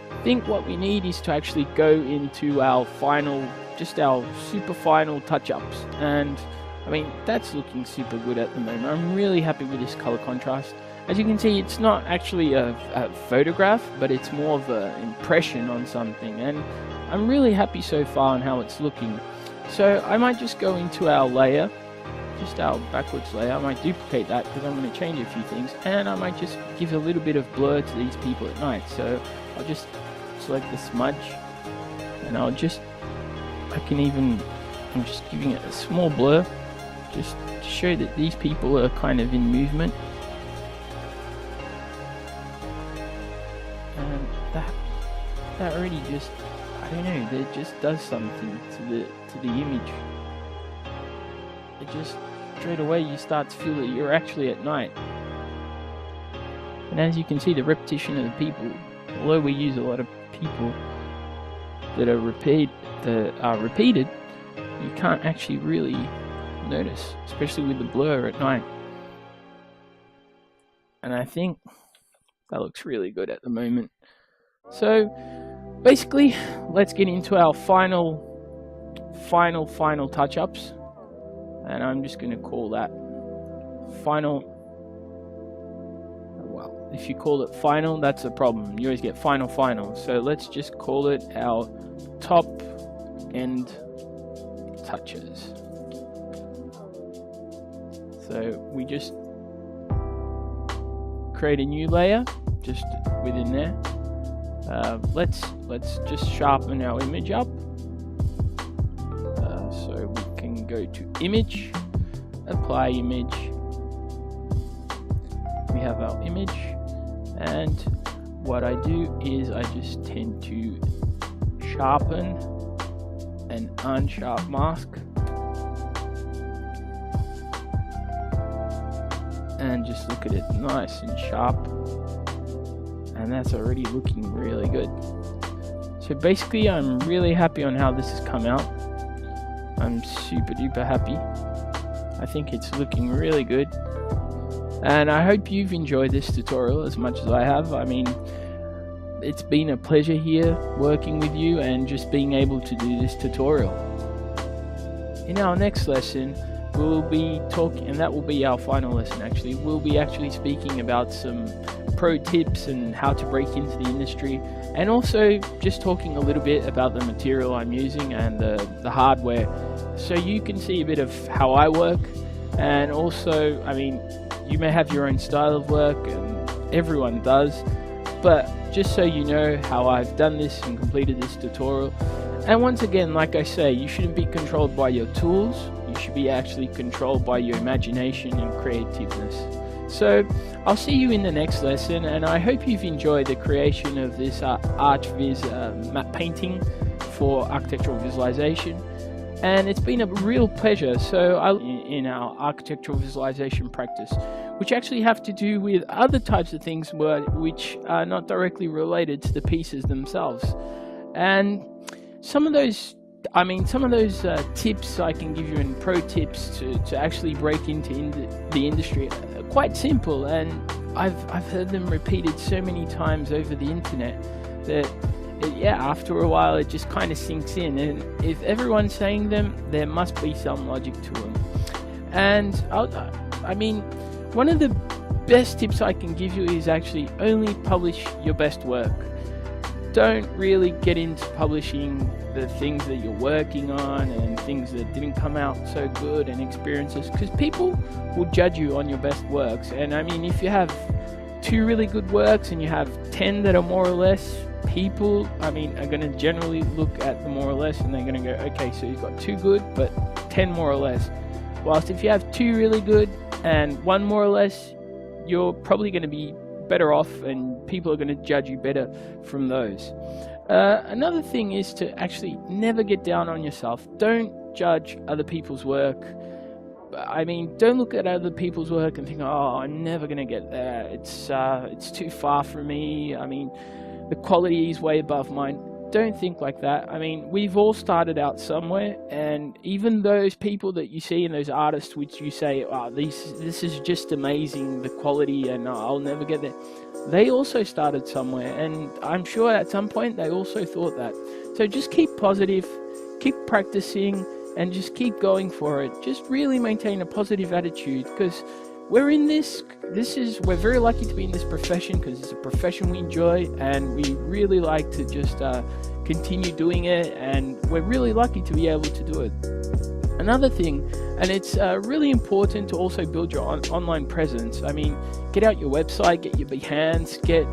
I think what we need is to actually go into our final, just our super final touch-ups, and I mean that's looking super good at the moment. I'm really happy with this color contrast. As you can see, it's not actually a photograph, but it's more of an impression on something, and I'm really happy so far on how it's looking. So I might just go into our layer, just our backwards layer. I might duplicate that because I'm going to change a few things, and I might just give a little bit of blur to these people at night. So I'll just select the smudge, and I'm just giving it a small blur just to show that these people are kind of in movement, and that already just, I don't know, that just does something to the image. It just straight away you start to feel that you're actually at night. And as you can see, the repetition of the people, although we use a lot of people that are repeated, you can't actually really notice, especially with the blur at night. And I think that looks really good at the moment. So basically, let's get into our final touch-ups, and I'm just going to call that final. Well, if you call it final, that's a problem. You always get final. So let's just call it our top end touches. So we just create a new layer just within there. Let's just sharpen our image up. So we can go to image, apply image. We have our image, and what I do is I just tend to sharpen and unsharp mask, and just look at it nice and sharp, and that's already looking really good. So basically I'm really happy on how this has come out. I'm super duper happy. I think it's looking really good, and I hope you've enjoyed this tutorial as much as I have. I mean, it's been a pleasure here working with you and just being able to do this tutorial. In our next lesson we'll be talking, and that will be our final lesson actually, we'll be actually speaking about some pro tips and how to break into the industry, and also just talking a little bit about the material I'm using and the hardware, so you can see a bit of how I work. And also, I mean, you may have your own style of work, and everyone does, but just so you know how I've done this and completed this tutorial. And once again, like I say, you shouldn't be controlled by your tools, you should be actually controlled by your imagination and creativeness. So I'll see you in the next lesson, and I hope you've enjoyed the creation of this ArchViz map painting for architectural visualization. And it's been a real pleasure. So in our architectural visualization practice, which actually have to do with other types of things which are not directly related to the pieces themselves. And some of those tips I can give you, and pro tips to actually break into the industry, are quite simple, and I've heard them repeated so many times over the internet that after a while it just kind of sinks in, and if everyone's saying them, there must be some logic to them. And I mean, one of the best tips I can give you is actually only publish your best work. don't really get into publishing the things that you're working on and things that didn't come out so good and experiences, because people will judge you on your best works. And I mean, if you have 2 really good works and you have 10 that are more or less, people, I mean, are going to generally look at the more or less and they're going to go, okay, so you've got 2 good but 10 more or less. Whilst if you have 2 really good and 1 more or less, you're probably going to be better off and people are going to judge you better from those. Another thing is to actually never get down on yourself. Don't judge other people's work. I mean, don't look at other people's work and think, oh, I'm never going to get there. It's too far from me. I mean, the quality is way above mine. Don't think like that. I mean, we've all started out somewhere, and even those people that you see and those artists which you say, oh, this is just amazing, the quality, and I'll never get there. They also started somewhere, and I'm sure at some point they also thought that. So just keep positive, keep practicing, and just keep going for it. Just really maintain a positive attitude, because we're in we're very lucky to be in this profession, because it's a profession we enjoy and we really like to just continue doing it, and we're really lucky to be able to do it. Another thing, and it's really important to also build your online presence. I mean, get out your website, get your Behance, get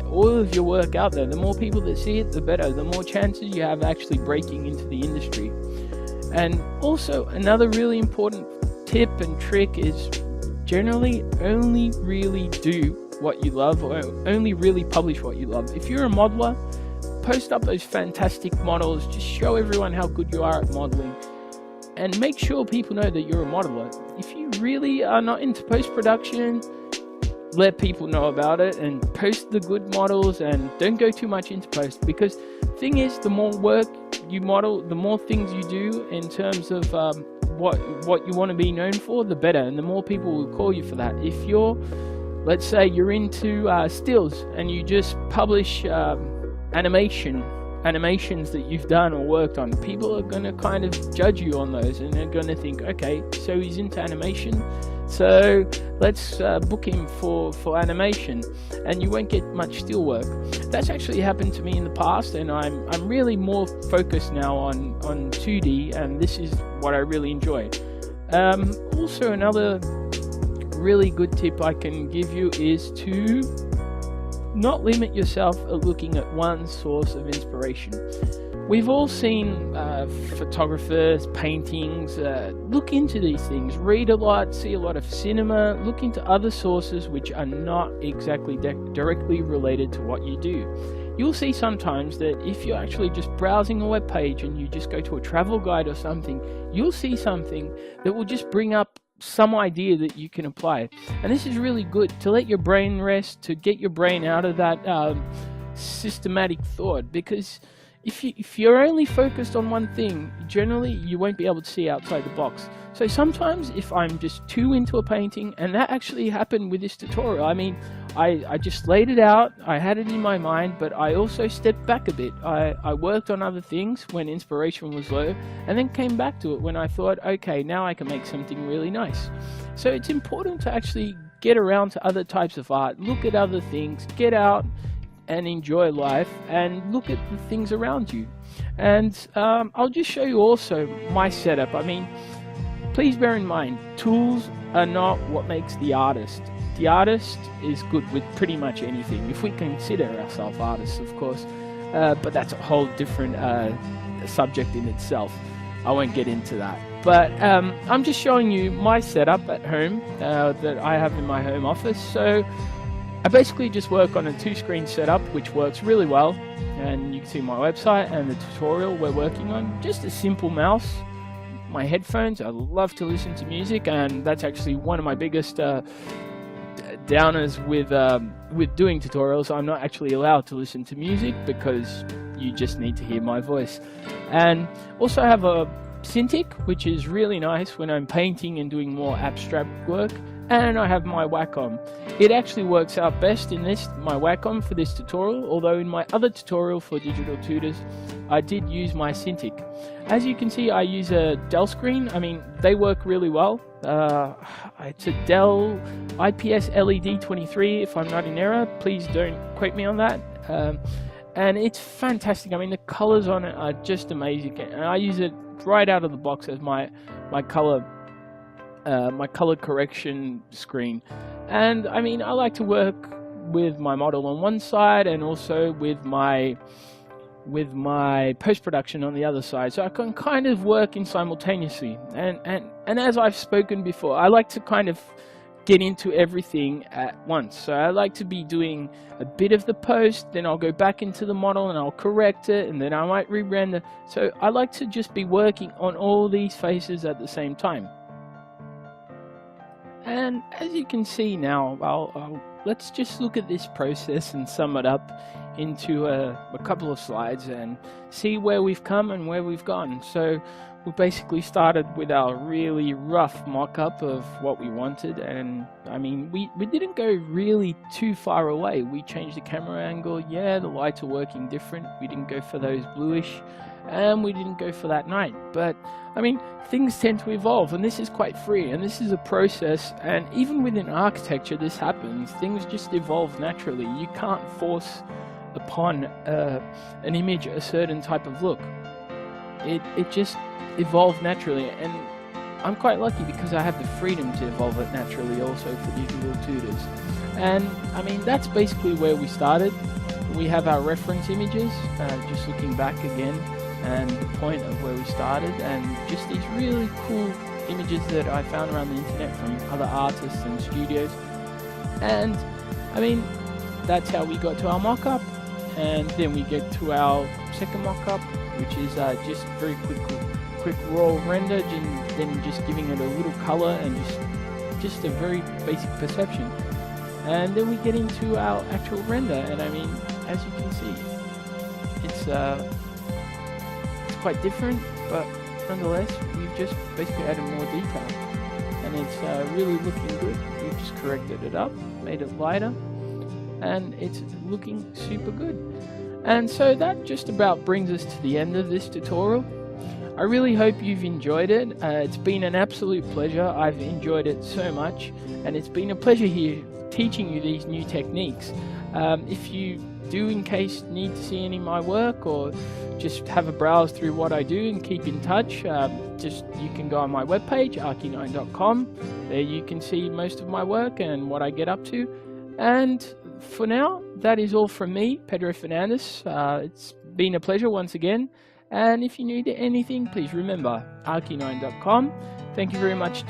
all of your work out there. The more people that see it, the better. The more chances you have actually breaking into the industry. And also, another really important tip and trick is generally only really do what you love, or only really publish what you love. If you're a modeler, post up those fantastic models. Just show everyone how good you are at modeling, and make sure people know that you're a modeler. If you really are not into post-production, let people know about it and post the good models, and don't go too much into post, because thing is, the more work you model, the more things you do in terms of what you want to be known for, the better, and the more people will call you for that. If you're, let's say you're into stills and you just publish animations that you've done or worked on, people are going to kind of judge you on those, and they're going to think, okay, so he's into animation, so let's book him for animation, and you won't get much still work. That's actually happened to me in the past, and I'm really more focused now on 2D, and this is what I really enjoy. Also, another really good tip I can give you is to not limit yourself at looking at one source of inspiration. We've all seen photographers, paintings. Look into these things, read a lot, see a lot of cinema, look into other sources which are not exactly directly related to what you do. You'll see sometimes that if you're actually just browsing a web page and you just go to a travel guide or something, you'll see something that will just bring up some idea that you can apply. And this is really good to let your brain rest, to get your brain out of that systematic thought, because if you're only focused on one thing, generally you won't be able to see outside the box. So sometimes if I'm just too into a painting, and that actually happened with this tutorial, I mean, I just laid it out, I had it in my mind, but I also stepped back a bit. I worked on other things when inspiration was low, and then came back to it when I thought, okay, now I can make something really nice. So it's important to actually get around to other types of art, look at other things, get out and enjoy life, and look at the things around you. And I'll just show you also my setup. I mean, please bear in mind, tools are not what makes the artist. The artist is good with pretty much anything, if we consider ourselves artists, of course, but that's a whole different subject in itself. I won't get into that. But I'm just showing you my setup at home that I have in my home office. So I basically just work on a 2-screen setup, which works really well, and you can see my website and the tutorial we're working on. Just a simple mouse, my headphones. I love to listen to music, and that's actually one of my biggest downers with doing tutorials. I'm not actually allowed to listen to music because you just need to hear my voice. And also I have a Cintiq, which is really nice when I'm painting and doing more abstract work. And I have my Wacom. It actually works out best in my Wacom for this tutorial, although in my other tutorial for digital tutors, I did use my Cintiq. As you can see, I use a Dell screen. I mean, they work really well. It's a Dell IPS LED 23, if I'm not in error. Please don't quote me on that. and it's fantastic. I mean, the colors on it are just amazing, and I use it right out of the box as my color correction screen. And I mean, I like to work with my model on one side and also with my post-production on the other side, so I can kind of work in simultaneously. And as I've spoken before, I like to kind of get into everything at once. So I like to be doing a bit of the post, then I'll go back into the model and I'll correct it, and then I might re-render. So I like to just be working on all these faces at the same time. And as you can see now, let's just look at this process and sum it up into a couple of slides and see where we've come and where we've gone. So we basically started with our really rough mock-up of what we wanted, and I mean, we didn't go really too far away. We changed the camera angle, yeah, the lights are working different, we didn't go for those bluish, and we didn't go for that night. But I mean, things tend to evolve, and this is quite free, and this is a process, and even within architecture this happens. Things just evolve naturally. You can't force upon an image a certain type of look. It just evolved naturally, and I'm quite lucky because I have the freedom to evolve it naturally also for these little tutors. And I mean, that's basically where we started. We have our reference images, just looking back again, and the point of where we started, and just these really cool images that I found around the internet from other artists and studios. And I mean, that's how we got to our mock-up, and then we get to our second mock-up, which is just very quick raw render, and then just giving it a little color and just a very basic perception. And then we get into our actual render, and I mean, as you can see, it's quite different, but nonetheless we've just basically added more detail, and it's really looking good. We've just corrected it up, made it lighter, and it's looking super good. And so that just about brings us to the end of this tutorial. I really hope you've enjoyed it. It's been an absolute pleasure. I've enjoyed it so much, and it's been a pleasure here teaching you these new techniques. If you do in case need to see any of my work, or just have a browse through what I do and keep in touch, you can go on my webpage, archi9.com. There you can see most of my work and what I get up to. And for now, that is all from me, Pedro Fernandez. It's been a pleasure once again, and if you need anything, please remember, archi9.com. Thank you very much to